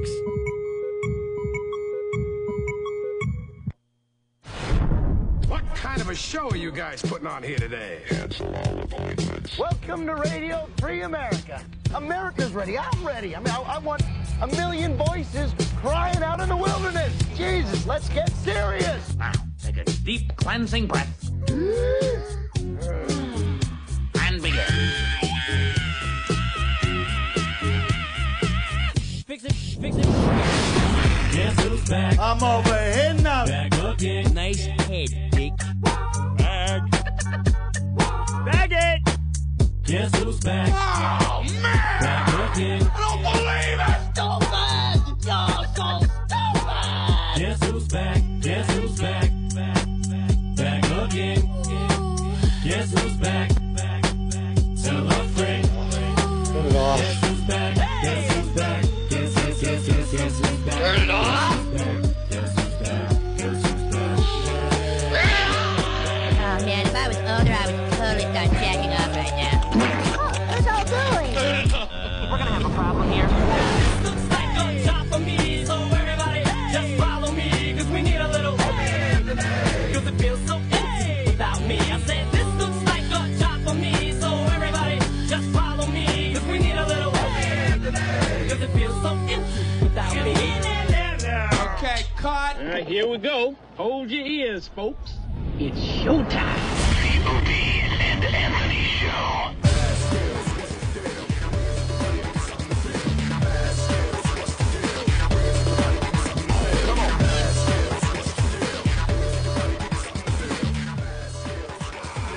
What kind of a show are you guys putting on here today? Welcome to Radio Free America. America's ready. I'm ready. I mean, I want a million voices crying out in the wilderness. Jesus, let's get serious. Now, take a deep cleansing breath. And begin. Fix it, fix it. Guess who's back? I'm over here now. Back again. Nice head, Dick. Bag. Bag it. Guess who's back? Oh, man! Back again. I don't believe it! Stupid! You're so stupid! Guess who's back? Guess who's back? Back again. Guess Guess who's back? Tell a friend. Turn it off. Guess who's back? Guess who's back? Guess who's back? Turn it off. Oh man, if I was older, I would totally start jacking off right now. What's all doing? We're gonna have a problem here. This looks like a job for me, so everybody just follow me, cause we need a little cause it feels so empty without me. I said this looks like a job for me, so everybody just follow me, cause we need a little cause it feels so empty without me. Okay, cut. All right, here we go. Hold your ears, folks. It's showtime. The Opie and Anthony Show.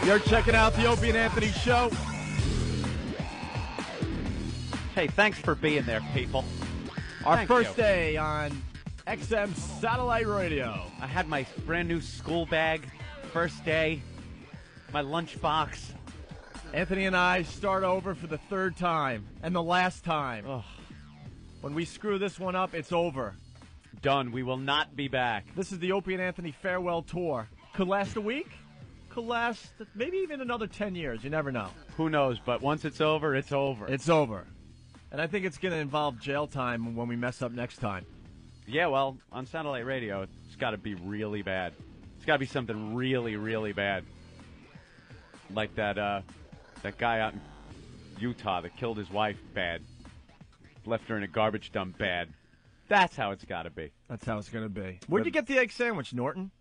You're checking out the Opie and Anthony Show. Hey, thanks for being there, people. Our Thank first you. day on XM Satellite Radio. I had my brand new school bag, first day, my lunchbox. Anthony and I start over for the third time and the last time. Ugh. When we screw this one up, it's over. Done. We will not be back. This is the Opie and Anthony farewell tour. Could last a week. Could last maybe even another 10 years. You never know. Who knows? But once it's over, it's over. It's over. And I think it's going to involve jail time when we mess up next time. Yeah, well, on satellite radio, it's got to be really bad. It's got to be something really, really bad. Like that guy out in Utah that killed his wife bad. Left her in a garbage dump bad. That's how it's got to be. That's how it's going to be. Where'd you get the egg sandwich, Norton?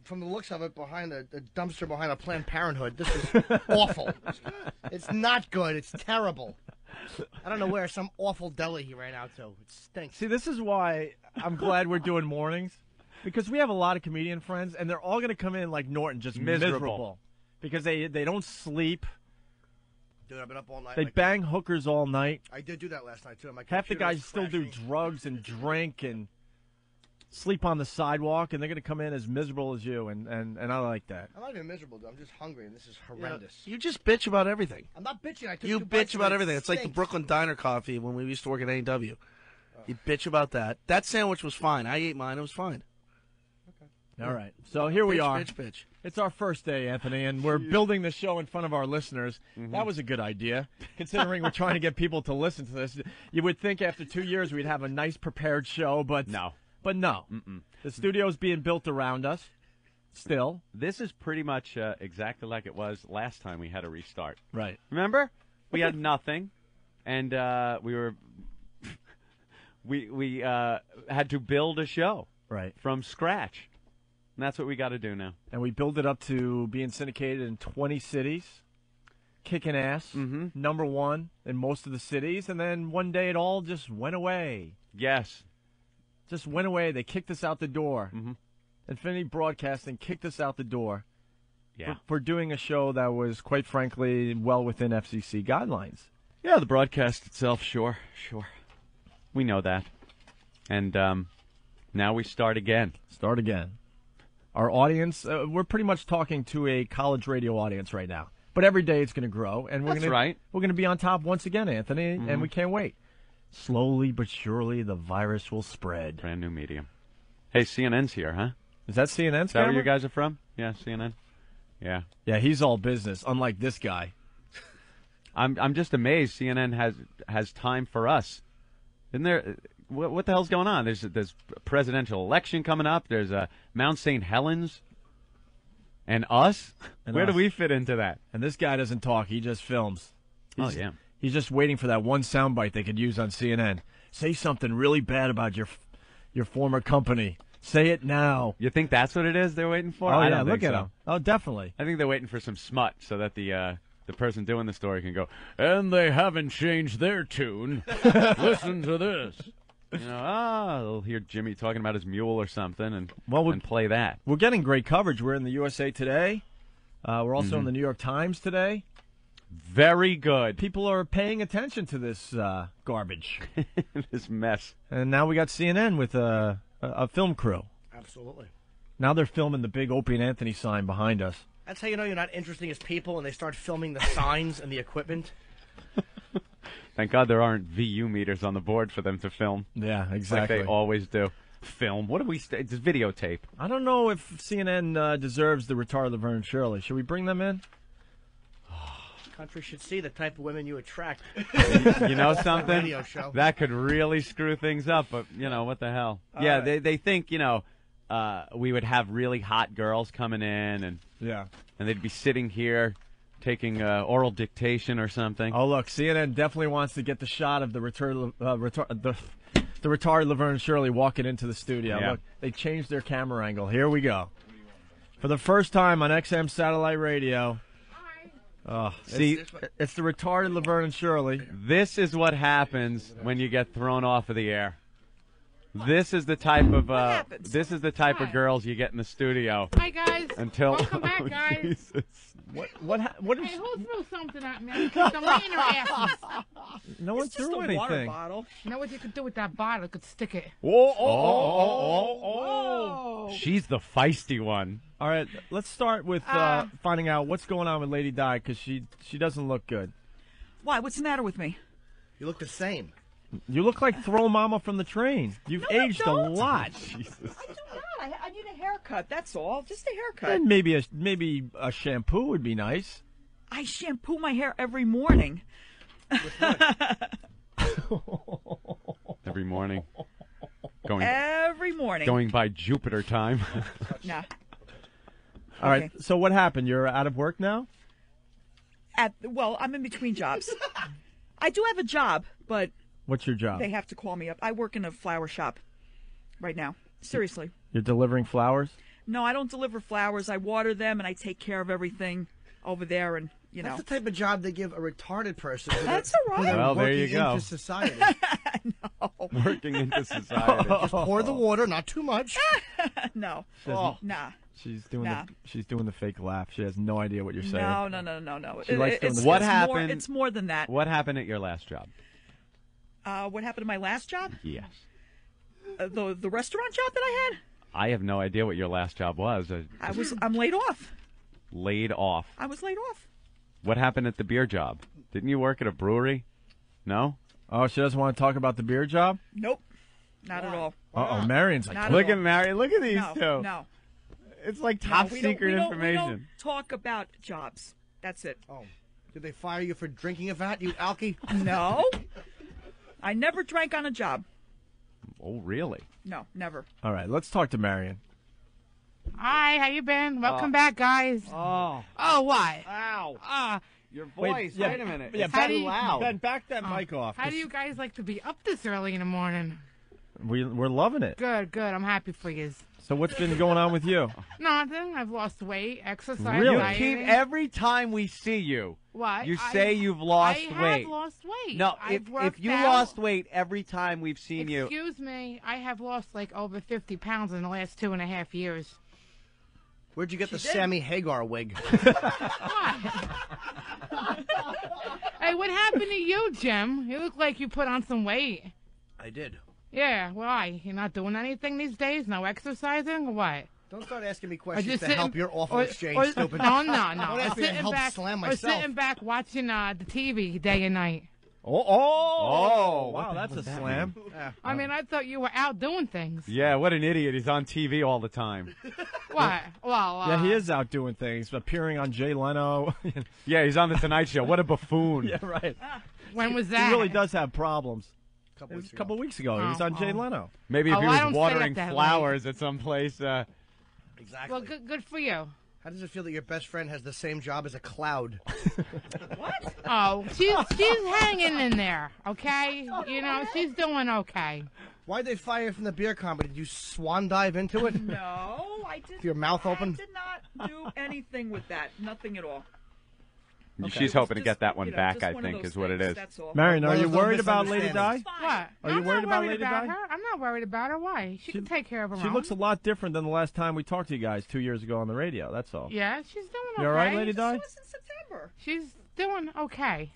From the looks of it, behind the dumpster behind a Planned Parenthood. This is awful. It's not good. It's terrible. I don't know where some awful deli he ran out to. It stinks. See, this is why I'm glad we're doing mornings. Because we have a lot of comedian friends, and they're all going to come in like Norton, just miserable. Because they don't sleep. Dude, I've been up all night. They bang hookers all night. I did do that last night, too. My Half the computer's guys still do crashing. drugs and drink and sleep on the sidewalk, and they're going to come in as miserable as you, and I like that. I'm not even miserable, dude. I'm just hungry, and this is horrendous. You just bitch about everything. I'm not bitching. I took You two bites bitch of about it. everything. It's like the Stinks. Brooklyn Diner coffee when we used to work at A&W. You bitch about that. That sandwich was fine. I ate mine. It was fine. All right. So here we Bitch, are. bitch, bitch. It's our first day, Anthony, and we're building the show in front of our listeners. Mm-hmm. That was a good idea, considering we're trying to get people to listen to this. You would think after 2 years we'd have a nice prepared show, but no. But no. Mm-mm. The studio's being built around us still. This is pretty much exactly like it was last time we had a restart. Right. Remember? We had nothing, and we were we had to build a show right from scratch. And that's what we got to do now. And we build it up to being syndicated in 20 cities, kicking ass, number one in most of the cities, and then one day it all just went away. Yes. Just went away. They kicked us out the door. Infinity Broadcasting kicked us out the door for doing a show that was, quite frankly, well within FCC guidelines. Yeah, the broadcast itself, sure. We know that. And now we start again. Our audience, we're pretty much talking to a college radio audience right now. But every day it's going to grow, and we're That's going right. We're going to be on top once again, Anthony, and we can't wait. Slowly but surely, the virus will spread. Brand new medium. Hey, CNN's here, huh? Is that CNN's Is that where camera? you guys are from? Yeah, CNN. Yeah. Yeah, he's all business, unlike this guy. I'm just amazed CNN has time for us. Isn't there? What the hell's going on? There's a presidential election coming up. There's a Mount St. Helens, and us. Where do we fit into that? And this guy doesn't talk; he just films. He's just waiting for that one soundbite they could use on CNN. Say something really bad about your former company. Say it now. You think that's what it is they're waiting for? Oh I yeah, don't look think at so. him. Oh, definitely. I think they're waiting for some smut so that the person doing the story can go, and they haven't changed their tune. Listen to this. You know, they'll hear Jimmy talking about his mule or something and play that. We're getting great coverage. We're in the USA Today. We're also in the New York Times today. Very good. People are paying attention to this garbage. This mess. And now we got CNN with a film crew. Absolutely. Now they're filming the big Opie and Anthony sign behind us. That's how you know you're not interesting as people when they start filming the signs and the equipment. Thank God there aren't VU meters on the board for them to film. Yeah, exactly. Like they always do. Film. What do we? It's videotape. I don't know if CNN deserves the retarded Laverne and Shirley. Should we bring them in? Country should see the type of women you attract. You know something? Radio show. That could really screw things up, but, what the hell? Yeah, right. they think, we would have really hot girls coming in, and they'd be sitting here taking oral dictation or something. Oh, look, CNN definitely wants to get the shot of the retarded Laverne and Shirley walking into the studio. Yeah. Look, they changed their camera angle. Here we go. For the first time on XM Satellite Radio. See, it's the retarded Laverne and Shirley. This is what happens when you get thrown off of the air. This is the type of of girls you get in the studio. Hi guys. Welcome back, guys. Jesus. What is? Hey, who threw something at me? I'm laying their asses. No one threw anything. Water bottle. You know what you could do with that bottle? You could stick it. Oh. She's the feisty one. All right, let's start with finding out what's going on with Lady Di, because she doesn't look good. Why? What's the matter with me? You look the same. You look like Throw Mama from the Train. You've aged a lot. Jesus. I do not. I need a haircut. That's all. Just a haircut. And maybe a shampoo would be nice. I shampoo my hair every morning. Every morning. Every morning. Going by Jupiter time. Nah. All right. So what happened? You're out of work now? Well, I'm in between jobs. I do have a job, but what's your job? They have to call me up. I work in a flower shop right now. Seriously. You're delivering flowers? No, I don't deliver flowers. I water them and I take care of everything over there, and That's the type of job they give a retarded person. That's all right. Well, there you go. Into society. No. Working into society. Just pour the water, not too much. No. Nah. She's doing the fake laugh. She has no idea what you're saying. No. She likes doing what happened? It's more than that. What happened at your last job? What happened to my last job? Yes. The restaurant job that I had? I have no idea what your last job was. I'm laid off. Laid off. I was laid off. What happened at the beer job? Didn't you work at a brewery? No? Oh, she doesn't want to talk about the beer job? Nope. Not at all. Uh-oh, Marion's like, Not look at at Marion. Look at these two. No. It's like top secret information. We don't talk about jobs. That's it. Oh. Did they fire you for drinking a vat, you alkie? No. I never drank on a job. Oh, really? No, never. All right, let's talk to Marion. Hi, how you been? Welcome back, guys. Oh, what? Ow. Your voice. Wait a minute. Yeah, It's too loud. Ben, back that mic off. How do you guys like to be up this early in the morning? We're loving it. Good. I'm happy for you. So what's been going on with you? Nothing. I've lost weight, exercise. Really? dieting. Keep every time we see you. What? You say you've lost weight. I have lost weight. No, I've if worked you out. lost weight every time we've seen you. Excuse me, I have lost like over 50 pounds in the last 2.5 years. Where'd you get the Sammy Hagar wig? Hey, what happened to you, Jim? You look like you put on some weight. I did. Yeah, why? You're not doing anything these days? No exercising or what? Don't start asking me questions to sitting- help your awful exchange, stupid. No. Don't ask me to help back, slam or myself. sitting back watching the TV day and night. Wow, what that's the a hell does that slam. I mean, I thought you were out doing things. Yeah, what an idiot. He's on TV all the time. What? Well, Yeah, he is out doing things, appearing on Jay Leno. Yeah, he's on The Tonight Show. What a buffoon. Yeah, right. When was that? He really does have problems. Couple It was weeks a couple weeks ago. He was on Jay Leno. Maybe if Oh, he I was don't stay watering up that flowers at some place. Exactly. Well, good for you. How does it feel that your best friend has the same job as a cloud? What? Oh, she's hanging in there, okay? You know, she's doing okay. Why'd they fire you from the beer company? Did you swan dive into it? No, I did. With your mouth open? I did not do anything with that. Nothing at all. She's hoping to get that one you know, back, just I one of think, those is what it things, is. that's all. Marion, One are of you those worried about Lady Di? misunderstandings. What? Are you I'm worried not about worried Lady about Di? her. I'm not worried about her. Why? She can take care of her She own. looks a lot different than the last time we talked to you guys 2 years ago on the radio. That's all. Yeah, she's doing okay. You all right, Lady Di? It was in September. She's doing okay.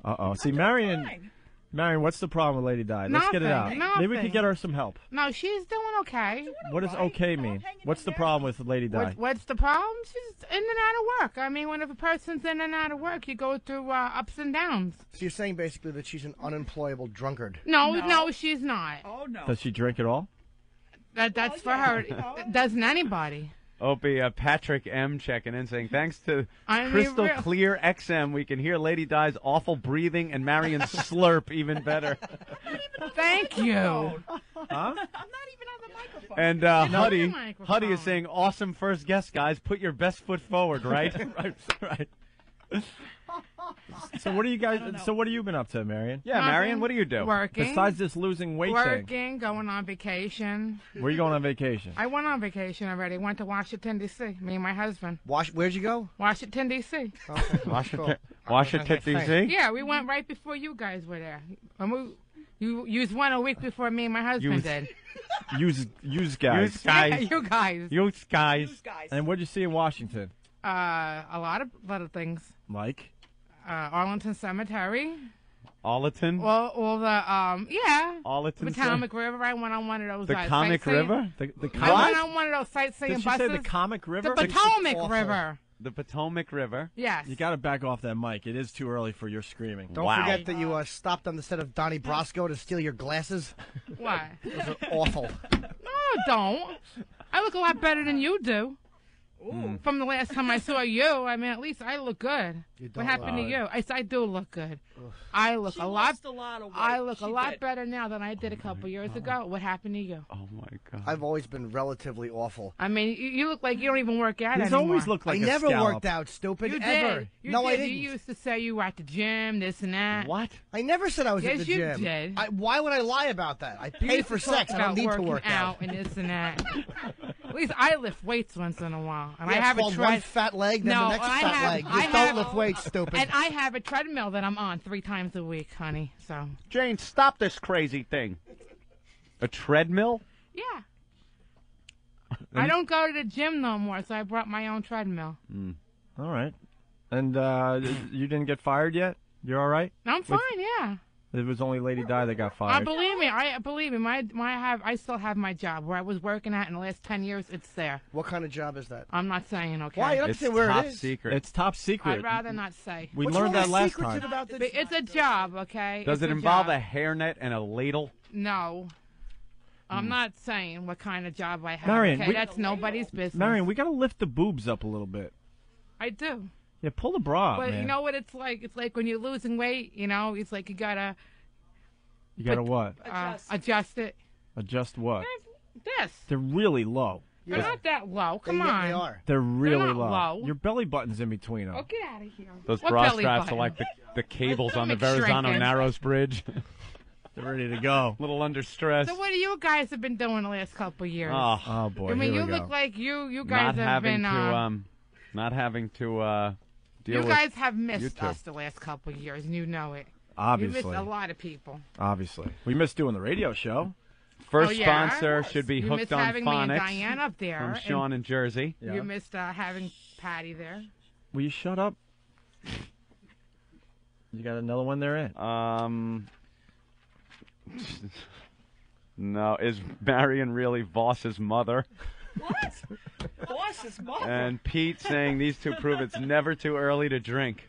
Uh-oh. See, Marion, Marion, what's the problem with Lady Di? Let's get it out. Nothing. Maybe we could get her some help. No, she's doing okay. What does okay mean? What's the problem with Lady Di? What's the problem? She's in and out of work. I mean, when if a person's in and out of work, you go through ups and downs. So you're saying basically that she's an unemployable drunkard? No, she's not. Oh, no. Does she drink at all? That's for her. Doesn't anybody. Opie, Patrick M. checking in saying, thanks to I mean, Crystal real- Clear XM, we can hear Lady Di's awful breathing and Marion's slurp even better. Thank you. Huh? I'm not even on the microphone. And Huddy is saying, awesome first guest, guys. Put your best foot forward, right? Right. So what are you guys? So what have you been up to, Marion? Yeah, Marion, what do you do? Working. Besides this losing weight thing. Working, going on vacation. Where are you going on vacation? I went on vacation already. Went to Washington, D.C., me and my husband. Where'd you go? Washington, D.C. Washington, D.C.? Yeah, we went right before you guys were there. You went a week before me and my husband did. Use guys. Yeah, you guys. Use guys. And what did you see in Washington? A lot of things. Like? Arlington Cemetery. Arlington? Well, all the, Arlington Potomac River. I went on one of those. The Comic sightseeing. River? I went on one of those sightseeing Did she buses. say the Comic River? The Potomac River. The Potomac River? Yes. You got to back off that mic. It is too early for your screaming. Don't forget that you stopped on the set of Donnie Brasco to steal your glasses. What? Those are awful. No, I don't. I look a lot better than you do. From the last time I saw you, I mean, at least I look good. What happened to you? I do look good. I look a lot. I look a lot better now than I did a couple years ago. What happened to you? Oh my God! I've always been relatively awful. I mean, you look like you don't even work out He's anymore. always looked like a I never scallop. worked out, stupid. You ever. did. You No, did. I didn't. You used to say you were at the gym, this and that. What? I never said I was at Yes, the you gym. did. Why would I lie about that? I You pay used for to talk sex. I don't about need to working work out. and this and that. At least I lift weights once in a while, and Yeah, I it's haven't called tried one fat leg, then no, the next I fat have, leg. I Just have, don't lift weights, stupid. And I have a treadmill that I'm on 3 times a week, honey. So Jane, stop this crazy thing. A treadmill? yeah. I don't go to the gym no more, so I brought my own treadmill. All right. And you didn't get fired yet? You're all right? I'm fine, yeah. It was only Lady Di that got fired. Believe me. I still have my job where I was working at in the last 10 years. It's there. What kind of job is that? I'm not saying, okay. Why? You don't have to say where top it is. secret. It's top secret. I'd rather not say. We What's learned wrong that with last secretive time. about the But it's a job, okay? Does It's it a involve job. a hairnet and a ladle? No. I'm not saying what kind of job I have. Marion, okay? That's nobody's business. Marion, we got to lift the boobs up a little bit. I do. Yeah, pull the bra up, But man. you know what it's like? It's like when you're losing weight, it's like you gotta You got to what? adjust it. Adjust what? This. They're really low. They're not that low. Come on. They are. They're really not low. low. Your belly button's in between them. Oh, get out of here. Those What bra belly straps button? are like the cables on the stomach's Verrazano shrinking. Narrows Bridge. They're ready to go. A little under stress. So what do you guys have been doing the last couple of years? Oh boy. I mean, here you we look go. like you guys have been. Not having to deal You with guys have you missed two. us the last couple of years, and you know it. Obviously. You missed a lot of people. Obviously. We missed doing the radio show. First Oh, yeah? sponsor should be You Hooked missed on having me and Phonics Diane up there, from and Sean in Jersey. You missed having Patty there. Will you shut up? You got another one there in? No, is Marion really Voss's mother? What? Boss's mother. And Pete saying these two prove it's never too early to drink.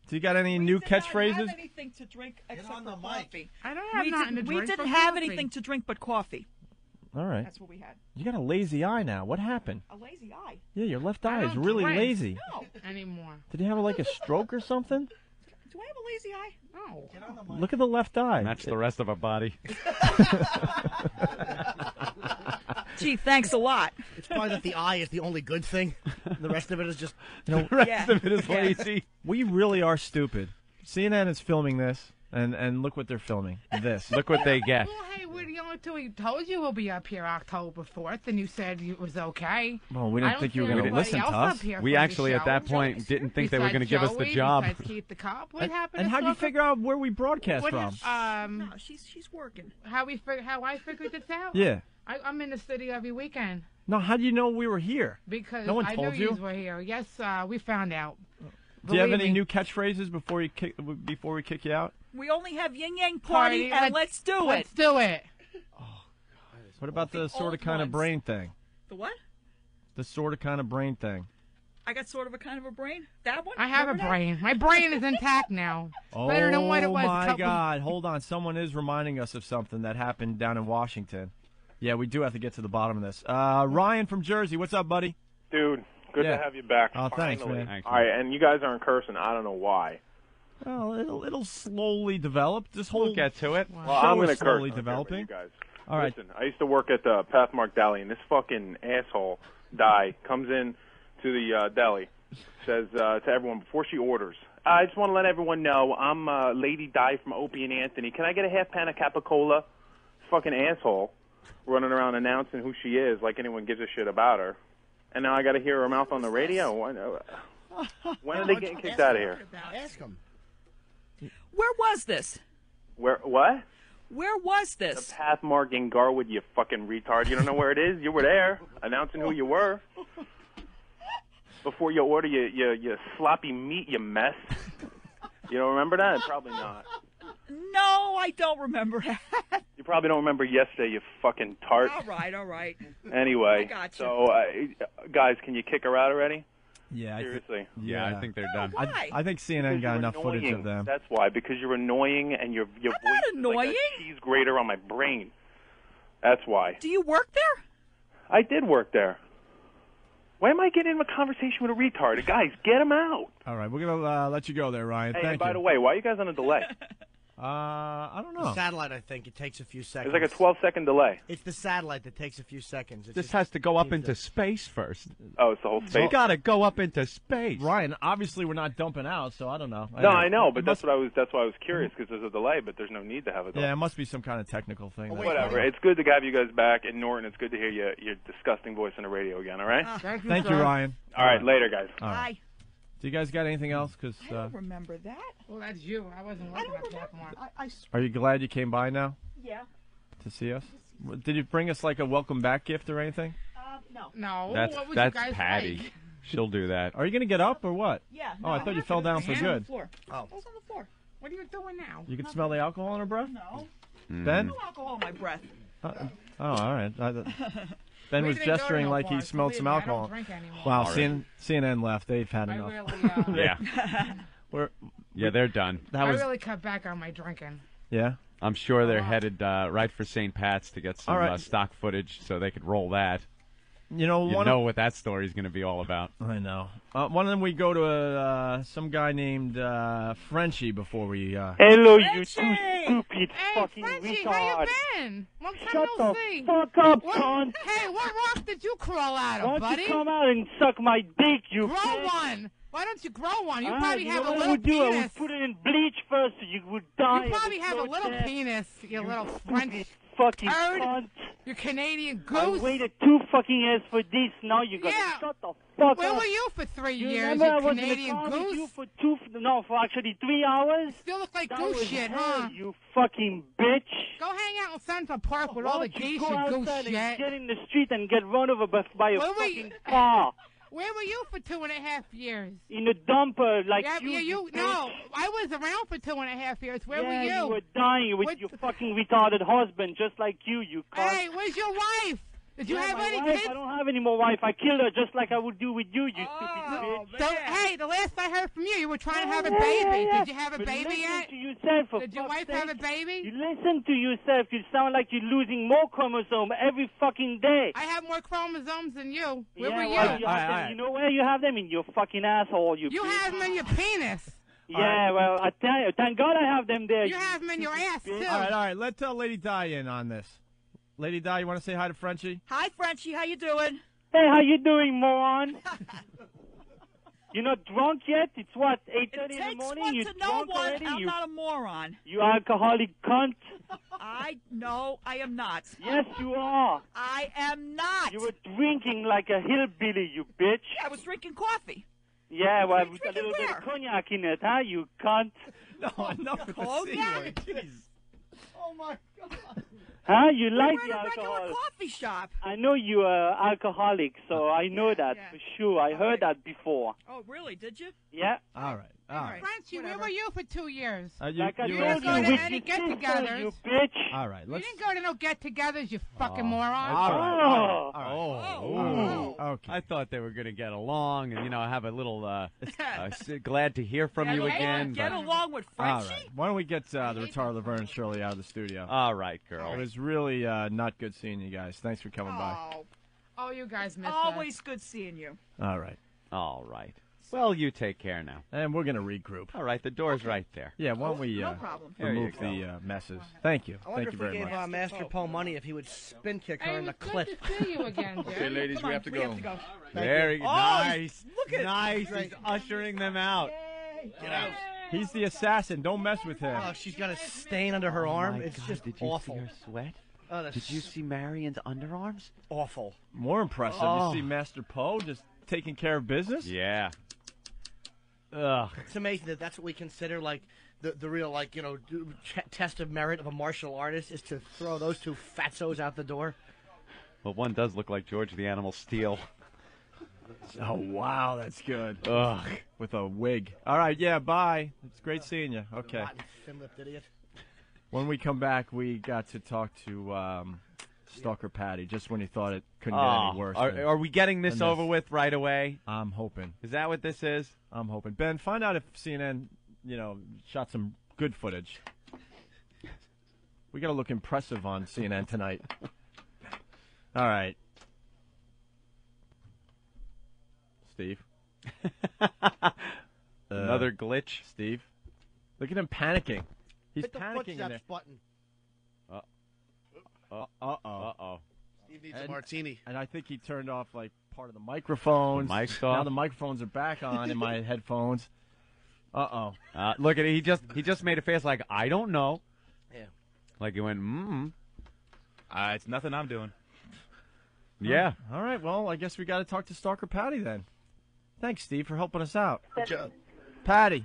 Do you got any new I don't catchphrases? have anything to drink except for coffee. I don't have nothing to drink. We didn't but have coffee. anything to drink but coffee. All right. That's what we had. You got a lazy eye now. What happened? A lazy eye. Yeah, your left I eye is don't really drink. lazy. No. Anymore. Did you have like a stroke or something? Do I have a lazy eye? No. Look at the left eye. Match the rest of her body. Gee, thanks a lot. It's probably that the eye is the only good thing. The rest of it is just. The rest of it is lazy. We really are stupid. CNN is filming this, and look what they're filming. This. Look what they get. Well, hey, we're the only two. We told you we'll be up here October 4th, and you said it was okay. Well, we I didn't don't think you were see going to anybody listen to else us. up here We for the actually, at show. that point, didn't think they were Besides going to give us the Joey, job. Besides Keith the cop, what happened? And to how'd you Silver? figure out where we broadcast What from? No, she's working. How I figured this out? Yeah. I'm in the city every weekend. No, how do you know we were here? Because no one I told knew you. you were here. Yes, we found out. Do you have Believe any me. new catchphrases before we kick you out? We only have Yin Yang Party, and let's do it. Let's do it. What about the sort of kind of brain thing? The what? The sort of kind of brain thing. I got sort of a kind of a brain. That one? I have a brain. My brain is intact now. Better than what it was. Oh my God! Hold on, someone is reminding us of something that happened down in Washington. Yeah, we do have to get to the bottom of this. Ryan from Jersey, what's up, buddy? Dude, good to have you back. Oh, thanks, finally. man. Thank you. All right, and you guys aren't cursing. I don't know why. Well, it'll slowly develop. This whole We'll get to it. Well, I'm going to to curse. slowly Developing. You guys. All right. Listen, I used to work at the Pathmark Deli, and this fucking asshole, Di, comes in to the deli, says to everyone before she orders, I just want to let everyone know I'm Lady Di from Opie and Anthony. Can I get a half pan of Capicola? This fucking asshole running around announcing who she is like anyone gives a shit about her. And now I got to hear her mouth on the radio? When are they getting kicked out of here? Ask him. Where was this? Where? What? Where was this? The Pathmark in Garwood, you fucking retard. You don't know where it is? You were there, announcing who you were. Before you order your sloppy meat, you mess. You don't remember that? Probably not. No, I don't remember that. You probably don't remember yesterday, you fucking tart. All right. Anyway, I got you. so, guys, can you kick her out already? Yeah, Seriously. I think they're done. I think CNN got enough footage of them. That's why, because you're annoying and your voice is like a cheese grater on my brain. That's why. Do you work there? I did work there. Why am I getting in a conversation with a retard? Guys, get him out. All right, we're going to let you go there, Ryan. Hey, Thank and by you. the way, why are you guys on a delay? I don't know. The satellite, I think, it takes a few seconds. There's like a 12-second delay. It's the satellite that takes a few seconds. It's This just- has to go up into space first. Oh, it's the whole space? You got to go up into space. Ryan, obviously we're not dumping out, so I don't know. No, I know, but that's why I was curious, because there's a delay, but there's no need to have a delay. Yeah, it must be some kind of technical thing. Whatever. It's good to have you guys back. And Norton, it's good to hear your disgusting voice on the radio again, all right? Thank you, Ryan. All right, later, guys. All right. Do you guys got anything else? Cause, I don't remember that. Well, that's you. I wasn't looking at that one. are you glad you came by now Yeah. to see us? Did you bring us like a welcome back gift or anything? No. No. That's what would that's you guys Patty. like? She'll do that. Are you going to get up or what? Yeah. Oh, I thought you fell down for Hand good. on the floor. Oh. I was on the floor. What are you doing now? You can smell the alcohol in her breath? No. Ben? No alcohol in my breath. Oh, all right. Ben was We didn't go to gesturing no like he bars. smelled Believe some me, I don't alcohol. drink anymore. Wow, All right. CNN left. They've had I enough. really, Yeah, they're done. That was I really cut back on my drinking. yeah. I'm sure they're headed right for St. Pat's to get some All right. stock footage so they could roll that. You know, You know what that story's going to be all about. I know. One of them we go to some guy named Frenchie before we. Hello, you two Frenchie! stupid Hey, fucking Frenchie, retard. how you been? Long time Shut no the see. fuck up, What- cunt. Hey, what rock did you crawl out of, Why don't buddy? you come out and suck my dick, you Grow bitch? one. Why don't you grow one? You Ah, probably you have know a what I little would do? I penis. would put it in bleach first so you would die. You probably of have a little death. penis, you little Stupid French fucking turd. cunt. You Canadian I goose. waited 2 fucking years for this. Now you gotta Yeah. shut the fuck Where up. were you for 3 You years, remember you I was in the Canadian car with goose? you for actually 3 hours? Still look like That goose was shit, hell, huh? You fucking bitch. Go hang out in Central Park with Why all the don't you geese go and goose outside shit. and get in the street and get run over by a Where were fucking you- car Where were you for 2.5 years? in a dumper like yeah, you. yeah, no. I was around for 2.5 years. Where yeah, were you? you were dying with your fucking retarded husband, just like you cunt. Hey, where's your wife? Did you Yeah, have my any wife, kids? I don't have any more wife. I killed her just like I would do with you, you Oh, stupid bitch. So, hey, the last I heard from you, you were trying to have a baby. Did you have a But baby listen yet? to yourself, for Did your fuck's wife have a sake. baby? You listen to yourself. You sound like you're losing more chromosome every fucking day. I have more chromosomes than you. Where yeah, were you? well, you, have them. You know where you have them? In your fucking asshole, you You bitch. have them in your penis. Yeah, well, I tell you, thank God I have them there. You have them in your ass, too. All right. Let's tell Lady Di in on this. Lady Di, you want to say hi to Frenchie? Hi, Frenchie. How you doing? Hey, how you doing, moron? You're not drunk yet? It's what, 8:30 It in the takes morning? one You to know drunk one. already? I'm You, not a moron. you alcoholic cunt. No, I am not. Yes, you are. I am not. You were drinking like a hillbilly, you bitch. I was drinking coffee. Yeah, well, What are you with a little drinking bit of where? cognac in it, huh, you cunt? No, enough with the Cognac? Jeez. Oh my God. Huh? You like We're the at a regular alcohol. coffee shop. I know you are alcoholic, so I know that Yeah. for sure. I heard that before. Oh, really? Did you? Yeah. All right. Frenchie, where were you for 2 years? You didn't go to any get-togethers. You bitch. All right, You let's. didn't go to no get-togethers, you fucking moron. All right. Okay. I thought they were going to get along and, have a little glad to hear from you again. Get along with All Frenchie? right. Why don't we get the retarded Laverne and Shirley out of the studio? All right, girl. It was really not good seeing you guys. Thanks for coming by. Oh, you guys missed Always good seeing you. All right. All right. Well, you take care now. And we're going to regroup. All right, the door's right there. Yeah, why don't we no problem. remove the messes? Thank you. I wonder Thank you if we very gave much. Master Poe money if he would spin kick her Hey, in the it was clit. good to see you again, Jim. Okay, ladies, Come we on, have to go. Very Oh, nice. look at Nice. Great. He's ushering them out. Get out. He's the assassin. Don't mess with him. Oh, she's got a stain under her arm. My It's God, just did you awful. see her sweat? Oh, that's Did you see Marion's underarms? awful. More impressive. Oh. You see Master Poe just taking care of business? Yeah. Ugh. It's amazing that that's what we consider like the real test of merit of a martial artist is to throw those two fatzos out the door. Well, one does look like George the Animal Steel. Oh, wow, that's good. Ugh. With a wig. All right, yeah, bye. It's great seeing you. Okay. Rotten thin-lipped idiot. When we come back, we got to talk to Stalker Patty, just when you thought it couldn't get any worse. Are we getting this than over with right away? I'm hoping. Is that what this is? I'm hoping. Ben, find out if CNN, shot some good footage. We got to look impressive on CNN tonight. All right. Steve. Another glitch? Steve. Look at him panicking. He's Hit the panicking in footsteps there. button. Uh-oh. Steve needs a martini. And I think he turned off, part of the microphones. The mic's Now off. the microphones are back on in my headphones. Uh-oh. Look at it. He just made a face like, I don't know. Yeah. Like he went, It's nothing I'm doing. Yeah. All right, well, I guess we got to talk to Stalker Patty then. Thanks, Steve, for helping us out. Good job. Patty.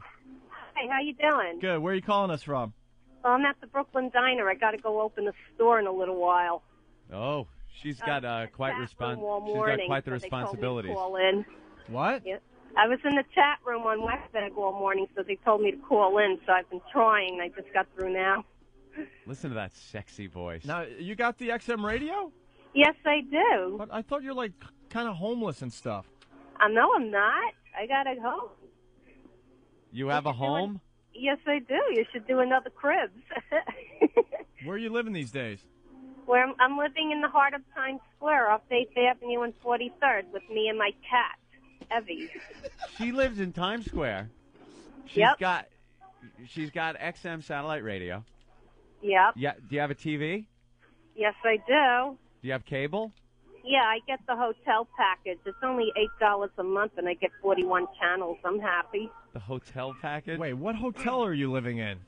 Hey, how you doing? Good. Where are you calling us from? Well, I'm at the Brooklyn Diner. I got to go open the store in a little while. Oh, she's got quite Chat the room all morning, responsibilities. so they told me to call in. What? Yeah. I was in the chat room on Wednesday all morning, so they told me to call in. So I've been trying. I just got through now. Listen to that sexy voice. Now, you got the XM radio? Yes, I do. But I thought you're, kind of homeless and stuff. No, I'm not. I got a home. You have a home? Yes, I do. You should do another cribs. Where are you living these days? Where I'm living in the heart of Times Square, off 8th Avenue and 43rd, with me and my cat, Evie. She lives in Times Square. She's Yep. got XM satellite radio. Yep. Yeah. Do you have a TV? Yes, I do. Do you have cable? Yeah, I get the hotel package. It's only $8 a month, and I get 41 channels. I'm happy. The hotel package? Wait, what hotel are you living in?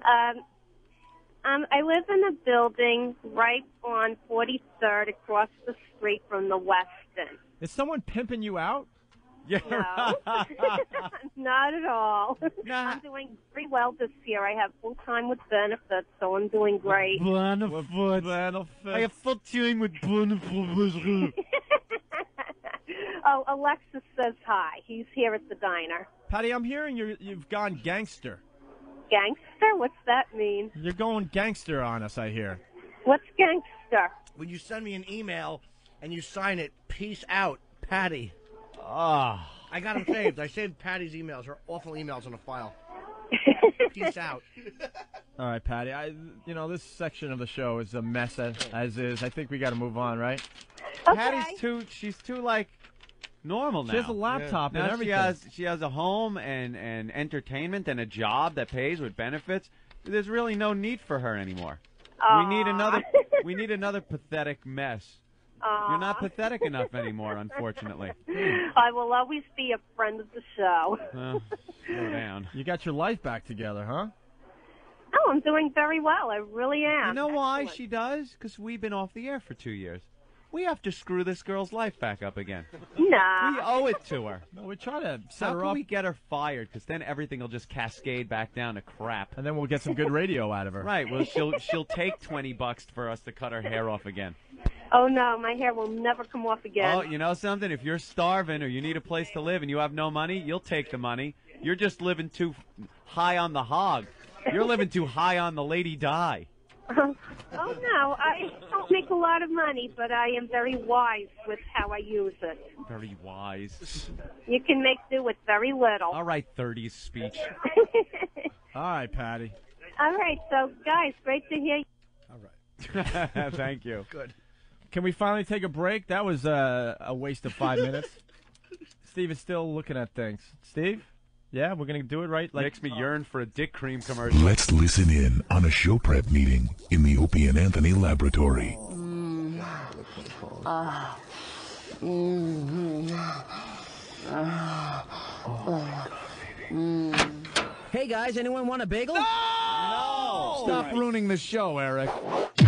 I live in a building right on 43rd, across the street from the Westin. Is someone pimping you out? Yeah. No, not at all. I'm doing very well this year. I have full time with benefits, so I'm doing great. I have full time with benefits. Oh, Alexis says hi. He's here at the diner. Patty, I'm hearing you've gone gangster. Gangster? What's that mean? You're going gangster on us, I hear. What's gangster? When you send me an email and you sign it, peace out, Patty. Ah. I got them saved. I saved Patty's emails. Her awful emails on a file. Peace out. All right, Patty. This section of the show is a mess as is. I think we got to move on, right? Okay. Patty's she's too normal now. She has a laptop and now everything. she has a home and entertainment and a job that pays with benefits. There's really no need for her anymore. We need another pathetic mess. You're not pathetic enough anymore, unfortunately. I will always be a friend of the show. Slow down. You got your life back together, huh? Oh, I'm doing very well. I really am. You know why she does? Because we've been off the air for 2 years. We have to screw this girl's life back up again. Nah. We owe it to her. No, we try to set How her can up. we get her fired? Because then everything will just cascade back down to crap. And then we'll get some good radio out of her. Right. Well, she'll take $20 for us to cut her hair off again. Oh, no, my hair will never come off again. Oh, you know something? If you're starving or you need a place to live and you have no money, you'll take the money You're just living too high on the hog. You're living too high on the Lady Di. Oh, no, I don't make a lot of money, but I am very wise with how I use it. Very wise. You can make do with very little. All right, 30s speech. All right, Patty. All right, so, guys, great to hear you. Thank you. Good. Can we finally take a break? That was a waste of 5 minutes. Steve is still looking at things. Steve? Yeah, we're going to do it right? Makes me yearn for a Dick Cream commercial. Let's listen in on a show prep meeting in the Opie and Anthony laboratory. Hey, guys, anyone want a bagel? No! Stop ruining the show, Eric. The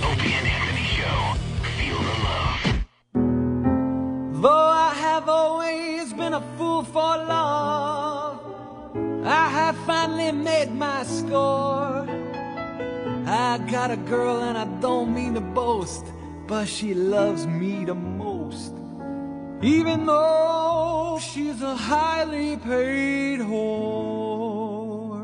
Opie and Anthony Show. Feel the love. Though I have always been a fool for love, I have finally made my score. I got a girl and I don't mean to boast, but she loves me the most. Even though she's a highly paid whore.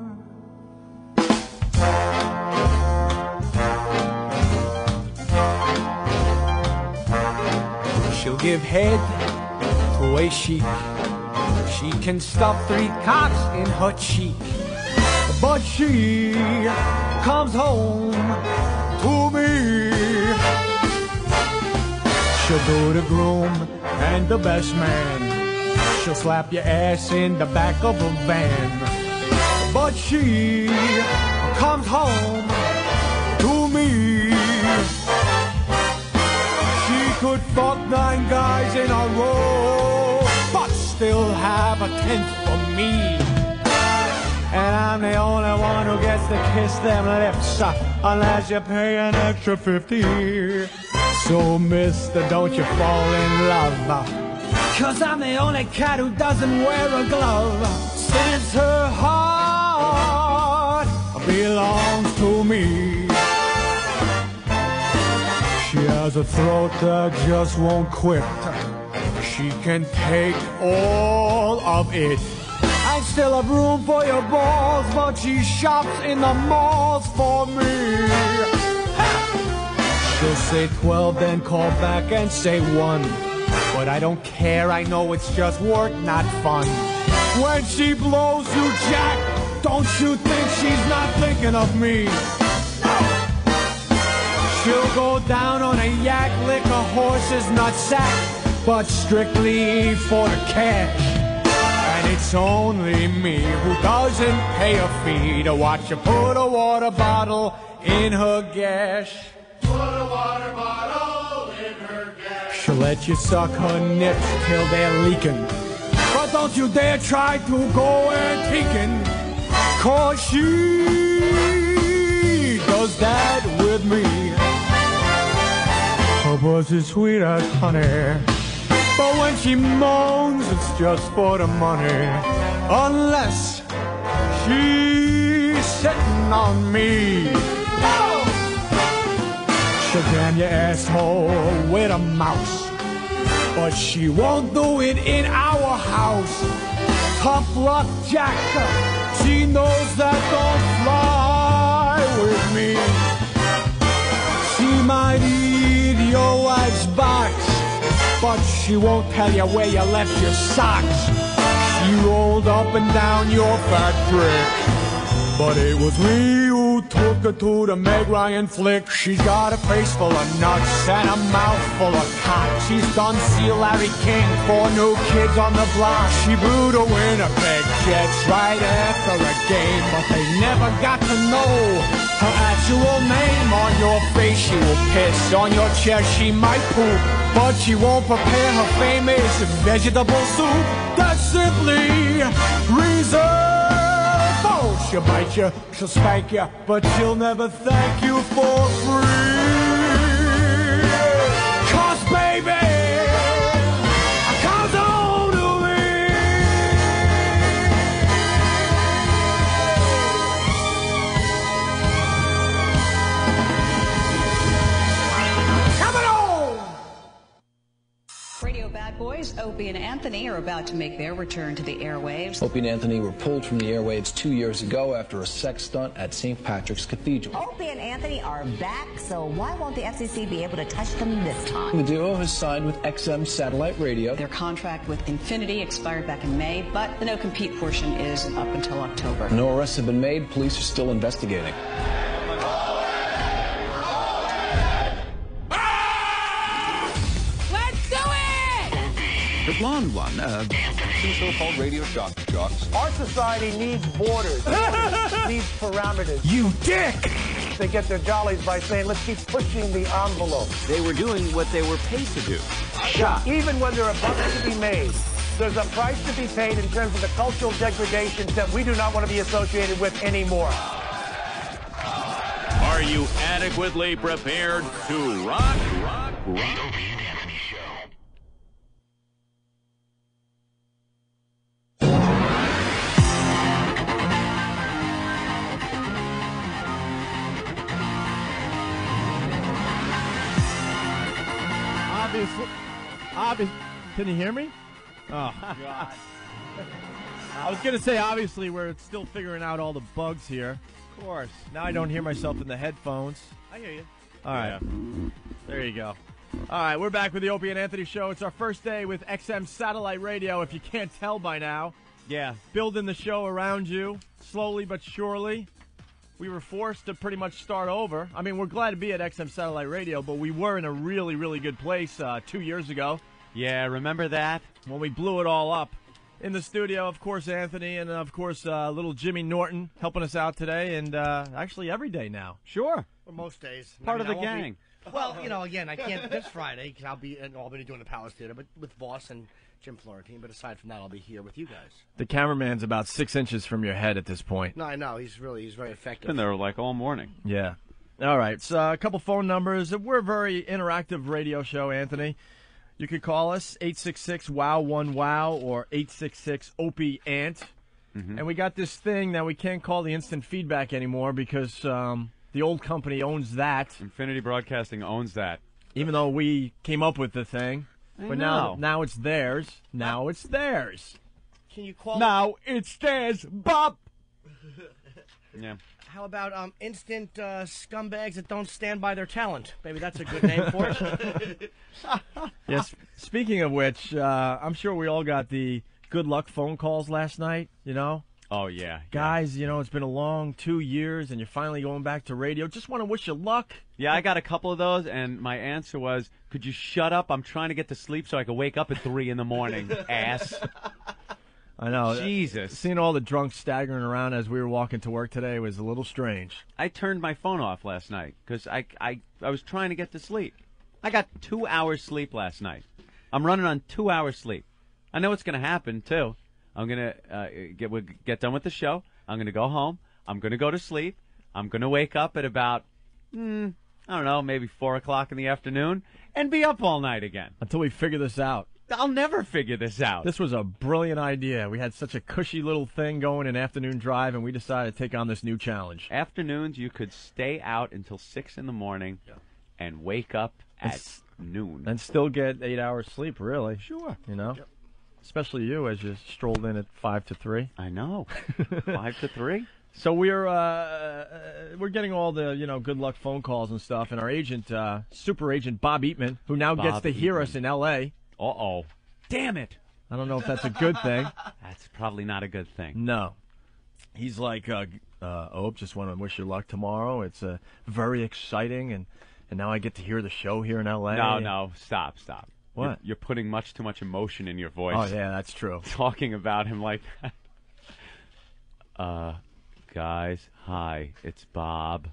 She'll give head to a sheik. She can stuff 3 cocks in her cheek. But she comes home to me. She'll do the groom and the best man. She'll slap your ass in the back of a van. But she comes home to me. She could fuck 9 guys in a row, but still have a 10th for me. And I'm the only one who gets to kiss them lips, unless you pay an extra 50. So, mister, don't you fall in love, 'cause I'm the only cat who doesn't wear a glove. Since her heart belongs to me. She has a throat that just won't quit. She can take all of it. I still have room for your balls, but she shops in the malls for me. She'll say 12, then call back and say 1. But I don't care, I know it's just work, not fun. When she blows you, Jack, don't you think she's not thinking of me? She'll go down on a yak, lick a horse's nutsack, but strictly for the cash. And it's only me who doesn't pay a fee to watch her put a water bottle in her gash. Put a water bottle in her gash. She'll let you suck her nips till they're leaking, but don't you dare try to go antiquing, 'cause she does that with me. Her pussy's sweet as honey, but when she moans, it's just for the money. Unless she's sitting on me. She'll jam your asshole with a mouse, but she won't do it in our house. Tough luck, Jack. She knows that don't fly with me. She might eat your wife's box, but she won't tell you where you left your socks. She rolled up and down your fat prick, but it was me who took her to the Meg Ryan flick. She's got a face full of nuts and a mouth full of cock. She's done see Larry King, 4 new kids on the block. She blew the Winnipeg Jets right after a game, but they never got to know her actual name. On your face she will piss, on your chest she might poop, but she won't prepare her famous vegetable soup. That's simply reserved. Oh, she'll bite you, she'll spank you, but she'll never thank you for free. 'Cause baby comes home to me. Coming home. Radio bad boys, Opie and Anthony, are about to make their return to the airwaves. Opie and Anthony were pulled from the airwaves 2 years ago after a sex stunt at St. Patrick's Cathedral. Opie and Anthony are back, so why won't the FCC be able to touch them this time? The duo has signed with XM Satellite Radio. Their contract with Infinity expired back in May, but the no-compete portion is up until October. No arrests have been made. Police are still investigating. The blonde one, two so-called radio shock jocks. Our society needs borders, needs parameters. You dick! They get their jollies by saying, let's keep pushing the envelope. They were doing what they were paid to do. Shot. Even when there are bucks to be made, there's a price to be paid in terms of the cultural degradations that we do not want to be associated with anymore. Are you adequately prepared to rock? Obviously, can you hear me? Oh, God. I was going to say, obviously, we're still figuring out all the bugs here. Of course. Now I don't hear myself in the headphones. I hear you. All right. There you go. All right, we're back with the Opie and Anthony Show. It's our first day with XM Satellite Radio, if you can't tell by now. Yeah. Building the show around you, slowly but surely. We were forced to pretty much start over. I mean, we're glad to be at XM Satellite Radio, but we were in a really, really good place 2 years ago. Yeah, remember that? When we blew it all up. In the studio, of course, Anthony, and of course, little Jimmy Norton helping us out today, and actually every day now. Sure. Well, most days. Part of the gang. Well, again, I can't this Friday because I'll be in Albany doing the Palace Theater, but with Voss and Jim Florentine. But aside from that, I'll be here with you guys. The cameraman's about 6 inches from your head at this point. No, I know. He's very effective. Been there like all morning. Yeah. All right. So a couple phone numbers. We're a very interactive radio show, Anthony. You could call us 866-WOW-1-WOW or 866-OPIE-ANT. Mm-hmm. And we got this thing that we can't call the instant feedback anymore because the old company owns that. Infinity Broadcasting owns that. Even though we came up with the thing. But now it's theirs. Now it's theirs. Can you call Now it's theirs, Bob. Yeah. How about instant scumbags that don't stand by their talent? Maybe that's a good name for it. Yes. Speaking of which, I'm sure we all got the good luck phone calls last night, Oh, yeah. Guys, it's been a long 2 years, and you're finally going back to radio. Just want to wish you luck. Yeah, I got a couple of those, and my answer was, could you shut up? I'm trying to get to sleep so I can wake up at 3 in the morning, ass. I know. Jesus. Seeing all the drunks staggering around as we were walking to work today was a little strange. I turned my phone off last night because I was trying to get to sleep. I got 2 hours sleep last night. I'm running on 2 hours sleep. I know what's going to happen, too. I'm going to get done with the show. I'm going to go home. I'm going to go to sleep. I'm going to wake up at about, I don't know, maybe 4 o'clock in the afternoon and be up all night again. Until we figure this out. I'll never figure this out. This was a brilliant idea. We had such a cushy little thing going in Afternoon Drive, and we decided to take on this new challenge. Afternoons, you could stay out until 6 in the morning and wake up at noon. And still get 8 hours sleep, really. Sure. Yep. Especially you, as you strolled in at 5 to 3. I know. 5 to 3. So we're getting all the good luck phone calls and stuff, and our agent, super agent Bob Eatman, who now gets to hear us in L.A. Uh-oh. Damn it. I don't know if that's a good thing. That's probably not a good thing. No. He's like, just want to wish you luck tomorrow. It's very exciting, and now I get to hear the show here in L.A. No, stop. What? You're putting much too much emotion in your voice. Oh, yeah, that's true. Talking about him like that. Guys, hi, it's Bob.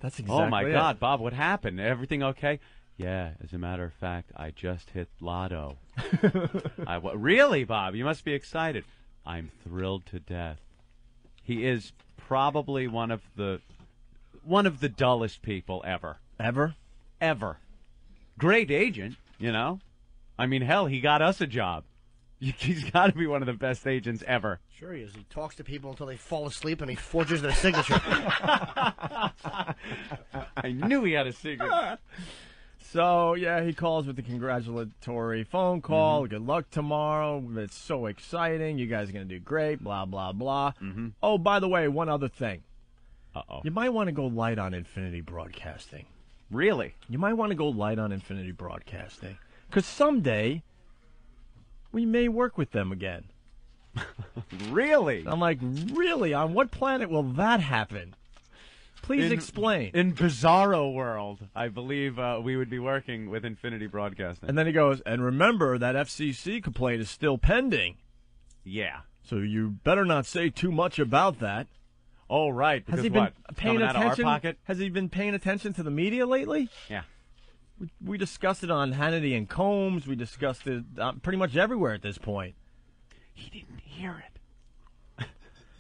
That's exactly Oh, my it. God, Bob, what happened? Everything okay? Yeah, as a matter of fact, I just hit lotto. Really, Bob? You must be excited. I'm thrilled to death. He is probably one of the dullest people ever. Ever? Ever. Great agent, I mean, hell, he got us a job. He's got to be one of the best agents ever. Sure he is. He talks to people until they fall asleep, and he forges their signature. I knew he had a secret. So, yeah, he calls with the congratulatory phone call. Good luck tomorrow. It's so exciting. You guys are going to do great, blah, blah, blah. Oh, by the way, one other thing. Uh-oh. You might want to go light on Infinity Broadcasting. Really? You might want to go light on Infinity Broadcasting. Because someday, we may work with them again. Really? I'm like, really? On what planet will that happen? Please explain. In Bizarro World, I believe we would be working with Infinity Broadcasting. And then he goes, and remember, that FCC complaint is still pending. Yeah. So you better not say too much about that. Oh, right. Because Has he been paying Coming attention? out of our pocket? Has he been paying attention to the media lately? Yeah. We discussed it on Hannity and Combs. We discussed it pretty much everywhere at this point. He didn't hear it.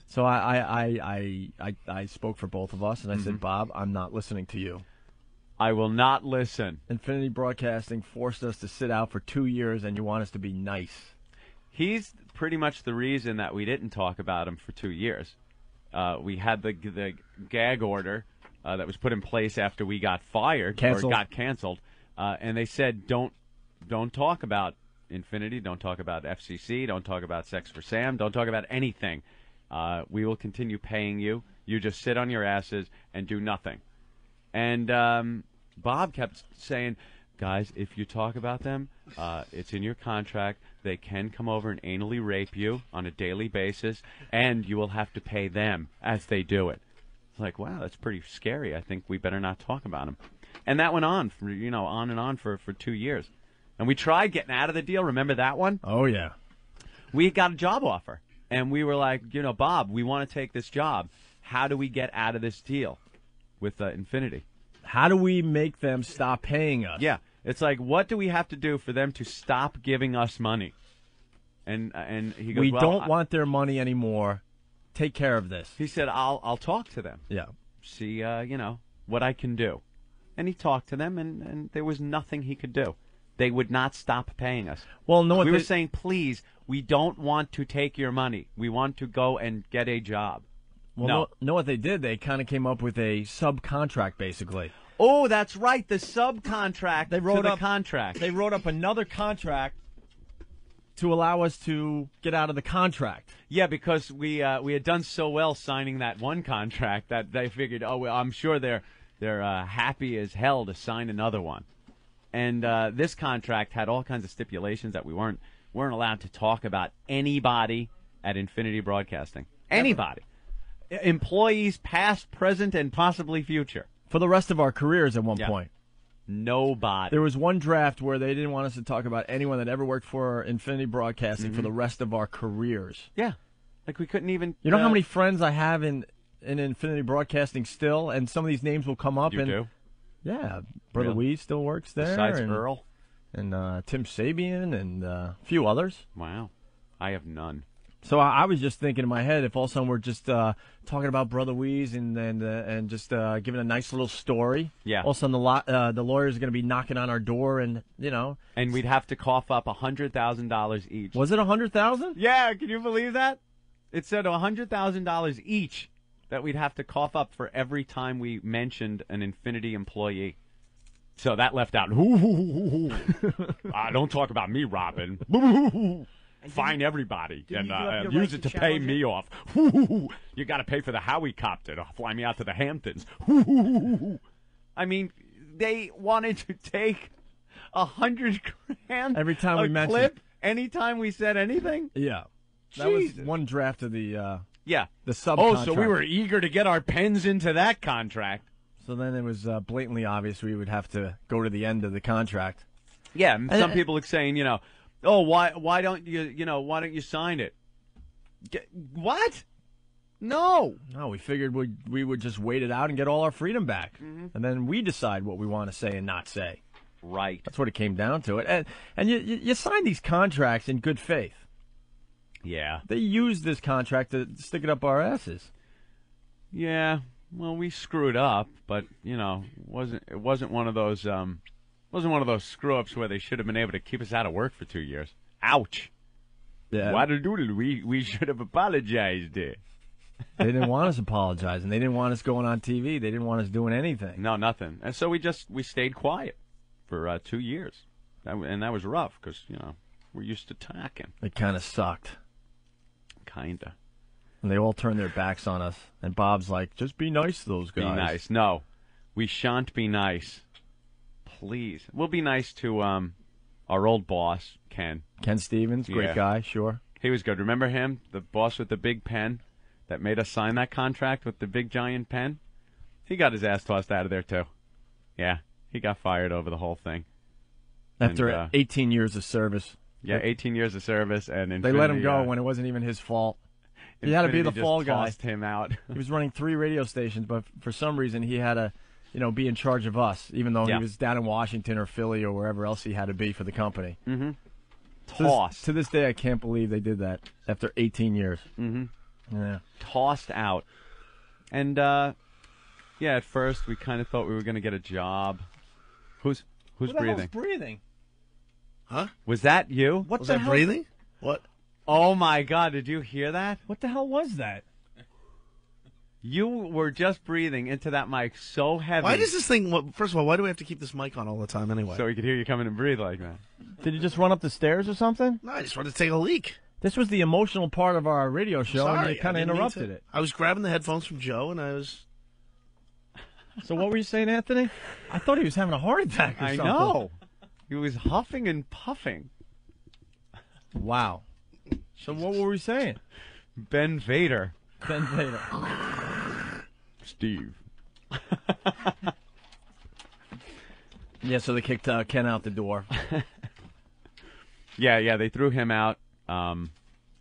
So I spoke for both of us, and I said, Bob, I'm not listening to you. I will not listen. Infinity Broadcasting forced us to sit out for 2 years, and you want us to be nice. He's pretty much the reason that we didn't talk about him for 2 years. We had the gag order that was put in place after we got fired Canceled. or got canceled, and they said don't talk about Infinity, don't talk about FCC, don't talk about Sex for Sam, don't talk about anything. We will continue paying you. You just sit on your asses and do nothing. And Bob kept saying, guys, if you talk about them, it's in your contract. They can come over and anally rape you on a daily basis, and you will have to pay them as they do it. It's like, wow, that's pretty scary. I think we better not talk about them. And that went on, on and on for 2 years. And we tried getting out of the deal. Remember that one? Oh, yeah. We got a job offer. And we were like, Bob, we want to take this job. How do we get out of this deal with Infinity? How do we make them stop paying us? Yeah. It's like, what do we have to do for them to stop giving us money? And he goes, we don't want their money anymore. Take care of this. He said, I'll talk to them. Yeah. See, what I can do. And he talked to them, and there was nothing he could do. They would not stop paying us. Well, no, we were saying, please, we don't want to take your money. We want to go and get a job. Well, know what they did? They kind of came up with a subcontract, basically. Oh, that's right, the subcontract They wrote to the up contract. They wrote up another contract to allow us to get out of the contract. Yeah, because we had done so well signing that one contract that they figured, well, I'm sure they're happy as hell to sign another one. And this contract had all kinds of stipulations that we weren't allowed to talk about anybody at Infinity Broadcasting. Anybody. Employees past, present, and possibly future. For the rest of our careers at one point. Nobody. There was one draft where they didn't want us to talk about anyone that ever worked for Infinity Broadcasting for the rest of our careers. Yeah. Like we couldn't even... You know how many friends I have in Infinity Broadcasting still? And some of these names will come up. You do? Yeah. Brother Wee still works there. Besides Earl? And Tim Sabian and a few others. Wow. I have none. So I was just thinking in my head, if all of a sudden we're just talking about Brother Wee's and just giving a nice little story. Yeah. All of a sudden the lawyers are going to be knocking on our door and, And we'd have to cough up $100,000 each. Was it $100,000? Yeah, can you believe that? It said $100,000 each that we'd have to cough up for every time we mentioned an Infinity employee. So that left out, don't talk about me, Robin. Fine everybody and use it to pay me off. You got to pay for the Howicopter to fly me out to the Hamptons. I mean, they wanted to take $100,000 every time we mentioned clip, anytime we said anything. Yeah, that was one draft of the the subcontract. Oh, so we were eager to get our pens into that contract. So then it was blatantly obvious we would have to go to the end of the contract. Yeah, and some people are saying, oh, why don't you sign it? What? No, we figured we would just wait it out and get all our freedom back, and then we decide what we want to say and not say. Right. That's what it came down to. It, and you sign these contracts in good faith. Yeah. They used this contract to stick it up our asses. Yeah. Well, we screwed up, but it wasn't one of those screw-ups where they should have been able to keep us out of work for 2 years. Ouch. Yeah. Waddle-doodle, we should have apologized. They didn't want us apologizing. They didn't want us going on TV. They didn't want us doing anything. No, nothing. And so we stayed quiet for 2 years. And that was rough because, we're used to talking. It kind of sucked. Kinda. And they all turned their backs on us. And Bob's like, just be nice to those guys. Be nice. No, we shan't be nice. Please. We'll be nice to our old boss, Ken. Ken Stevens, great guy, sure. He was good. Remember him? The boss with the big pen that made us sign that contract with the big giant pen? He got his ass tossed out of there, too. Yeah, he got fired over the whole thing. After 18 years of service. Yeah, 18 years of service. And they let him go when it wasn't even his fault. He had to be the fall guy. Tossed him out. He was running 3 radio stations, but for some reason he had to, be in charge of us, even though he was down in Washington or Philly or wherever else he had to be for the company. Mm-hmm. Tossed. To this day, I can't believe they did that after 18 years. Mm-hmm. Yeah. Tossed out. And, at first we kind of thought we were going to get a job. Who's Who the breathing? hell's breathing? Huh? Was that you? What was the that hell? breathing? What? Oh, my God. Did you hear that? What the hell was that? You were just breathing into that mic so heavy. Why does this thing... First of all, why do we have to keep this mic on all the time anyway? So we could hear you come in and breathe like that. Did you just run up the stairs or something? No, I just wanted to take a leak. This was the emotional part of our radio show, Sorry, and you kind I of didn't mean interrupted to. it. I was grabbing the headphones from Joe, and I was... So what were you saying, Anthony? I thought he was having a heart attack or I something. know. He was huffing and puffing. Wow. So what were we saying? Ben Vader. Ben Vader. Steve. Yeah, so they kicked Ken out the door. Yeah, they threw him out. And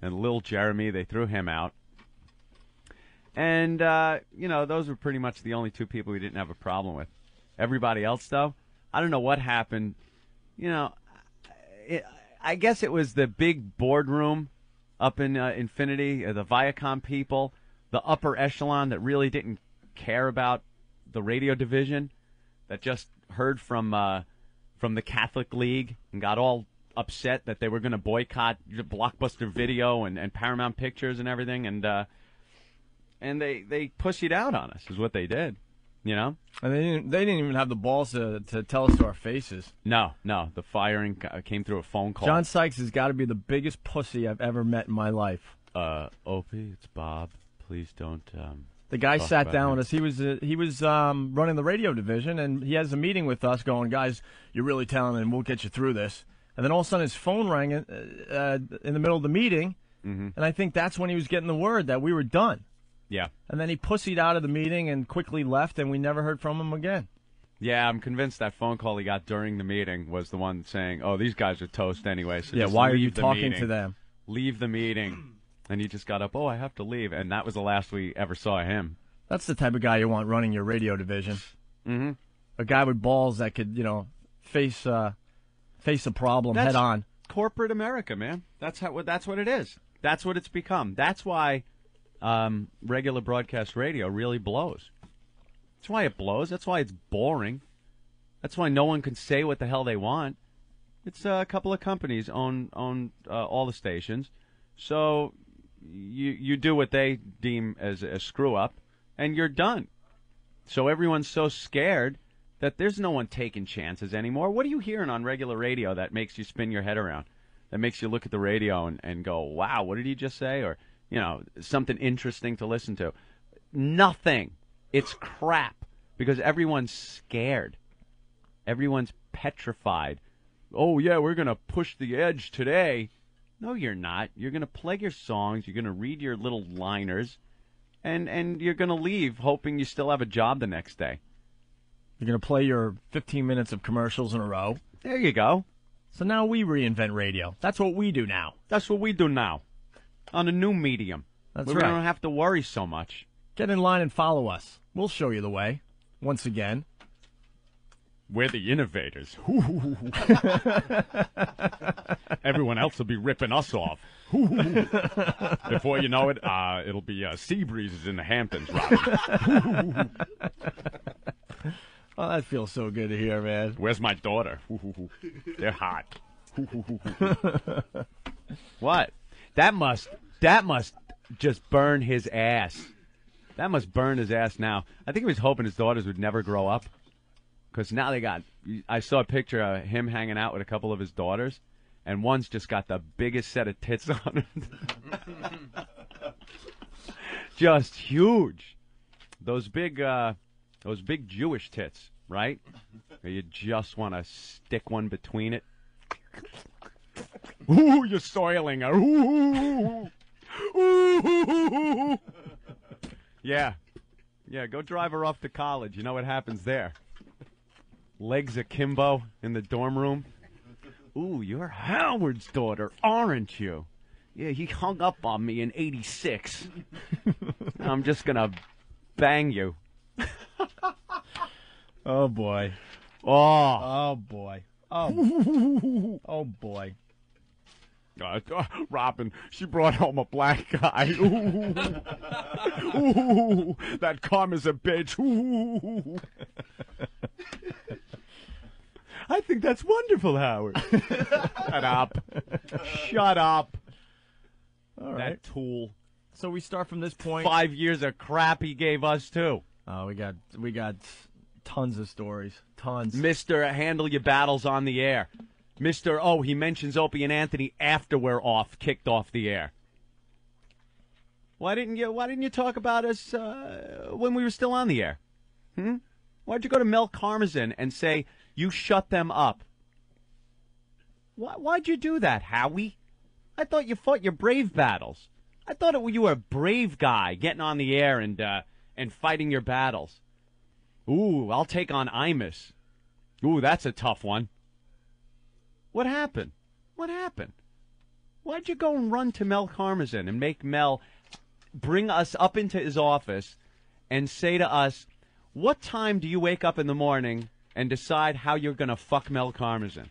Lil Jeremy, they threw him out. And, those were pretty much the only 2 people we didn't have a problem with. Everybody else, though, I don't know what happened. I guess it was the big boardroom up in Infinity, the Viacom people, the upper echelon that really didn't care about the radio division, that just heard from the Catholic League and got all upset that they were going to boycott Blockbuster Video and Paramount Pictures and everything, and they pussied out on us, is what they did, And they didn't even have the balls to tell us to our faces. No, the firing came through a phone call. John Sykes has got to be the biggest pussy I've ever met in my life. Opie, it's Bob. Please don't. The guy sat down him. with us. He was running the radio division, and he has a meeting with us, going, "Guys, you're really talented, and we'll get you through this." And then all of a sudden, his phone rang in the middle of the meeting, and I think that's when he was getting the word that we were done. Yeah. And then he pussied out of the meeting and quickly left, and we never heard from him again. Yeah, I'm convinced that phone call he got during the meeting was the one saying, "Oh, these guys are toast anyway." So yeah, just why are leave you the talking meeting. to them? Leave the meeting. And he just got up, "Oh, I have to leave." And that was the last we ever saw of him. That's the type of guy you want running your radio division. Mm-hmm. A guy with balls that could, face a problem head on. Corporate America, man. That's what it is. That's what it's become. That's why regular broadcast radio really blows. That's why it blows. That's why it's boring. That's why no one can say what the hell they want. It's a couple of companies own all the stations, so you do what they deem as a screw up, and you're done. So everyone's so scared that there's no one taking chances anymore. What are you hearing on regular radio that makes you spin your head around? That makes you look at the radio and go, "Wow, what did he just say?" Or, something interesting to listen to. Nothing. It's crap because everyone's scared. Everyone's petrified. "Oh, yeah, we're going to push the edge today." No, you're not. You're going to play your songs. You're going to read your little liners. And you're going to leave hoping you still have a job the next day. You're going to play your 15 minutes of commercials in a row. There you go. So now we reinvent radio. That's what we do now. That's what we do now. On a new medium. That's where right. We don't have to worry so much. Get in line and follow us. We'll show you the way. Once again. We're the innovators. Everyone else will be ripping us off. Before you know it, it'll be sea breezes in the Hamptons, Robbie. Oh, that feels so good to hear, man. Where's my daughter? They're hot. What? That must just burn his ass. That must burn his ass now. I think he was hoping his daughters would never grow up. Because now I saw a picture of him hanging out with a couple of his daughters, and one's just got the biggest set of tits on it. Just huge. Those big Jewish tits, right? You just want to stick one between it. Ooh, you're soiling her. Ooh. Ooh. Yeah. Yeah, go drive her off to college. You know what happens there. Legs akimbo in the dorm room. Ooh, you're Howard's daughter, aren't you? Yeah, he hung up on me in '86. I'm just going to bang you. Oh, boy. Oh. Oh, boy. Oh, oh boy. Robin, she brought home a black guy. Ooh. Ooh, that karma's a bitch. Ooh. I think that's wonderful, Howard. Shut up. Shut up. All right. That tool. So we start from this point. 5 years of crap he gave us, too. Oh, we got tons of stories. Tons. Mr. Handle Your Battles on the Air. Mr. He mentions Opie and Anthony after we're kicked off the air. Why didn't you talk about us when we were still on the air? Why'd you go to Mel Karmazin and say you shut them up? Why'd you do that, Howie? I thought you fought your brave battles. I thought you were a brave guy getting on the air and fighting your battles. Ooh, I'll take on Imus. Ooh, that's a tough one. What happened? What happened? Why'd you go and run to Mel Karmazin and make Mel bring us up into his office and say to us, what time do you wake up in the morning and decide how you're going to fuck Mel Karmazin?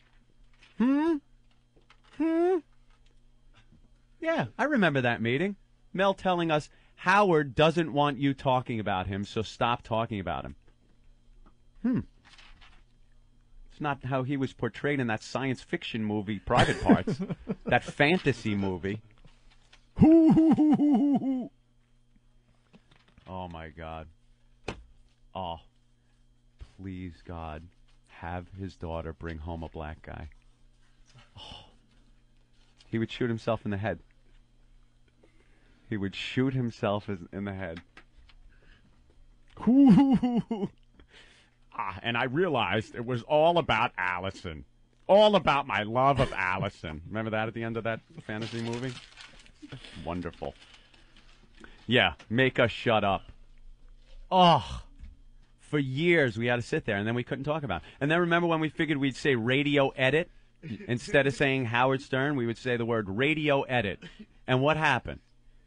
Yeah, I remember that meeting. Mel telling us, Howard doesn't want you talking about him, so stop talking about him. It's not how he was portrayed in that science fiction movie, Private Parts. That fantasy movie. Oh, my God. Oh, please, God, have his daughter bring home a black guy. Oh. He would shoot himself in the head. He would shoot himself in the head. And I realized it was all about Allison. All about my love of Allison. Remember that at the end of that fantasy movie? Wonderful. Yeah, make us shut up. Oh, for years we had to sit there, and then we couldn't talk about it. And then remember when we figured we'd say radio edit? Instead of saying Howard Stern, we would say the word radio edit. And what happened?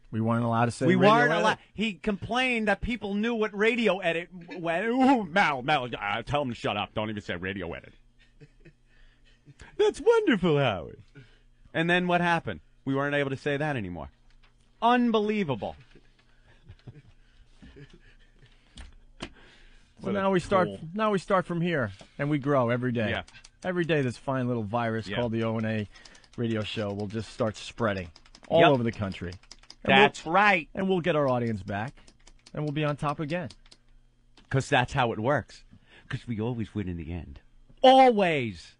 We weren't allowed to say we radio weren't edit? allowed. He complained that people knew what radio edit went. Ooh, Mel, tell him to shut up. Don't even say radio edit. That's wonderful, Howard. And then what happened? We weren't able to say that anymore. Unbelievable. So now we start. Now we start from here, and we grow every day. Yeah. Every day, this fine little virus Yeah. called the O&A radio show will just start spreading all over the country. And That's right. And we'll get our audience back, and we'll be on top again. Because that's how it works. Because we always win in the end. Always.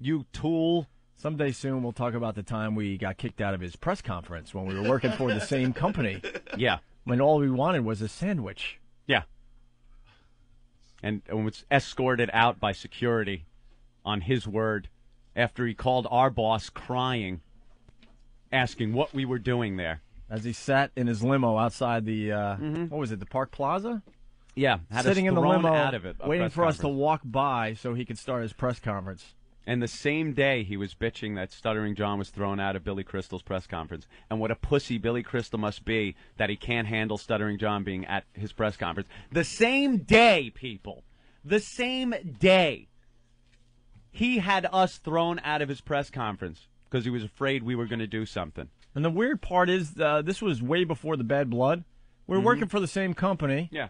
You tool. Someday soon, we'll talk about the time we got kicked out of his press conference when we were working for the same company. Yeah. When all we wanted was a sandwich. Yeah. And was escorted out by security on his word after he called our boss crying, asking what we were doing there. As he sat in his limo outside the, what was it, the Park Plaza? Yeah. Had Sitting us in the thrown limo, out of it, waiting for us to walk by so he could start his press conference. And the same day he was bitching that Stuttering John was thrown out of Billy Crystal's press conference. And what a pussy Billy Crystal must be that he can't handle Stuttering John being at his press conference. The same day, people. The same day. He had us thrown out of his press conference because he was afraid we were going to do something. And the weird part is this was way before the bad blood. We were working for the same company. Yeah.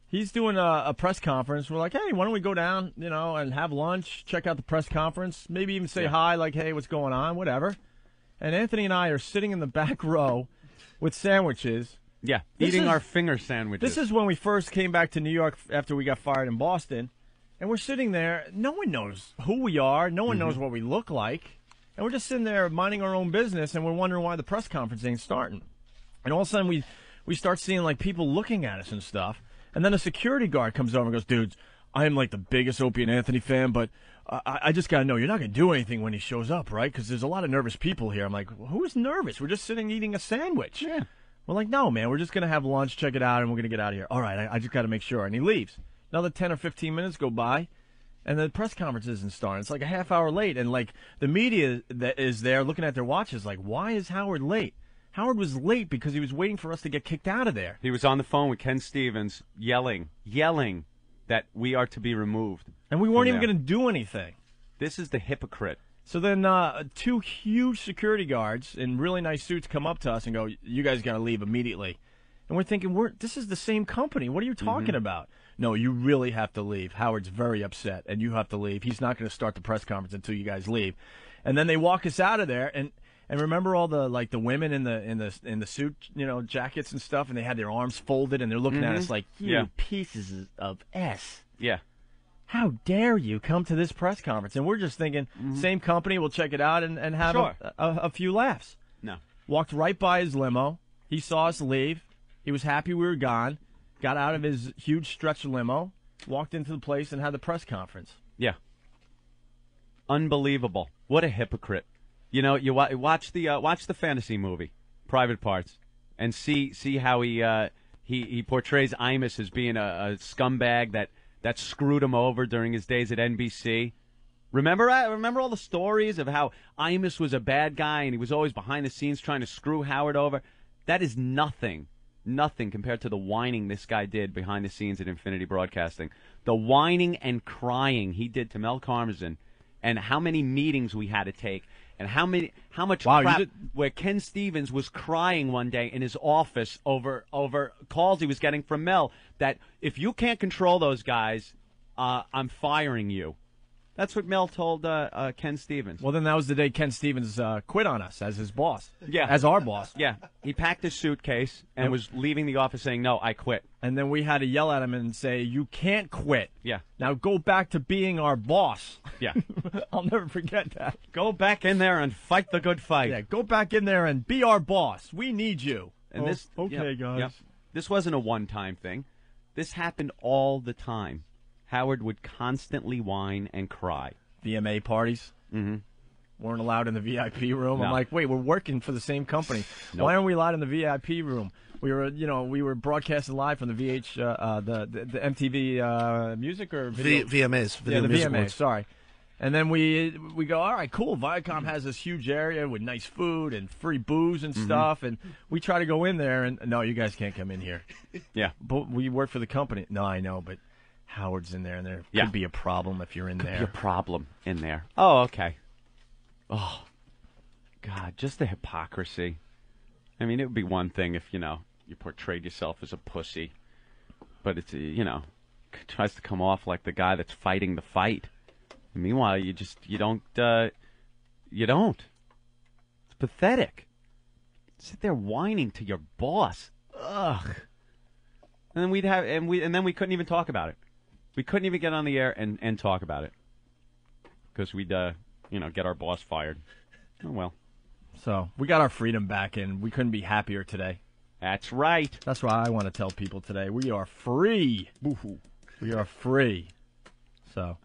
He's doing a press conference. We're like, hey, why don't we go down, and have lunch, check out the press conference, maybe even say hi, like, hey, what's going on, whatever. And Anthony and I are sitting in the back row with sandwiches. Yeah, eating our finger sandwiches. This is when we first came back to New York after we got fired in Boston. And we're sitting there. No one knows who we are. No one knows what we look like. And we're just sitting there minding our own business, and we're wondering why the press conference ain't starting. And all of a sudden, we start seeing, like, people looking at us and stuff. And then a security guard comes over and goes, dudes, I am, like, the biggest Opie and Anthony fan, but I just got to know, you're not going to do anything when he shows up, right? Because there's a lot of nervous people here. I'm like, well, who is nervous? We're just sitting eating a sandwich. Yeah. We're like, no, man, we're just going to have lunch, check it out, and we're going to get out of here. All right, I just got to make sure. And he leaves. Another 10 or 15 minutes go by. And the press conference isn't starting. It's like a half hour late. And, like, the media that is there looking at their watches like, why is Howard late? Howard was late because he was waiting for us to get kicked out of there. He was on the phone with Ken Stevens yelling that we are to be removed. And we weren't even going to do anything. This is the hypocrite. So then 2 huge security guards in really nice suits come up to us and go, you guys got to leave immediately. And we're thinking, this is the same company. What are you talking about? No, you really have to leave. Howard's very upset, and you have to leave. He's not going to start the press conference until you guys leave. And then they walk us out of there, and remember all the women in the suit, jackets and stuff, and they had their arms folded, and they're looking at us like, you pieces of S. Yeah. How dare you come to this press conference? And we're just thinking, same company, we'll check it out and have a few laughs. No. Walked right by his limo. He saw us leave. He was happy we were gone. Got out of his huge stretch limo, walked into the place, and had the press conference. Yeah. Unbelievable. What a hypocrite. You know, you watch the fantasy movie, Private Parts, and see how he portrays Imus as being a scumbag that screwed him over during his days at NBC. Remember all the stories of how Imus was a bad guy and he was always behind the scenes trying to screw Howard over? That is nothing compared to the whining this guy did behind the scenes at Infinity Broadcasting. The whining and crying he did to Mel Karmazin, and how many meetings we had to take, and how much crap where Ken Stevens was crying one day in his office over calls he was getting from Mel that if you can't control those guys, I'm firing you. That's what Mel told Ken Stevens. Well, then that was the day Ken Stevens quit on us as his boss. Yeah. As our boss. Yeah. He packed his suitcase and was leaving the office saying, no, I quit. And then we had to yell at him and say, you can't quit. Yeah. Now go back to being our boss. Yeah. I'll never forget that. Go back in there and fight the good fight. Yeah, go back in there and be our boss. We need you. And okay, guys. Yep. This wasn't a one-time thing. This happened all the time. Howard would constantly whine and cry. VMA parties weren't allowed in the VIP room. No. I'm like, wait, we're working for the same company. Nope. Why aren't we allowed in the VIP room? We were broadcasting live from the the MTV music or video? VMAs. Yeah, the Music VMAs. Awards. Sorry. And then we go, all right, cool. Viacom has this huge area with nice food and free booze and stuff, and we try to go in there, and no, you guys can't come in here. Yeah, but we work for the company. No, I know, but Howard's in there, and there could be a problem if you're in there. Could be a problem in there. Oh, okay. Oh, God, just the hypocrisy. I mean, it would be one thing if, you portrayed yourself as a pussy, but it's, tries to come off like the guy that's fighting the fight. And meanwhile, you don't. It's pathetic. Sit there whining to your boss. Ugh. And then we couldn't even talk about it. We couldn't even get on the air and talk about it because we'd get our boss fired. Oh well. So we got our freedom back, and we couldn't be happier today. That's right. That's why I want to tell people today. We are free. Woo-hoo. We are free. So,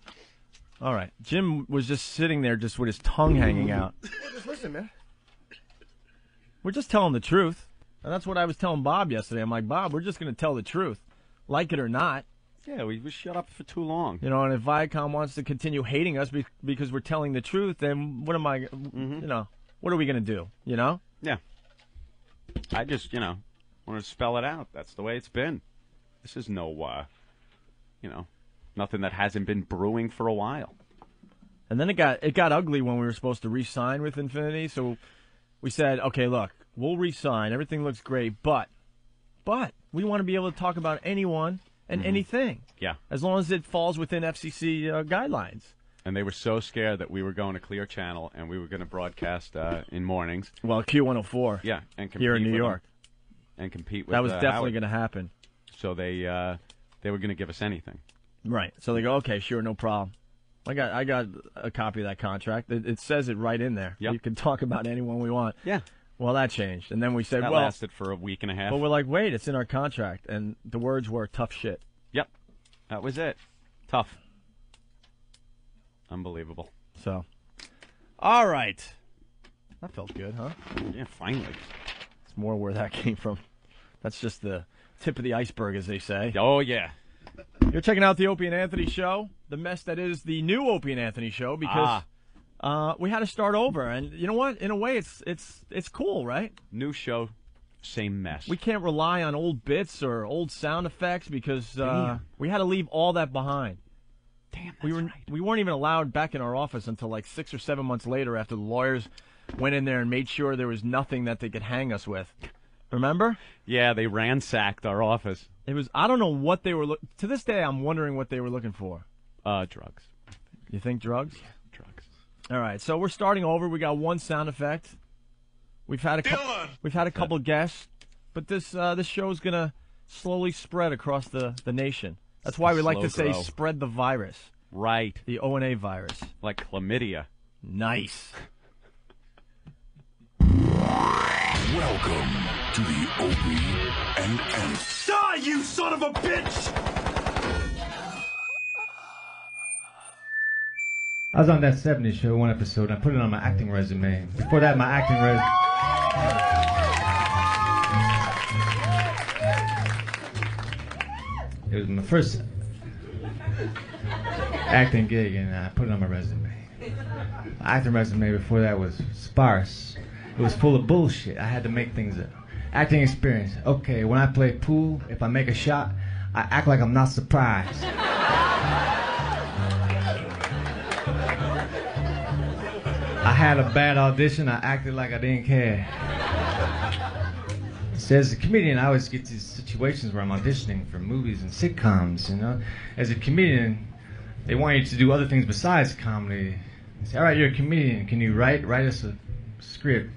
all right. Jim was just sitting there just with his tongue hanging out. Just listen, man. We're just telling the truth. And that's what I was telling Bob yesterday. I'm like, Bob, we're just going to tell the truth. Like it or not. Yeah, we shut up for too long. And if Viacom wants to continue hating us because we're telling the truth, then what am I, what are we going to do, Yeah. I just, want to spell it out. That's the way it's been. This is no, nothing that hasn't been brewing for a while. And then it got ugly when we were supposed to re-sign with Infinity. So we said, okay, look, we'll re-sign. Everything looks great, but we want to be able to talk about anyone and anything. Yeah. As long as it falls within FCC guidelines. And they were so scared that we were going to Clear Channel and we were going to broadcast in mornings. Well, Q104. Yeah, and compete here in New York. And compete with that was definitely Howard. going to happen. So they were going to give us anything. Right. So they go, okay, sure, no problem. I got a copy of that contract. It says it right in there. Yep. You can talk about anyone we want. Yeah. Well, that changed. And then we said, That well, lasted for a week and a half. but we're like, wait, it's in our contract. And the words were tough shit. Yep. That was it. Tough. Unbelievable. So, all right. That felt good, huh? Yeah, finally. It's more where that came from. That's just the tip of the iceberg, as they say. Oh, yeah. You're checking out the Opie and Anthony Show, the mess that is the new Opie and Anthony Show, because we had to start over. And you know what? In a way, it's cool, right? New show, same mess. We can't rely on old bits or old sound effects because we had to leave all that behind. Damn, we weren't even allowed back in our office until like 6 or 7 months later after the lawyers went in there and made sure there was nothing that they could hang us with. Remember? Yeah, they ransacked our office. It was, I don't know what they were to this day, I'm wondering what they were looking for. Drugs. You think drugs? Yeah, drugs. All right, so we're starting over. We got one sound effect. We've had a couple guests, but this show is going to slowly spread across the nation. That's why we like to say spread the virus. Right. The O&A virus. Like chlamydia. Nice. Welcome to the Opie and Ant. Die, you son of a bitch! I was on that 70s show, one episode, and I put it on my acting resume. Before that, my acting resume... It was my first acting gig, and I put it on my resume. My acting resume before that was sparse. It was full of bullshit. I had to make things up. Acting experience. Okay, when I play pool, if I make a shot, I act like I'm not surprised. I had a bad audition. I acted like I didn't care. So as a comedian, I always get these situations where I'm auditioning for movies and sitcoms, you know. As a comedian, they want you to do other things besides comedy. They say, all right, you're a comedian. Can you write us a script?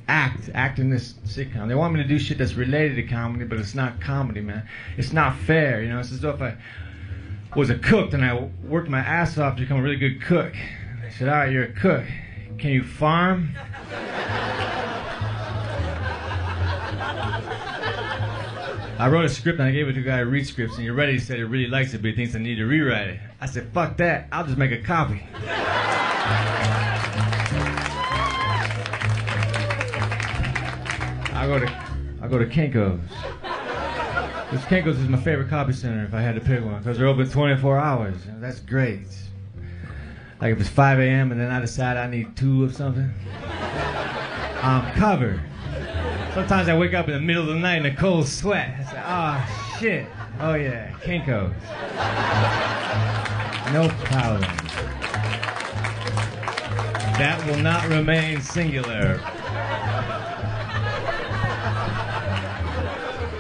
Act in this sitcom. They want me to do shit that's related to comedy, but it's not comedy, man. It's not fair, you know. It's as though if I was a cook and I worked my ass off to become a really good cook. They said, all right, you're a cook. Can you farm? I wrote a script and I gave it to a guy to read scripts, and you're ready. He said he really likes it, but he thinks I need to rewrite it. I said, fuck that. I'll just make a copy. I go to Kinko's. Because Kinko's is my favorite copy center if I had to pick one, because they're open 24 hours. You know, that's great. Like if it's 5 a.m. and then I decide I need 2 of something, I'm covered. Sometimes I wake up in the middle of the night in a cold sweat. I say, oh shit. Oh yeah, Kinko's. No problem. That will not remain singular.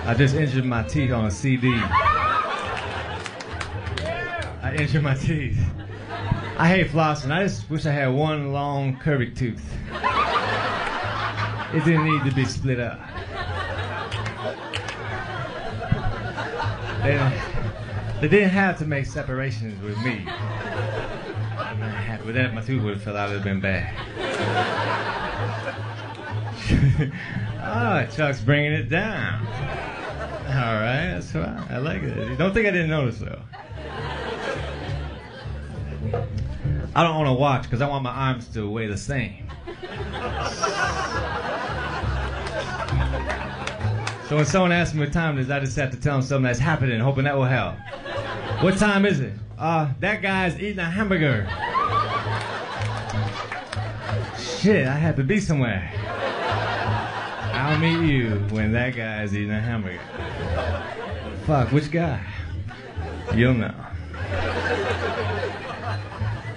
I just injured my teeth on a CD. I injured my teeth. I hate flossing. I just wish I had one long curvy tooth. It didn't need to be split up. They didn't have to make separations with me. With that, my tooth would have fell out. It would have been bad. Oh, Chuck's bringing it down. All right, that's right. I like it. You don't think I didn't notice, though. I don't want to watch because I want my arms to weigh the same. So when someone asks me what time it is, I just have to tell them something that's happening, hoping that will help. What time is it? That guy's eating a hamburger. Shit, I have to be somewhere. I'll meet you when that guy's eating a hamburger. Fuck, which guy? You'll know.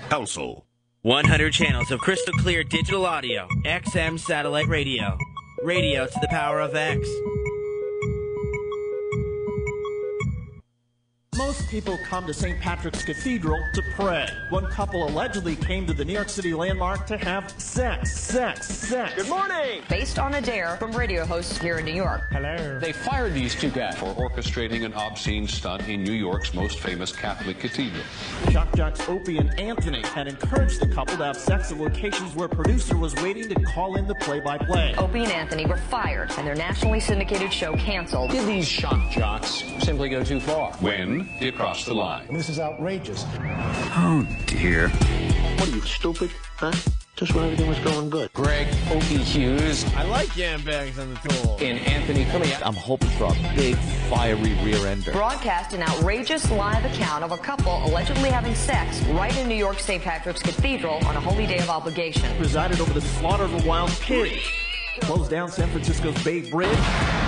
Council. 100 channels of crystal clear digital audio. XM satellite radio. Radio to the power of X. Most people come to St. Patrick's Cathedral to pray. One couple allegedly came to the New York City landmark to have sex. Good morning! Based on a dare from radio hosts here in New York. Hello. They fired these two guys for orchestrating an obscene stunt in New York's most famous Catholic cathedral. Shock jocks Opie and Anthony had encouraged the couple to have sex at locations where a producer was waiting to call in the play-by-play. Opie and Anthony were fired and their nationally syndicated show canceled. Did these shock jocks simply go too far? When they crossed the line? This is outrageous. Oh, dear. What are you, stupid? Huh? Just when everything was going good. Greg Opie Hughes. I like yam bags on the tool. And Anthony Cumia. I'm hoping for a big, fiery rear ender. Broadcast an outrageous live account of a couple allegedly having sex right in New York St. Patrick's Cathedral on a holy day of obligation. Presided over the slaughter of a wild pig. Closed down San Francisco's Bay Bridge.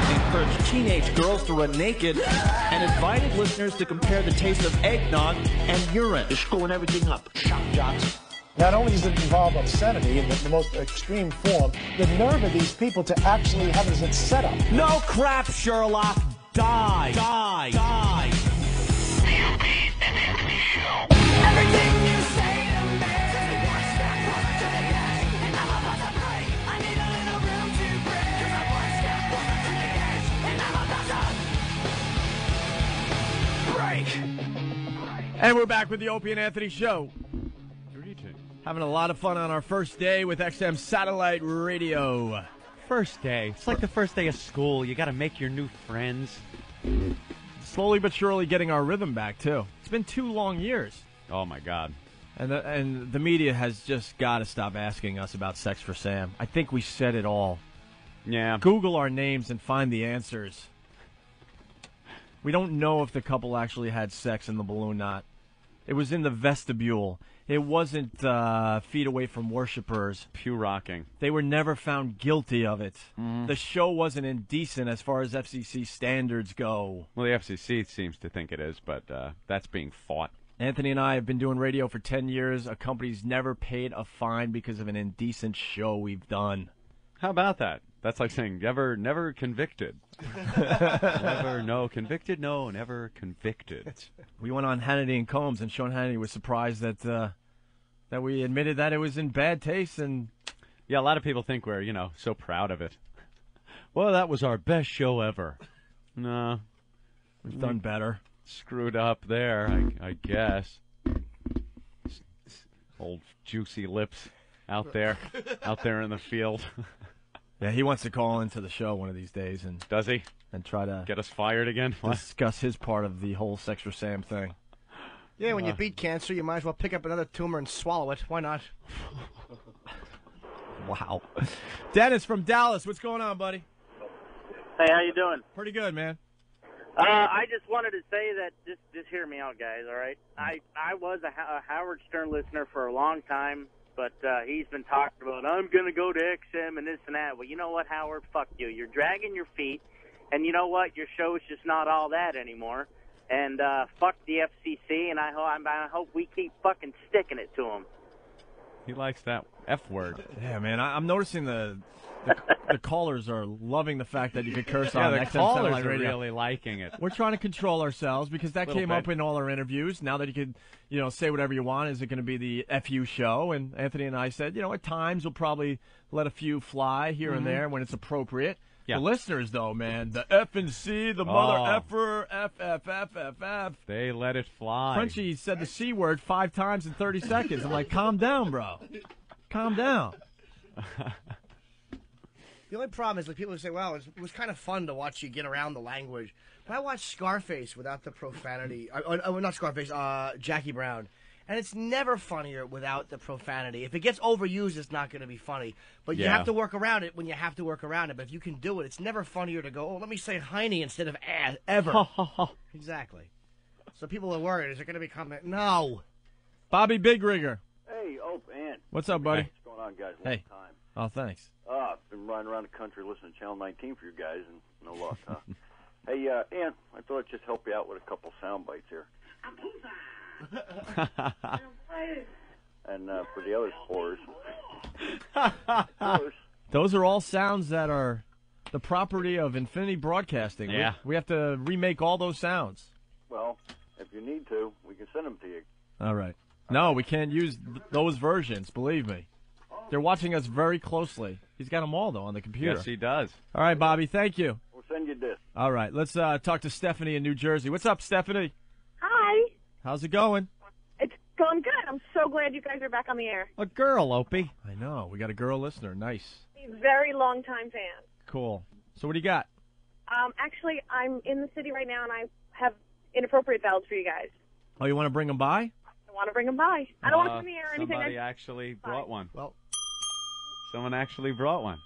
Encouraged teenage girls to run naked. And invited listeners to compare the taste of eggnog and urine. You're screwing everything up. Shock jocks. Not only does it involve obscenity in the most extreme form, the nerve of these people to actually have it as a setup. No crap, Sherlock. Die. The Opie and Anthony Show. Everything you say to me. One step closer to the edge, and I'm about to break. I need a little room to breathe. 'Cause I'm one step closer to the edge, and I'm about to break. And we're back with the Opie and Anthony Show. Having a lot of fun on our first day with XM Satellite Radio. First day. It's like the first day of school. You got to make your new friends. Slowly but surely getting our rhythm back, too. It's been 2 long years. Oh, my God. And the media has just got to stop asking us about Sex for Sam. I think we said it all. Yeah. Google our names and find the answers. We don't know if the couple actually had sex in the balloon knot. It was in the vestibule. It wasn't feet away from worshipers. Pew rocking. They were never found guilty of it. The show wasn't indecent as far as FCC standards go. Well, the FCC seems to think it is, but that's being fought. Anthony and I have been doing radio for 10 years. A company's never paid a fine because of an indecent show we've done. How about that? That's like saying never convicted. Convicted? No, never convicted. We went on Hannity and Combs, and Sean Hannity was surprised that we admitted that it was in bad taste. And yeah, a lot of people think we're, so proud of it. Well, that was our best show ever. No. We've done better. Screwed up there, I guess. Old juicy lips out there in the field. Yeah, he wants to call into the show one of these days. And does he? And try to get us fired again? Discuss his part of the whole Sex for Sam thing. Yeah, when you beat cancer, you might as well pick up another tumor and swallow it. Why not? Wow. Dennis from Dallas, what's going on, buddy? Hey, how you doing? Pretty good, man. I just wanted to say that, just hear me out, guys, all right? I was a Howard Stern listener for a long time. But he's been talking about, I'm going to go to XM and this and that. Well, you know what, Howard? Fuck you. You're dragging your feet. And you know what? Your show's just not all that anymore. And fuck the FCC, and I hope we keep fucking sticking it to them. He likes that F word. Yeah, man. I'm noticing the callers are loving the fact that you can curse on the XM callers Satellite are Radio. really liking it. We're trying to control ourselves because that came up in all our interviews. Now that you could, say whatever you want, is it going to be the FU show? And Anthony and I said, at times we'll probably let a few fly here and there when it's appropriate. Yeah. The listeners, though, man, the F and C, the mother effer, F. They let it fly. Frenchie said the C word 5 times in 30 seconds. I'm like, calm down, bro. Calm down. The only problem is, like, people say, well, it was kind of fun to watch you get around the language. But I watched Scarface without the profanity. Not Scarface, Jackie Brown. And it's never funnier without the profanity. If it gets overused, it's not going to be funny. But you have to work around it when you have to work around it. But if you can do it, it's never funnier to go, let me say Heine instead of ass, ever. Exactly. So people are worried. Is it going to be comment? No. Bobby Big Rigger. Hey, Ann. What's up, buddy? What's going on, guys? Long time. Oh, thanks. I've been riding around the country listening to Channel 19 for you guys, and no luck, huh? Hey, Ann, I thought I'd just help you out with a couple sound bites here. And for the other whores. Those are all sounds that are the property of Infinity Broadcasting. Yeah. We have to remake all those sounds. Well, if All right. No, we can't use those versions, believe me. They're watching us very closely. He's got them all, though, on the computer. Yes, he does. All right, Bobby, thank you. We'll send you this. All right, let's talk to Stephanie in New Jersey. What's up, Stephanie? Hi. How's it going? It's going good. I'm so glad you guys are back on the air. A girl, Opie. I know. We got a girl listener. Nice. A very long time fan. Cool. So what do you got? Actually, I'm in the city right now, and I have inappropriate bells for you guys. Oh, you want to bring them by? I want to bring them by. I don't want them in the air or anything. Somebody actually brought one. Well, someone actually brought one.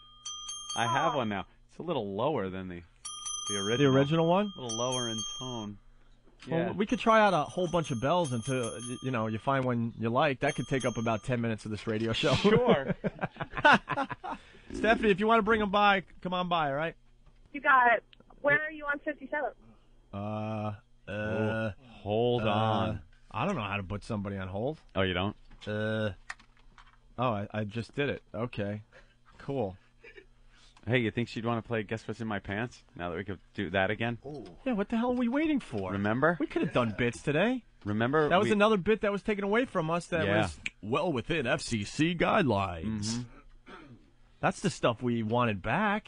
I have one now. It's a little lower than the original. The original one? A little lower in tone. Well, Yeah. we could try out a whole bunch of bells until, you find one you like. That could take up about 10 minutes of this radio show. Sure. Stephanie, if you want to bring them by, come on by, all right? You got it. Where are you on 57? Hold on. I don't know how to put somebody on hold. Oh, you don't? I just did it. Okay. Cool. Hey, you think she'd want to play Guess What's in My Pants? Now that we could do that again? Yeah, what the hell are we waiting for? Remember? We could have done bits today. Remember? That was another bit that was taken away from us that Yeah. was well within FCC guidelines. Mhm. That's the stuff we wanted back.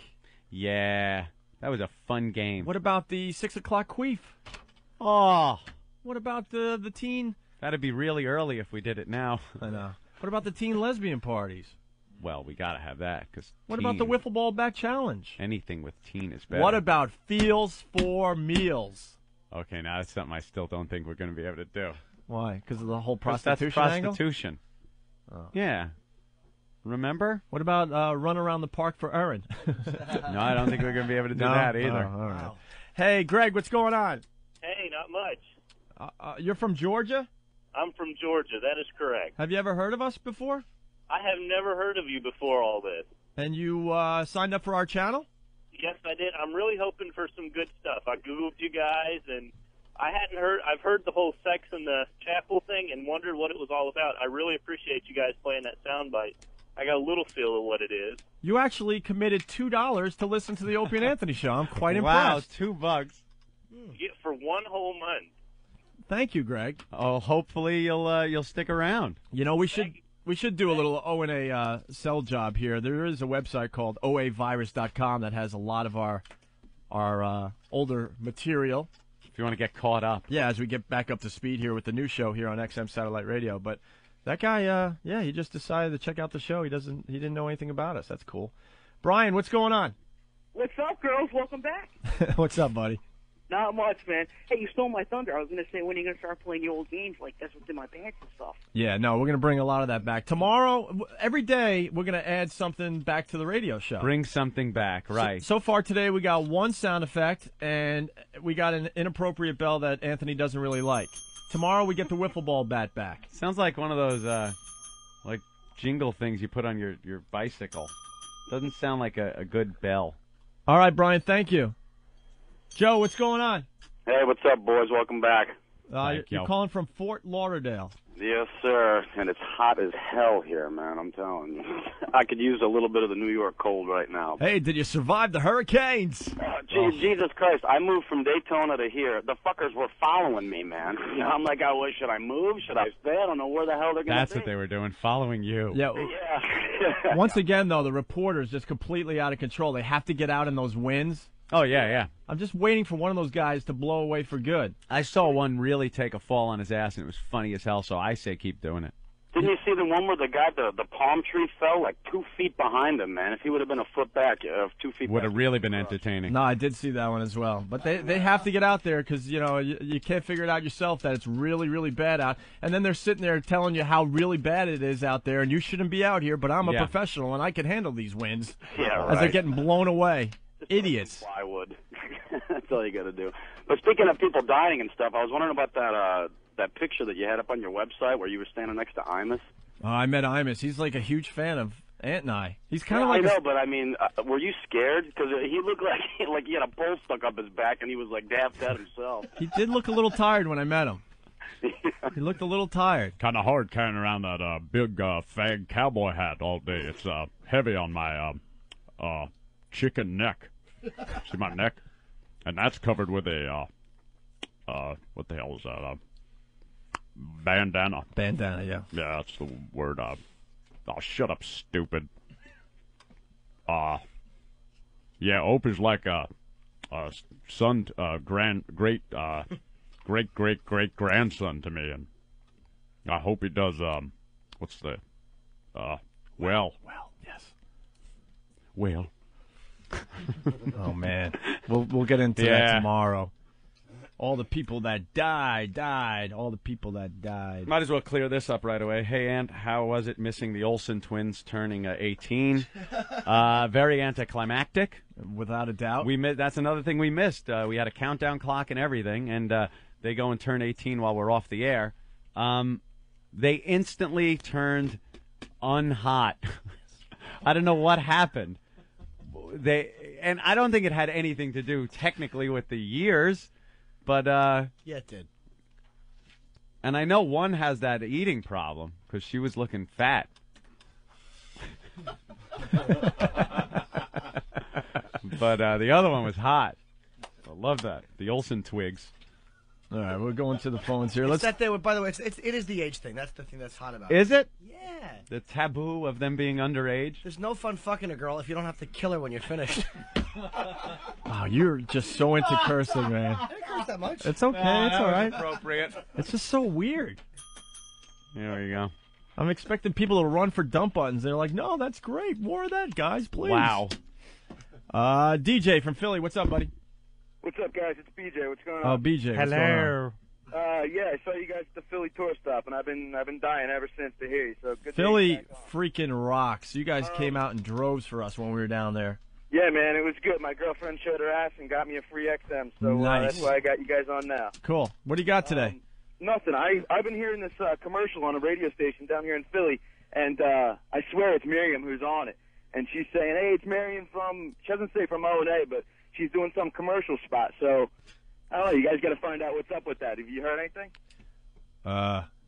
Yeah. That was a fun game. What about the 6 o'clock queef? Oh. What about the teen? That'd be really early if we did it now. I know. What about the teen lesbian parties? Well, we got to have that. What about the wiffle ball bat challenge? Anything with teen is better. What about feels for meals? Okay, now that's something I still don't think we're going to be able to do. Why? Because of the whole 'Cause prostitution that's angle? prostitution. Oh. Yeah. Remember? What about run around the park for Erin? No, I don't think we're going to be able to do No? that either. Oh, all right. Hey, Greg, what's going on? Hey, not much. You're from Georgia? I'm from Georgia. That is correct. Have you ever heard of us before? I have never heard of you before all this. And you signed up for our channel? Yes, I did. I'm really hoping for some good stuff. I Googled you guys, and I've heard the whole sex in the chapel thing and wondered what it was all about. I really appreciate you guys playing that soundbite. I got a little feel of what it is. You actually committed $2 to listen to the Opie and Anthony show. I'm quite Wow, impressed. $2. Yeah, for one whole month. Thank you, Greg. Oh, hopefully you'll stick around. You know, we should do a little O&A sell job here. There is a website called oavirus.com that has a lot of our older material. If you want to get caught up. Yeah, as we get back up to speed here with the new show here on XM Satellite Radio. But that guy, he just decided to check out the show. He didn't know anything about us. That's cool. Brian, what's going on? What's up, girls? Welcome back. What's up, buddy? Not much, man. Hey, you stole my thunder. I was going to say, when are you going to start playing your old games like That's What's in My Pants and stuff? Yeah, no, we're going to bring a lot of that back. Tomorrow, every day, we're going to add something back to the radio show. Bring something back, right. So far today, we got one sound effect, and we got an inappropriate bell that Anthony doesn't really like. Tomorrow, we get the wiffle ball bat back. Sounds like one of those like jingle things you put on your bicycle. Doesn't sound like a good bell. All right, Brian, thank you. Joe, what's going on? Hey, what's up, boys? Welcome back. You're calling from Fort Lauderdale. Yes, sir. And it's hot as hell here, man. I'm telling you. I could use a little bit of the New York cold right now. Hey, did you survive the hurricanes? Jesus Christ. I moved from Daytona to here. The fuckers were following me, man. I'm like, should I move? Should I stay? I don't know where the hell they're going to be. That's what they were doing, following you. Yeah. Yeah. Once again, though, the reporter's just completely out of control. They have to get out in those winds. Oh, yeah. I'm just waiting for one of those guys to blow away for good. I saw one really take a fall on his ass, and it was funny as hell, so I say keep doing it. Didn't you see the one where the guy, the palm tree fell like 2 feet behind him, man? If he would have been a foot back, 2 feet Would back. have really been entertaining. No, I did see that one as well. But they have to get out there because, you can't figure it out yourself that it's really, really bad out. And then they're sitting there telling you how really bad it is out there, and you shouldn't be out here, but I'm a professional, and I can handle these winds. Yeah, as they're right. getting blown away. Idiots. Plywood. That's all you got to do. But speaking of people dying and stuff, I was wondering about that picture that you had up on your website where you were standing next to Imus. Oh, I met Imus. He's like a huge fan of Ant and I. He's kind of I like know, but I mean, were you scared? Because he looked like he had a pole stuck up his back, and he was like half dead himself. He did look a little tired when I met him. He looked a little tired. Kind of hard carrying around that big fag cowboy hat all day. It's heavy on my chicken neck. See my neck? And that's covered with a what the hell is that? bandana. Bandana, yeah. Yeah, that's the word. Oh, shut up, stupid. Yeah, Opie's like a son, great grandson to me, and I hope he does. What's the? Well, yes. Well. Oh man, we'll get into that tomorrow. All the people that died. All the people that died. Might as well clear this up right away. Hey, Ant, how was it missing the Olsen twins turning 18? Very anticlimactic. Without a doubt. That's another thing we missed. We had a countdown clock and everything, and they go and turn 18 while we're off the air. They instantly turned unhot. I don't know what happened. And I don't think it had anything to do technically with the years. But yeah, it did. And I know one has that eating problem because she was looking fat. But the other one was hot. I love that. The Olsen twigs. All right, we're going to the phones here. It's that they were, by the way, it is the age thing. That's the thing that's hot about it. Is it? Yeah. The taboo of them being underage? There's no fun fucking a girl if you don't have to kill her when you're finished. Oh, you're just so into cursing, man. I didn't curse that much. It's okay. It's all right. Appropriate. It's just so weird. There you go. I'm expecting people to run for dump buttons. They're like, no, that's great. More of that, guys, please. Wow. DJ from Philly, what's up, buddy? What's up, guys? It's BJ. What's going Oh, on? BJ. What's going on? Yeah, I saw you guys at the Philly tour stop, and I've been dying ever since to hear you. So good. Philly freaking rocks. You guys came out in droves for us when we were down there. Yeah, man, it was good. My girlfriend showed her ass and got me a free XM, so Nice. that's why I got you guys on now. Cool. What do you got today? Nothing. I've been hearing this commercial on a radio station down here in Philly, and I swear it's Miriam who's on it. And she's saying, hey, it's Miriam from, she doesn't say from O&A, but she's doing some commercial spot. So, I don't know, you guys got to find out what's up with that. Have you heard anything?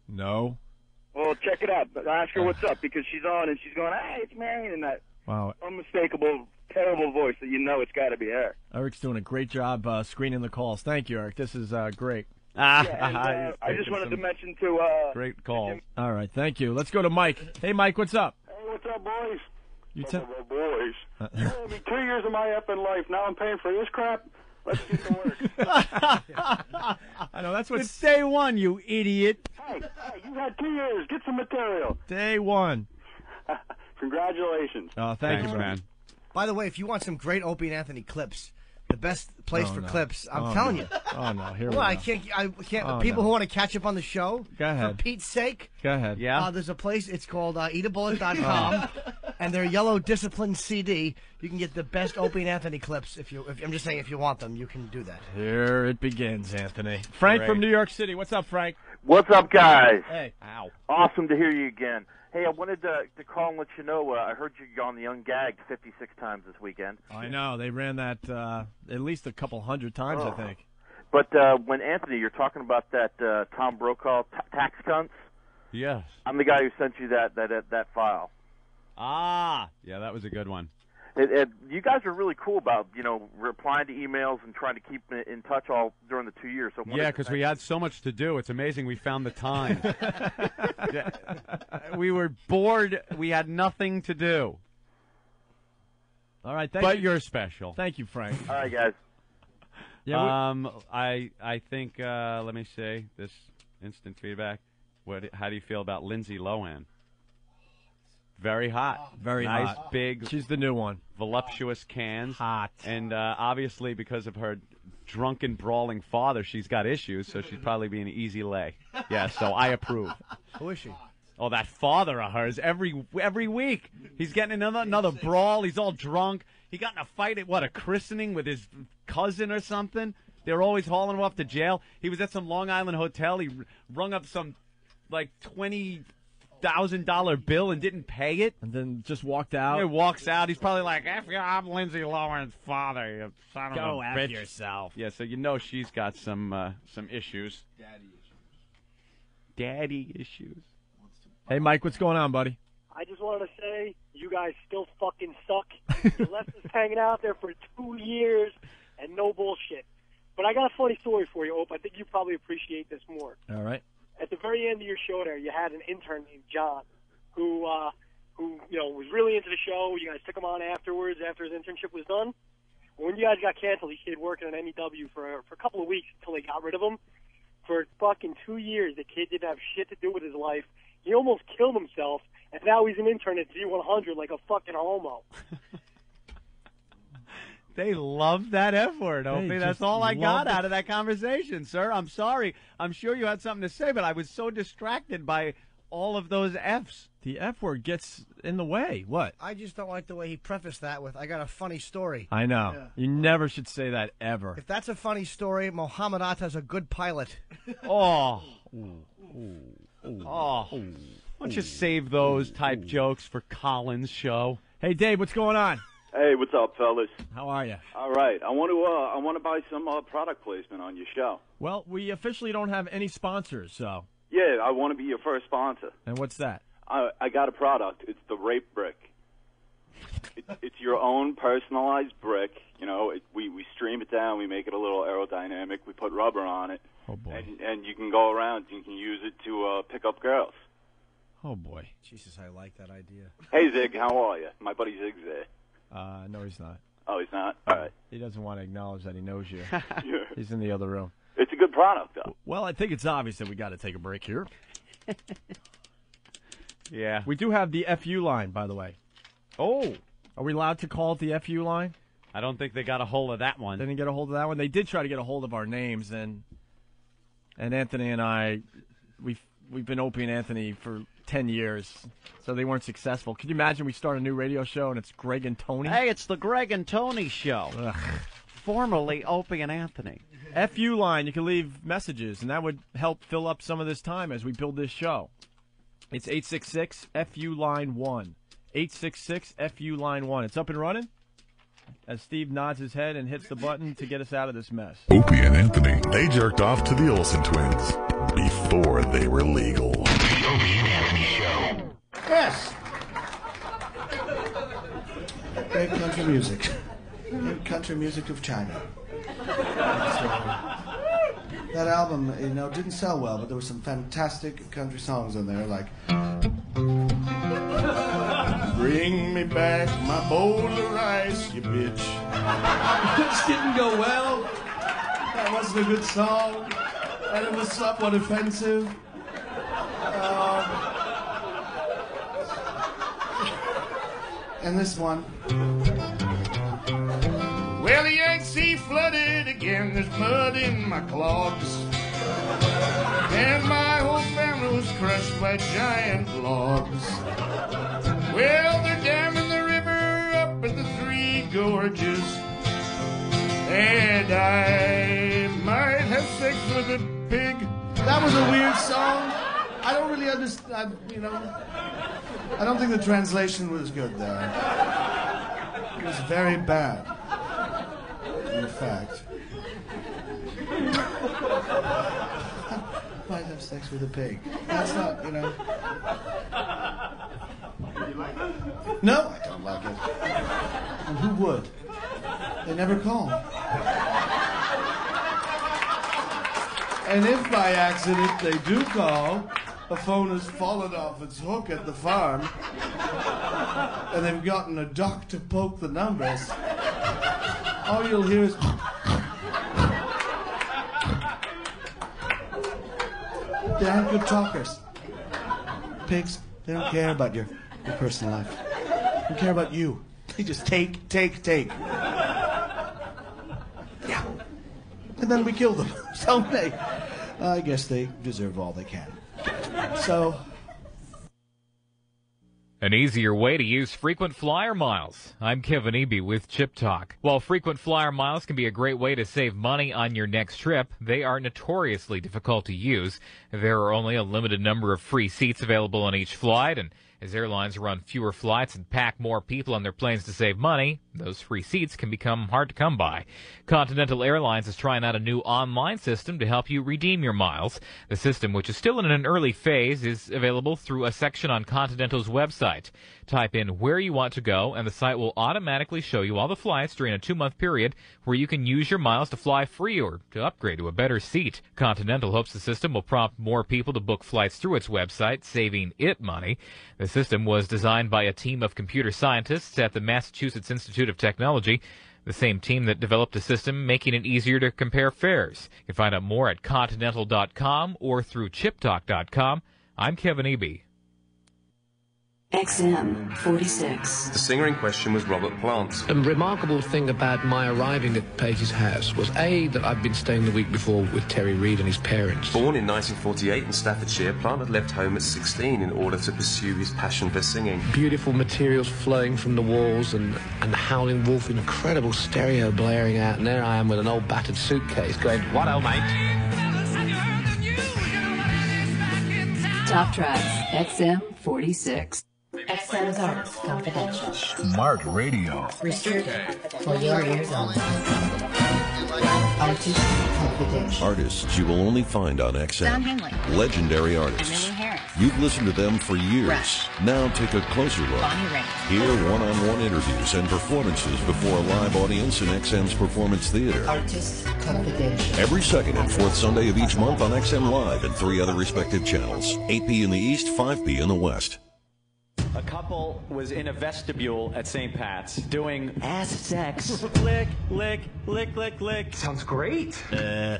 No. Well, check it out. Ask her what's up, because she's on and she's going, hey, it's Miriam, in that unmistakable, terrible voice that you know it's got to be her. Eric's doing a great job screening the calls. Thank you, Eric. This is great. Yeah, and, I just wanted to mention to... great call. All right, thank you. Let's go to Mike. Hey, Mike, what's up? Hey, what's up, boys? You boys. You owe me 2 years of my effing life. Now I'm paying for this crap. Let's get to work. I know, that's what... It's day one, you idiot. Hey, you had 2 years. Get some material. Day one. Congratulations. Oh, thanks, man. By the way, if you want some great Opie and Anthony clips, the best place for clips, I'm telling you. Oh, no, here we Well, go. I can't. Oh, people no. who want to catch up on the show, Go ahead. for Pete's sake, Go ahead. Yeah? there's a place. It's called eatabullet.com, and their Yellow Discipline CD. You can get the best Opie and Anthony clips. If I'm just saying, if you want them, you can do that. Here it begins, Anthony. Frank Great. from New York City. What's up, Frank? What's up, guys? Hey. Ow. Awesome to hear you again. Hey, I wanted to call and let you know, I heard you on the Ungagged 56 times this weekend. I know. They ran that at least a couple hundred times, I think. But when, Anthony, you're talking about that Tom Brokaw tax cunts, Yes. I'm the guy who sent you that file. Ah. Yeah, that was a good one. You guys are really cool about, replying to emails and trying to keep in touch all during the 2 years. So Yeah, because we had so much to do. It's amazing we found the time. We were bored. We had nothing to do. All right, thank But you. you're special. Thank you, Frank. All right, guys. Yeah, I think, let me see, this instant feedback. How do you feel about Lindsay Lohan? Very hot. Very nice, hot. big. She's the new one. Voluptuous cans. Hot. And obviously, because of her drunken, brawling father, she's got issues, so she'd probably be an easy lay. Yeah, so I approve. Who is she? Oh, that father of hers, every week. He's getting another brawl. He's all drunk. He got in a fight at, a christening with his cousin or something. They were always hauling him off to jail. He was at some Long Island hotel. He rung up some, $20,000 bill and didn't pay it. And then just walked out. He walks out. He's probably like, F you, I'm Lindsay Lohan's father, you son of Go a F bitch. yourself. Yeah, so she's got some issues. Daddy issues. Hey, Mike, what's going on, buddy? I just wanted to say, you guys still fucking suck. You left us hanging out there for 2 years and no bullshit. But I got a funny story for you, Ope. I think you probably appreciate this more. All right. at the very end of your show there, you had an intern named John who was really into the show. You guys took him on afterwards after his internship was done. When you guys got canceled, he stayed working on MEW for a couple of weeks until they got rid of him. For fucking 2 years, the kid didn't have shit to do with his life. He almost killed himself, and now he's an intern at Z100 like a fucking homo. They love that F word, Opie. That's all I got out of that conversation, sir. I'm sorry. I'm sure you had something to say, but I was so distracted by all of those Fs. The F word gets in the way. What? I just don't like the way he prefaced that with, I got a funny story. I know. Yeah. You never should say that ever. If that's a funny story, Mohammed Atta's a good pilot. Oh. Why don't you save those type jokes for Colin's show? Hey, Dave, what's going on? Hey, what's up, fellas? How are you? All right, I want to buy some product placement on your show. Well, we officially don't have any sponsors, so. Yeah, I want to be your first sponsor. And what's that? I got a product. It's the rape brick. It's your own personalized brick. You know, we stream it down. We make it a little aerodynamic. We put rubber on it. Oh boy! And you can go around. You can use it to pick up girls. Oh boy! Jesus, I like that idea. Hey Zig, how are you? My buddy Zig's there. No, he's not. Oh, he's not? All right. He doesn't want to acknowledge that he knows you. He's in the other room. It's a good product, though. Well, I think it's obvious that we got to take a break here. Yeah. We do have the FU line, by the way. Oh. Are we allowed to call it the FU line? I don't think they got a hold of that one. They didn't get a hold of that one. They did try to get a hold of our names, and Anthony and I, we've been Opie and Anthony for 10 years, so they weren't successful. Can you imagine we start a new radio show and it's Greg and Tony? Hey, it's the Greg and Tony Show. Ugh. Formerly Opie and Anthony. FU line, you can leave messages, and that would help fill up some of this time as we build this show. It's 866-FU-line-1. 866-FU-line-1. It's up and running as Steve nods his head and hits the button to get us out of this mess. Opie and Anthony, they jerked off to the Olsen twins before they were legal. The Opie and Anthony Show. Yes. Great country music. Great country music of China. That album, didn't sell well, but there were some fantastic country songs on there, like Bring me back my bowl of rice, you bitch. This didn't go well. That wasn't a good song, and it was somewhat offensive. And this one. Well, the Yangtze flooded again. There's mud in my clogs. And my whole family was crushed by giant logs. Well, they're damming the river up at the Three Gorges. And I might have sex with a pig. That was a weird song. I don't really understand, I don't think the translation was good there. It was very bad. In fact, might have sex with a pig. That's not, No, I don't like it. And who would? They never call. And if by accident they do call, a phone has fallen off its hook at the farm, and they've gotten a duck to poke the numbers. All you'll hear is... They aren't good talkers. Pigs, they don't care about your personal life. They don't care about you. They just take. Yeah. And then we kill them. So I guess they deserve all they can. So... An easier way to use frequent flyer miles. I'm Kevin Eby with Chip Talk. While frequent flyer miles can be a great way to save money on your next trip, they are notoriously difficult to use. There are only a limited number of free seats available on each flight, and As airlines run fewer flights and pack more people on their planes to save money, those free seats can become hard to come by. Continental Airlines is trying out a new online system to help you redeem your miles. The system, which is still in an early phase, is available through a section on Continental's website. Type in where you want to go, and the site will automatically show you all the flights during a 2-month period where you can use your miles to fly free or to upgrade to a better seat. Continental hopes the system will prompt more people to book flights through its website, saving it money. The system was designed by a team of computer scientists at the Massachusetts Institute of Technology, the same team that developed a system making it easier to compare fares. You can find out more at continental.com or through chiptalk.com. I'm Kevin Eby. XM 46. The singer in question was Robert Plant. A remarkable thing about my arriving at Page's house was, A, that I'd been staying the week before with Terry Reid and his parents. Born in 1948 in Staffordshire, Plant had left home at 16 in order to pursue his passion for singing. Beautiful materials flowing from the walls and the Howling Wolf incredible stereo blaring out, and there I am with an old battered suitcase going, what oh mate? Top tracks. XM 46. XM's Artist Confidential. Smart Radio. Restricted for your ears only. Artist Confidential. Artists you will only find on XM. Don Henley. Legendary artists. Emmylou Harris. You've listened to them for years. Rush. Now take a closer look. Bonnie Raitt. Hear one-on-one interviews and performances before a live audience in XM's Performance Theater. Artist Confidential. Every second and fourth Sunday of each month on XM Live and 3 other respective channels. 8p in the East, 5p in the West. A couple was in a vestibule at St. Pat's doing ass sex. Lick, lick, lick, lick, lick. Sounds great.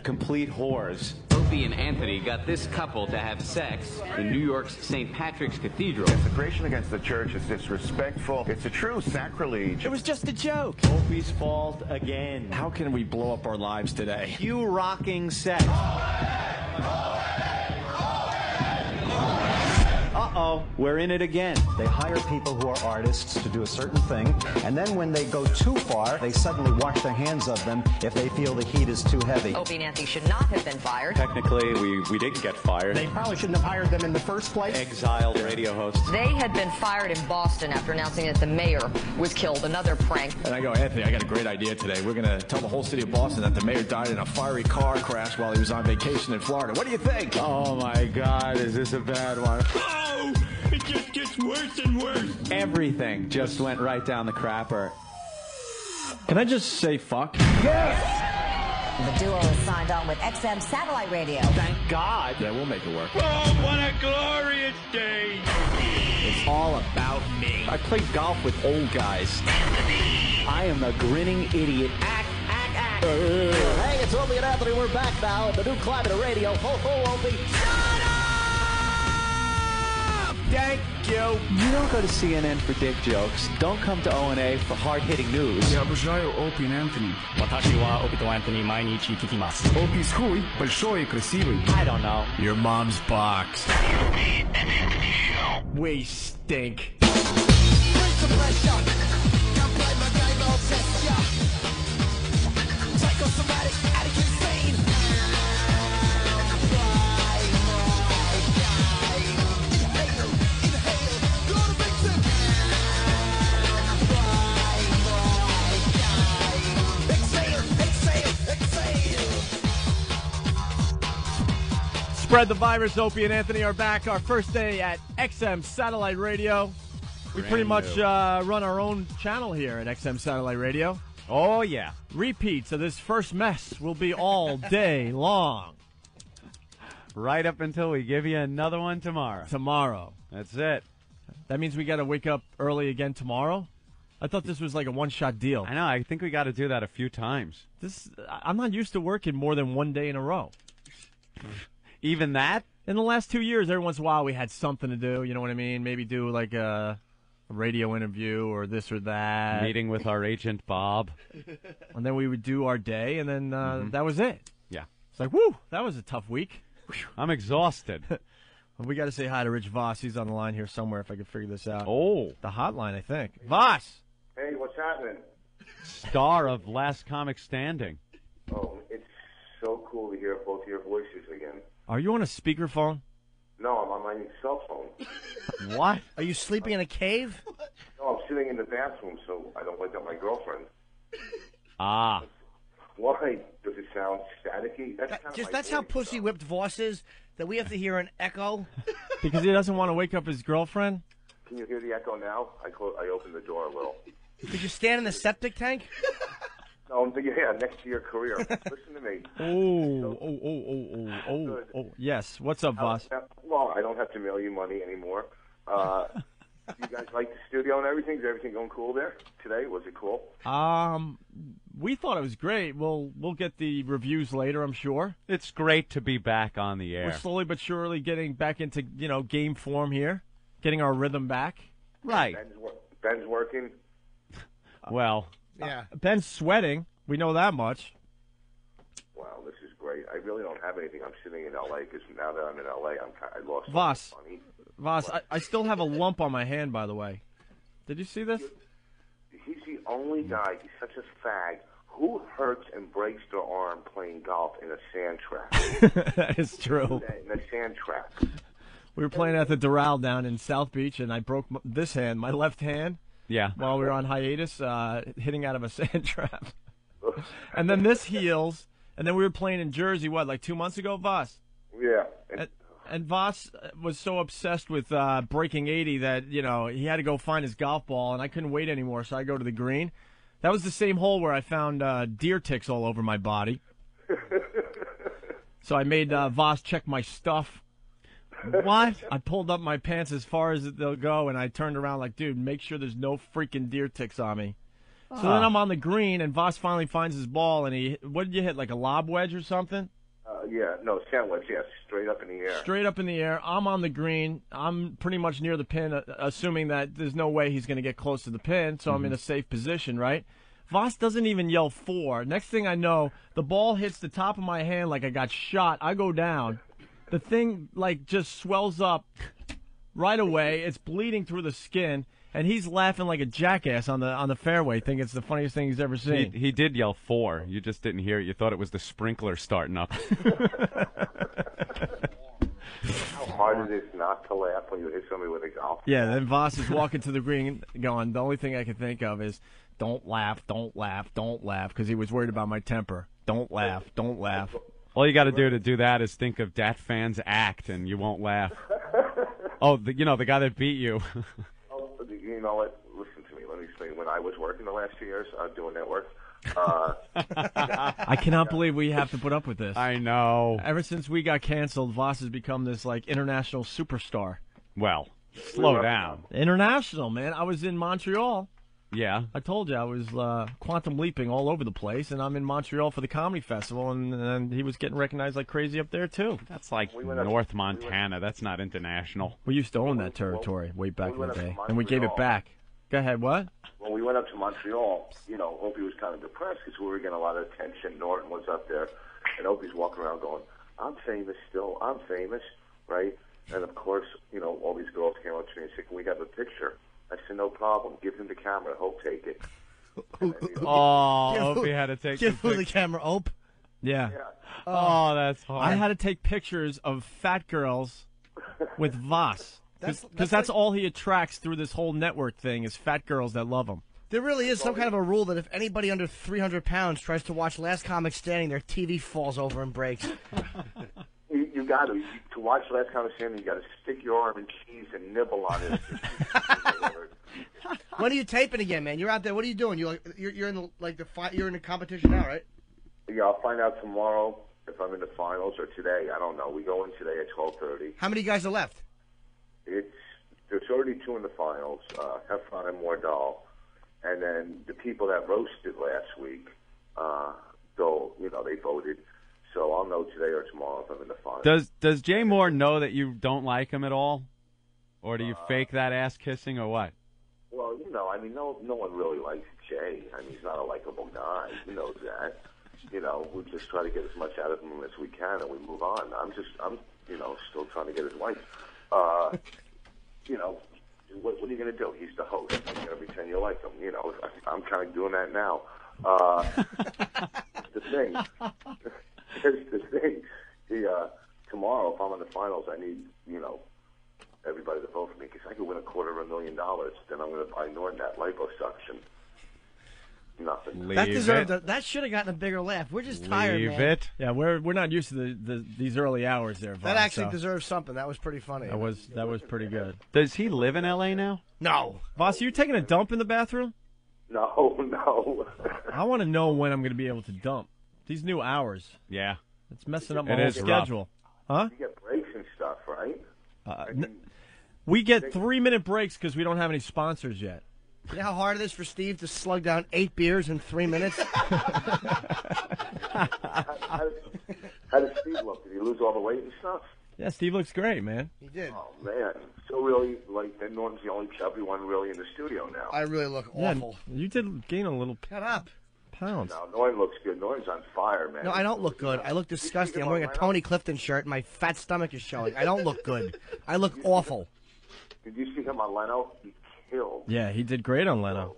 Complete whores. Opie and Anthony got this couple to have sex in New York's St. Patrick's Cathedral. Desecration against the church is disrespectful. It's a true sacrilege. It was just a joke. Opie's fault again. How can we blow up our lives today? You rocking sex. Uh-oh, we're in it again. They hire people who are artists to do a certain thing, and then when they go too far, they suddenly wash their hands of them if they feel the heat is too heavy. Opie and Anthony should not have been fired. Technically, we didn't get fired. They probably shouldn't have hired them in the first place. Exiled radio hosts. They had been fired in Boston after announcing that the mayor was killed. Another prank. And I go, Anthony, I got a great idea today. We're going to tell the whole city of Boston that the mayor died in a fiery car crash while he was on vacation in Florida. What do you think? Oh, my God, is this a bad one? Oh! It just gets worse and worse. Everything just went right down the crapper. Can I just say fuck? Yes! The duo is signed on with XM Satellite Radio. Thank God. Yeah, we'll make it work. Oh, what a glorious day. It's all about me. I play golf with old guys. I am a grinning idiot. Act. Hey, it's Opie and Anthony. We're back now at the new Climate of Radio. Ho, ho, Opie. Thank you. You don't go to CNN for dick jokes. Don't come to O&A for hard-hitting news. Я обожаю Opie и Anthony. 私はOpieとAnthony毎日聞きます。Opie is хуй, большой и красивый. I don't know. Your mom's box. Opie and Anthony Show. We stink. Spread the virus. Opie and Anthony are back. Our first day at XM Satellite Radio. We pretty much run our own channel here at XM Satellite Radio. Oh, yeah. Repeats of this first mess will be all day long. Right up until we give you another one tomorrow. Tomorrow. That's it. That means we got to wake up early again tomorrow? I thought this was like a one-shot deal. I know. I think we got to do that a few times. I'm not used to working more than one day in a row. Even that? In the last 2 years, every once in a while we had something to do, you know what I mean? Maybe do like a radio interview or this or that. Meeting with our agent, Bob. And then we would do our day, and then that was it. Yeah. It's like, whoo, that was a tough week. I'm exhausted. Well, we got to say hi to Rich Voss. He's on the line here somewhere if I can figure this out. Oh. The hotline, I think. Voss! Hey, what's happening? Star of Last Comic Standing. Oh, it's so cool to hear both your voices again. Are you on a speakerphone? No, I'm on my cell phone. What? Are you sleeping in a cave? No, I'm sitting in the bathroom, so I don't wake up my girlfriend. Ah. Why? Does it sound staticky? That's how pussy whipped Voss is, that we have to hear an echo. Because he doesn't want to wake up his girlfriend? Can you hear the echo now? I opened the door a little. Did you stand in the septic tank? No, I'm thinking, next to your career. Listen to me. Oh, yes. What's up, Voss? Well, I don't have to mail you money anymore. You guys like the studio and everything? Is everything going cool there today? Was it cool? We thought it was great. We'll get the reviews later, I'm sure. It's great to be back on the air. We're slowly but surely getting back into, game form here, getting our rhythm back. Right. Ben's working. Well, Ben's sweating. We know that much. Wow, this is great. I really don't have anything. I'm sitting in L.A. because now that I'm in L.A., I lost Voss, money. Voss, I still have a lump on my hand, by the way. Did you see this? He's the only guy. He's such a fag. Who hurts and breaks their arm playing golf in a sand trap? That is true. In a sand trap. We were playing at the Doral down in South Beach, and I broke this hand, my left hand. Yeah. While we were on hiatus, hitting out of a sand trap. And then this heals, and then we were playing in Jersey, like 2 months ago, Voss? Yeah. And Voss was so obsessed with breaking 80 that, he had to go find his golf ball, and I couldn't wait anymore, so I go to the green. That was the same hole where I found deer ticks all over my body. So I made Voss check my stuff. What? I pulled up my pants as far as they'll go, and I turned around like, dude, make sure there's no freaking deer ticks on me. So then I'm on the green, and Voss finally finds his ball, and what did you hit, like a lob wedge or something? Sandwich, straight up in the air. Straight up in the air. I'm on the green. I'm pretty much near the pin, assuming that there's no way he's going to get close to the pin, so I'm in a safe position, right? Voss doesn't even yell 4. Next thing I know, the ball hits the top of my hand like I got shot. I go down. The thing, just swells up right away. It's bleeding through the skin, and he's laughing like a jackass on the fairway, thinking it's the funniest thing he's ever seen. He did yell 4. You just didn't hear it. You thought it was the sprinkler starting up. How hard it is not to laugh when you hit somebody with a golf ball. Yeah, then Voss is walking to the green going, the only thing I can think of is, don't laugh, because he was worried about my temper. Don't laugh. All you got to do that is think of Dat Fan's act, and you won't laugh. Oh, the guy that beat you. You know what? Listen to me. Let me explain. When I was working the last 2 years doing network, I cannot believe we have to put up with this. I know. Ever since we got canceled, Voss has become this international superstar. Well, slow down. International, man. I was in Montreal. Yeah. I told you I was quantum leaping all over the place, and I'm in Montreal for the comedy festival, and he was getting recognized like crazy up there too. That's like North Montana. That's not international. We used to own that territory way back in the day, and we gave it back. Go ahead, what? When we went up to Montreal, Opie was kind of depressed because we were getting a lot of attention. Norton was up there, and Opie's walking around going, I'm famous still. I'm famous, right? And, of course, all these girls came up to me and said, can we have a picture? I said, no problem. Give him the camera. He'll take it. Opie had to take Give who the camera, Ope? Yeah. Oh, that's hard. I had to take pictures of fat girls with Voss. Because that's all he attracts through this whole network thing is fat girls that love him. There really is some kind of a rule that if anybody under 300 pounds tries to watch Last Comic Standing, their TV falls over and breaks. You got to watch Last Comic Standing. You got to stick your arm in cheese and nibble on it. When are you taping again, man? You're out there. What are you doing? You're in you're in the competition now, right? Yeah, I'll find out tomorrow if I'm in the finals or today. I don't know. We go in today at 12:30. How many guys are left? There's already 2 in the finals. Heffron and Mordal, and then the people that roasted last week. They voted. So I'll know today or tomorrow if I'm in the finals. Does Jay Moore know that you don't like him at all? Or do you fake that ass kissing or what? Well, no one really likes Jay. He's not a likable guy. He knows that. We just try to get as much out of him as we can, and we move on. I'm still trying to get his wife. What are you going to do? He's the host. You're going to pretend you like him. I'm kind of doing that now. The thing. Here's the thing. tomorrow, if I'm in the finals, I need, everybody to vote for me because I could win $250,000. Then I'm going to buy Norton that liposuction. Nothing. That should have gotten a bigger laugh. We're just tired, man. Yeah, we're not used to these early hours there, Vaughn, That actually deserves something. That was pretty funny. That was pretty good. Does he live in L.A. now? No. Voss, are you taking a dump in the bathroom? No. I want to know when I'm going to be able to dump. These new hours. Yeah. It's messing up my whole schedule. Huh? You get breaks and stuff, right? We get 3-minute breaks because we don't have any sponsors yet. You know how hard it is for Steve to slug down 8 beers in 3 minutes? How does Steve look? Did he lose all the weight and stuff? Yeah, Steve looks great, man. He did. Oh, man. So really, then Norton's the only chubby one really in the studio now. I really look awful. You did gain a little Shut up. pounds. No, Norton looks good. Norton's on fire, man. No, I don't look good. I look disgusting. I'm wearing a Tony Clifton shirt and my fat stomach is showing. I don't look good. I look awful. Did you see him on Leno? He killed. Yeah, he did great on Leno.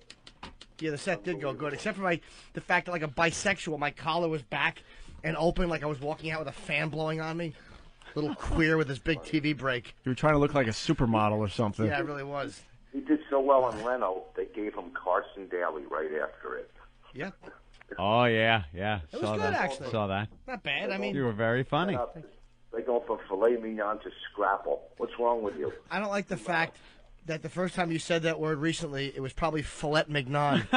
Yeah, the set did go good, except for the fact that, like a bisexual, my collar was back and open like I was walking out with a fan blowing on me. Little queer with his big TV break. You were trying to look like a supermodel or something. Yeah, it really was. He did so well on Leno, they gave him Carson Daly right after it. Yeah. Oh, yeah. It was good, actually. Saw that. Not bad. I mean, You were very funny. They go from filet mignon to scrapple. What's wrong with you? I don't like the fact that the first time you said that word recently, it was probably filet mignon.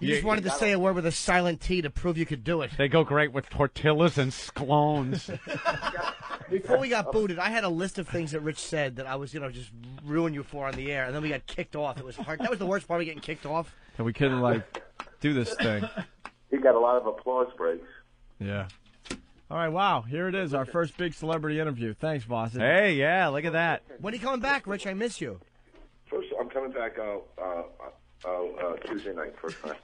You just wanted to say a word with a silent T to prove you could do it. They go great with tortillas and scones. Before we got booted, I had a list of things that Rich said that I was going to just ruin you for on the air, and then we got kicked off. It was hard. That was the worst part of getting kicked off. And we couldn't, do this thing. He got a lot of applause breaks. Yeah. All right, wow. Here it is, our first big celebrity interview. Thanks, Voss. Hey, yeah, look at that. When are you coming back, Rich? I miss you. First, I'm coming back Tuesday night, first time.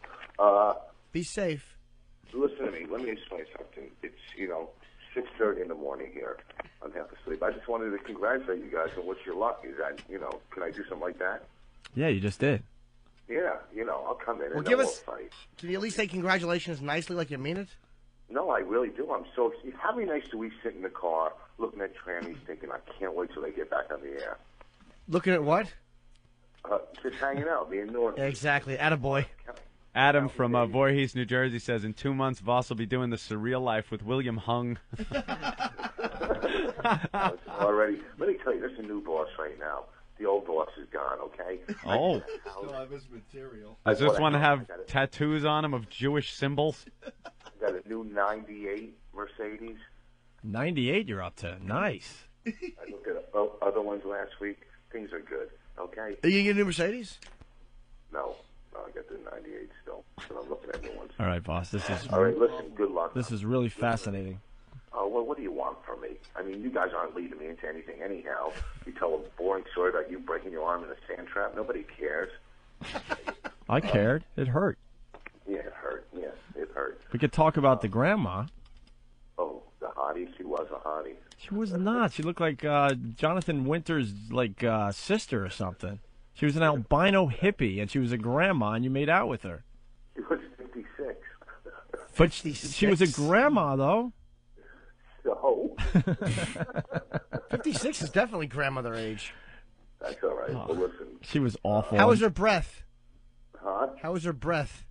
Be safe. Listen to me. Let me explain something. It's, 6:30 in the morning here. I'm half asleep. I just wanted to congratulate you guys on what's your luck. Is that, can I do something like that? Yeah, you just did. Yeah, I'll come in and give we'll us. fight. Can you at least say congratulations nicely like you mean it? No, I really do. I'm so. How many nights do we sit in the car looking at trannies thinking, I can't wait till they get back on the air? Looking at what? Just hanging out, me and Norton. Exactly. Attaboy. Adam from Voorhees, New Jersey says, in 2 months, Voss will be doing the surreal life with William Hung. Already. Let me tell you, there's a new boss right now. The old boss is gone, okay? Oh. Still have his material. Does this one have tattoos on him of Jewish symbols? Got a new 98 Mercedes. 98 you're up to. Nice. I looked at other ones last week. Things are good, okay? Are you going to get a new Mercedes? No, I got the 98 still, but I'm looking at new ones. All right, boss. This is. All right, listen, good luck. This is really fascinating. Well, what do you want from me? I mean, you guys aren't leading me into anything anyhow. You tell a boring story about you breaking your arm in a sand trap. Nobody cares. I cared. It hurt. Yeah, it hurt. Yeah, it hurt. We could talk about the grandma. Oh, the hottie. She was a hottie. She was not. She looked like Jonathan Winter's sister or something. She was an albino hippie, and she was a grandma, and you made out with her. She was 56. But she was a grandma, though. So? 56 is definitely grandmother age. That's all right. Well, listen. She was awful. How was her breath? Huh? How was her breath?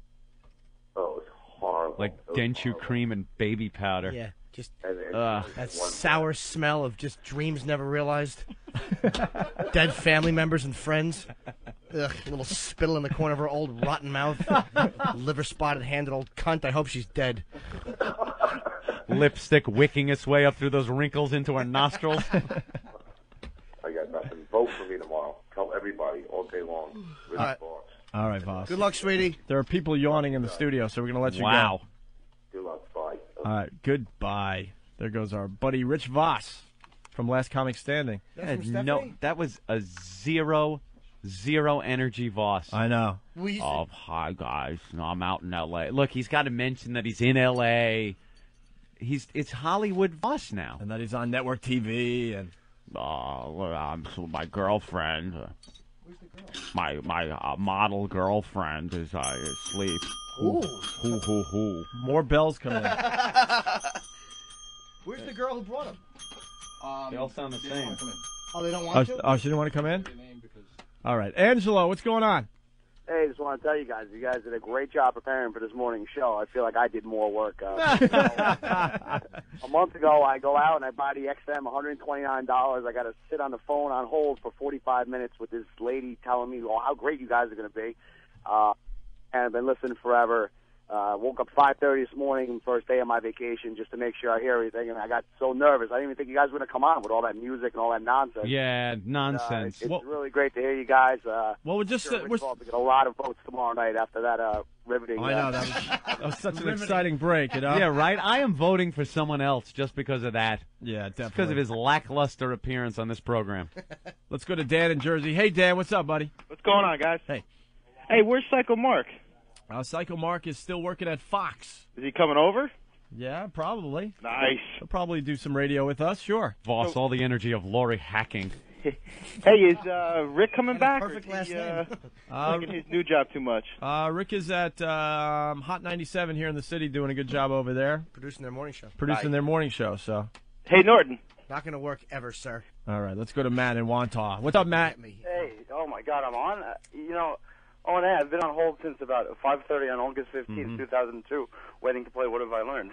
Oh, it's horrible. Like Denchu cream and baby powder. Yeah, just that sour smell of just dreams never realized. Dead family members and friends. Ugh, a little spittle in the corner of her old rotten mouth. Liver spotted handed old cunt. I hope she's dead. Lipstick wicking its way up through those wrinkles into her nostrils. I got nothing. Vote for me tomorrow. Tell everybody all day long. All right, boss. Good luck, sweetie. There are people yawning in the studio, so we're going to let you go. Good luck. Bye. All right, goodbye. There goes our buddy Rich Voss from Last Comic Standing. That was a zero energy Voss. I know. Oh, hi, guys. No, I'm out in L.A. Look, he's got to mention that he's in L.A. It's Hollywood Voss now. And that he's on network TV. And I'm my girlfriend. My model girlfriend is asleep. Ooh. Hoo, hoo, hoo. More bells coming in. Where's the girl who brought him? They all sound the same. Oh, they don't want to? Oh, she didn't want to come in? All right. Angelo, what's going on? Hey, just want to tell you guys did a great job preparing for this morning show. I feel like I did more work. A month ago, I go out and I buy the XM, $129. I got to sit on the phone on hold for 45 minutes with this lady telling me, well, how great you guys are going to be. And I've been listening forever. Woke up 5:30 this morning, first day of my vacation, just to make sure I hear everything. And I got so nervous. I didn't even think you guys were going to come on with all that music and all that nonsense. Yeah, nonsense. It's really great to hear you guys. Well, we're just sure we're to get a lot of votes tomorrow night after that riveting. I know that was such an exciting break, you know. Yeah, right. I am voting for someone else just because of that. Yeah, definitely. Because of his lackluster appearance on this program. Let's go to Dan in Jersey. Hey, Dan, what's up, buddy? What's going on, guys? Hey. Hey, where's Psycho Mark? Psycho Mark is still working at Fox. Is he coming over? Yeah, probably. Nice. He'll probably do some radio with us, sure. Boss, all the energy of Lori hacking. Hey, is Rick coming back? Perfect or is he, last name. liking his new job too much? Rick is at Hot 97 here in the city doing a good job over there. Producing their morning show. Producing their morning show, so. Hey, Norton. Not going to work ever, sir. All right, let's go to Matt in Wantagh. What's up, Matt? Hey, oh my God, I'm on. I've been on hold since about 5:30 on August 15th, 2002, waiting to play What Have I Learned?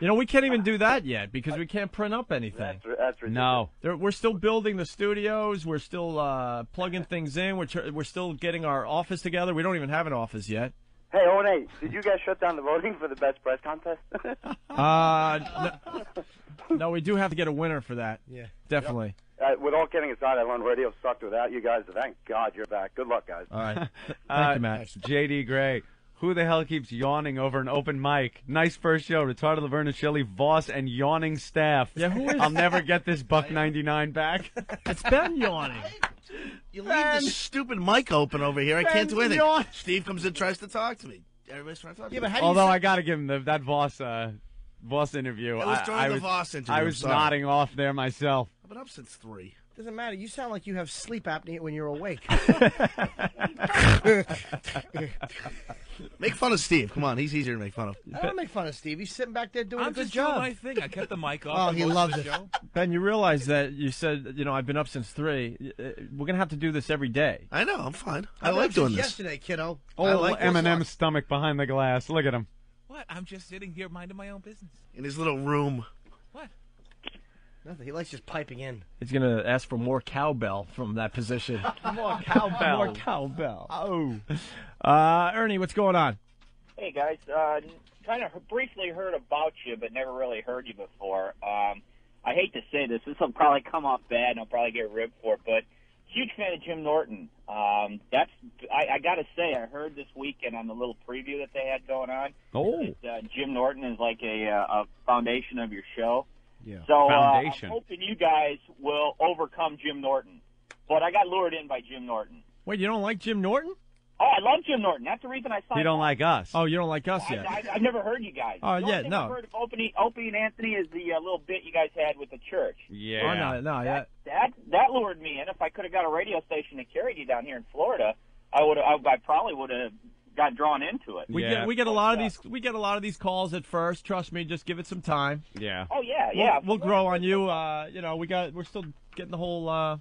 We can't even do that yet because we can't print up anything. That's ridiculous. No. We're still building the studios. We're still plugging things in. We're still getting our office together. We don't even have an office yet. Hey, O&A, did you guys shut down the voting for the best press contest? No, we do have to get a winner for that. Yeah. Definitely. With all kidding aside, I learned radio sucked without you guys. Thank God you're back. Good luck, guys. All right. Thank you, Matt. J.D. Gray. Who the hell keeps yawning over an open mic? Nice first show. Retarded Laverne and Shelley, Voss, and yawning staff. Yeah, who is? I'll never get this $1.99 back. It's Ben yawning. You leave this stupid mic open over here. I can't do anything. Steve comes in, tries to talk to me. Everybody's trying to talk to me. Although I got to give him that Voss interview. It was during the Voss interview. I was nodding off there myself. I've been up since 3. Doesn't matter. You sound like you have sleep apnea when you're awake. Make fun of Steve. Come on, he's easier to make fun of. I don't make fun of Steve. He's sitting back there doing a good just job. doing my thing. I kept the mic off. Oh, he loves it. Ben, you realize that you said, I've been up since 3. We're going to have to do this every day. I know. I'm fine. I I've been like up doing since this. Yesterday, kiddo. I like this. Eminem's stomach behind the glass. Look at him. What? I'm just sitting here minding my own business. In his little room. What? Nothing. He likes just piping in. He's going to ask for more cowbell from that position. More cowbell. More cowbell. Oh. Ernie, what's going on? Hey, guys. Kind of briefly heard about you, but never really heard you before. I hate to say this. This will probably come off bad, and I'll probably get ribbed for it, but huge fan of Jim Norton. I got to say, I heard this weekend on the little preview that they had going on. Oh. That, Jim Norton is like a foundation of your show. Yeah. So I'm Foundation. hoping you guys will overcome Jim Norton. But I got lured in by Jim Norton. Wait, you don't like Jim Norton? Oh, I love Jim Norton. That's the reason I signed You don't on. like us. Oh, you don't like us yet? I've never heard you guys. Oh, The only yeah, thing no. I've heard of Opie and Anthony is the little bit you guys had with the church. Yeah. Oh, no, yeah. That lured me in. If I could have got a radio station that carried you down here in Florida, I probably would have got drawn into it. We get a lot of these calls at first. Trust me, just give it some time. Yeah. Oh yeah. We'll grow on you. We're still getting the whole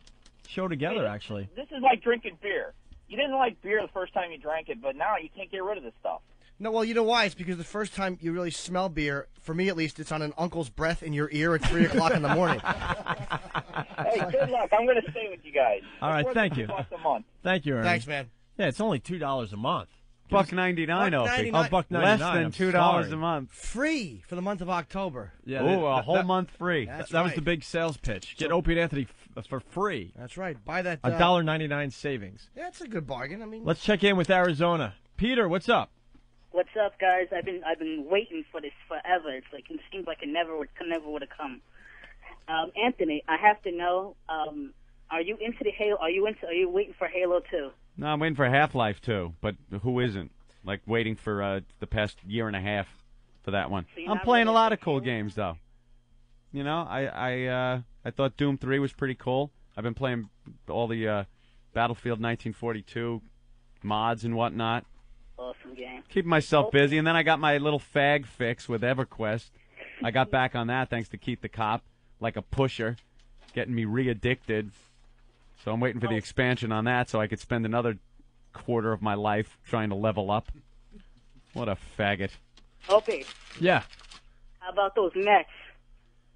show together. Actually, This is like drinking beer. You didn't like beer the first time you drank it, but now you can't get rid of this stuff. No, well, you know why? It's because the first time you really smell beer, for me at least, it's on an uncle's breath in your ear at 3 o'clock in the morning. Hey, good luck. I'm going to stay with you guys. All right, thank you. $2 a month. Thank you, Ernie. Thanks, man. Yeah, it's only $2 a month. $1.99, Opie. $1.99. $1.99. Less than I'm $2 sorry. a month. Free for the month of October. Yeah, Ooh, a whole month free. That's that was right. the big sales pitch. Get Opie and Anthony for free. That's right. Buy that. $1.99 savings. Yeah, it's a good bargain. I mean, Let's check in with Arizona. Peter, what's up? What's up, guys? I've been waiting for this forever. It seems like it never would have come. Anthony, I have to know. Are you into the Halo? Are you waiting for Halo 2? No, I'm waiting for Half-Life 2, but who isn't? Like waiting for the past year and a half for that one. So you're I'm not playing really a lot of cool games though. I thought Doom 3 was pretty cool. I've been playing all the Battlefield 1942 mods and whatnot. Awesome game. Keeping myself busy, and then I got my little fag fix with EverQuest. I got back on that thanks to Keith the Cop, like a pusher, getting me re-addicted. So I'm waiting for the expansion on that so I could spend another quarter of my life trying to level up. What a faggot. Opie, Yeah. how about those Mets?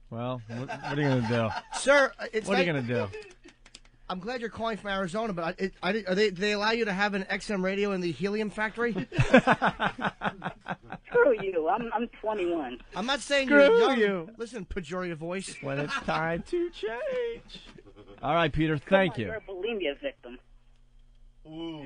Well, what are you going to do? Sir, What are you going to do? I'm glad you're calling from Arizona, but do they allow you to have an XM radio in the helium factory? Screw you. I'm 21. I'm not saying Screw you're young. you. Listen, pejorative voice. When it's time to change. All right, Peter, thank you. You're a bulimia victim. Ooh.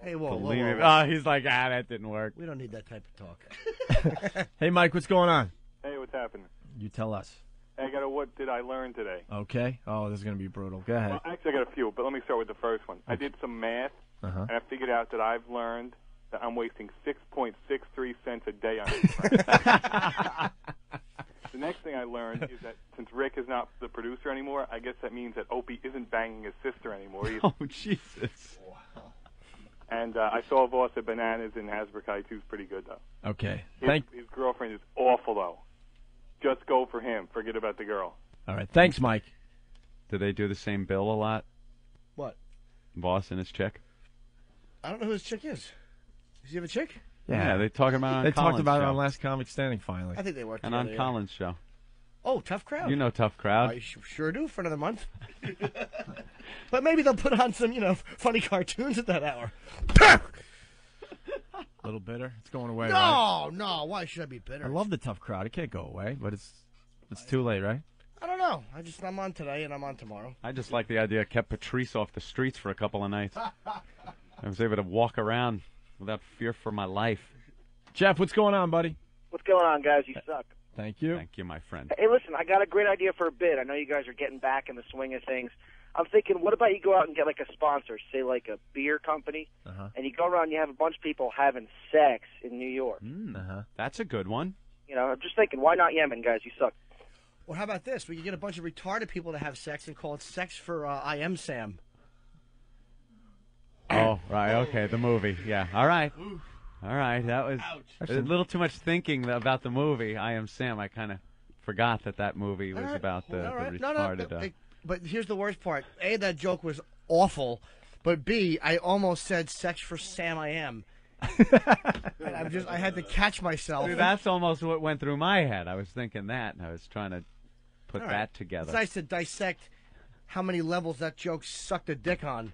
Hey, whoa, whoa, Believe whoa, me. whoa. Oh, he's like, that didn't work. We don't need that type of talk. Hey, Mike, what's going on? Hey, what's happening? You tell us. I got a what did I learn today? Okay. Oh, this is going to be brutal. Go ahead. Well, actually, I got a few, but let me start with the first one. I did some math, Uh-huh. and I figured out that I've learned that I'm wasting 6.63 cents a day on it. The next thing I learned is that since Rick is not the producer anymore, I guess that means that Opie isn't banging his sister anymore either. Oh, Jesus. And I saw Voss at Bananas in Hasbrook Heights. He was pretty good, though. Okay. His girlfriend is awful, though. Just go for him. Forget about the girl. All right. Thanks, Mike. Do they do the same bill a lot? What? Boss and his chick? I don't know who his chick is. Does he have a chick? Yeah, they talk about it on They Colin's talked about it show. on Last Comic Standing, finally. I think they work And together. on Colin's show. Oh, Tough Crowd. You know Tough Crowd. I sure do for another month. But maybe they'll put on some, funny cartoons at that hour. A little bitter. It's going away, right? No. Why should I be bitter? I love the Tough Crowd. It can't go away, but it's too late, right? I don't know. I'm on today and I'm on tomorrow. I just like the idea I kept Patrice off the streets for a couple of nights. I was able to walk around without fear for my life. Jeff, what's going on, buddy? What's going on, guys? You suck. Thank you. Thank you, my friend. Hey, listen, I got a great idea for a bid. I know you guys are getting back in the swing of things. I'm thinking, what about you go out and get like a sponsor, say like a beer company, and you go around and you have a bunch of people having sex in New York. That's a good one. I'm just thinking, why not Yemen, guys? You suck. Well, how about this? We could get a bunch of retarded people to have sex and call it Sex for I Am Sam. Oh, right. Okay, the movie. Yeah. All right. All right. That was a little too much thinking about the movie. I Am Sam. I kind of forgot that movie was about the retarded. But here's the worst part. A, that joke was awful. But B, I almost said Sex for Sam I Am. And I had to catch myself. Dude, that's almost what went through my head. I was thinking that, and I was trying to put All that right. together. It's nice to dissect how many levels that joke sucked a dick on.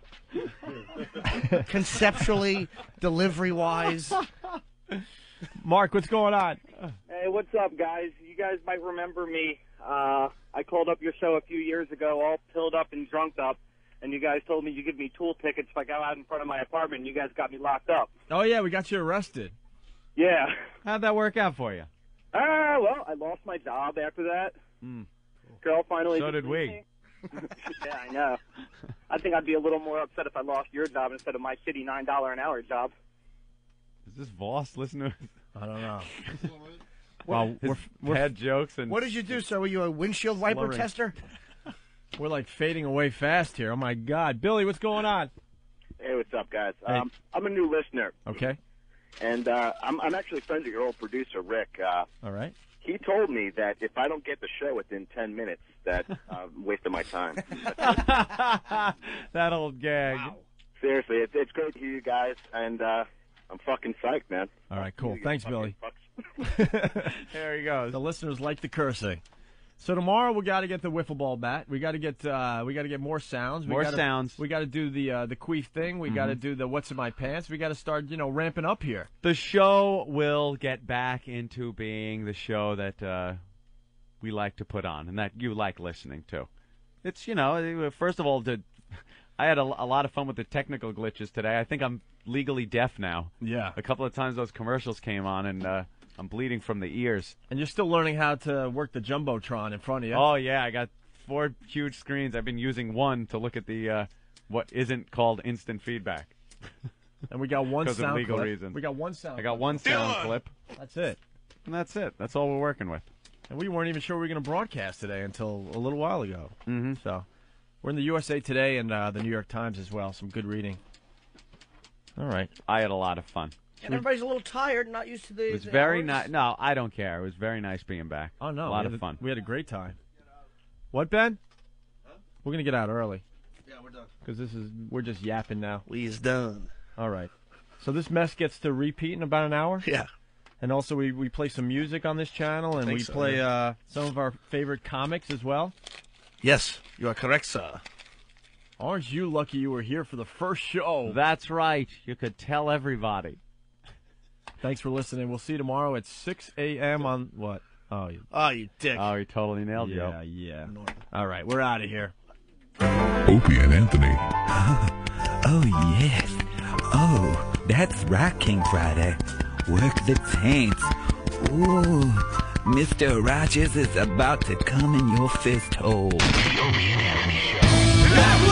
Conceptually, delivery-wise. Mark, what's going on? Hey, what's up, guys? You guys might remember me. I called up your show a few years ago, all pilled up and drunked up, and you guys told me you give me tool tickets if I go out in front of my apartment, and you guys got me locked up. Oh, yeah, we got you arrested. Yeah. How'd that work out for you? Well, I lost my job after that. Girl finally... So did we. Yeah, I know. I think I'd be a little more upset if I lost your job instead of my shitty $9 an hour job. Is this Voss listening? I don't know. Well, his bad jokes and... What did you do, sir? Were you a windshield wiper Slurring. tester? We're like fading away fast here. Oh, my God. Billy, what's going on? Hey, what's up, guys? Hey. I'm a new listener, Okay. and I'm actually friends with your old producer, Rick. All right. He told me that if I don't get the show within 10 minutes, that I'm wasting my time. That old gag. Seriously, it's great to hear you guys, and I'm fucking psyched, man. All right, cool. Thanks, Billy. There he goes. The listeners like the cursing. So tomorrow we got to get the wiffle ball bat. We got to get more sounds. More sounds. We got to do the queef thing. We got to do the what's in my pants. We got to start ramping up here. The show will get back into being the show that we like to put on and that you like listening to. It's first of all, I had a lot of fun with the technical glitches today. I think I'm legally deaf now. Yeah. A couple of times those commercials came on and I'm bleeding from the ears. And you're still learning how to work the Jumbotron in front of you. Oh, yeah. I got 4 huge screens. I've been using one to look at the what isn't called instant feedback. And we got one because sound of legal clip. reasons. We got one sound I got one sound clip. That's it. And that's it. That's all we're working with. And we weren't even sure we were going to broadcast today until a little while ago. Mm-hmm. So we're in the USA Today and the New York Times as well. Some good reading. All right. I had a lot of fun. And everybody's a little tired, not used to the. It was very nice. No, I don't care. It was very nice being back. Oh no, a lot of fun. We had a great time. What, Ben? Huh? We're gonna get out early. Yeah, we're done. Because we're just yapping now. We is done. All right. So this mess gets to repeat in about an hour. Yeah. And also we play some music on this channel, and we play some of our favorite comics as well. Yes, you are correct, sir. Aren't you lucky you were here for the first show? That's right. You could tell everybody. Thanks for listening. We'll see you tomorrow at 6 a.m. on what? Oh, you dick. Oh, you totally nailed it. Yeah. All right, we're out of here. Opie and Anthony. Oh, yes. Oh, that's right, King Friday. Work the taints. Ooh, Mr. Rogers is about to come in your fist hole. The Opie and Anthony Show.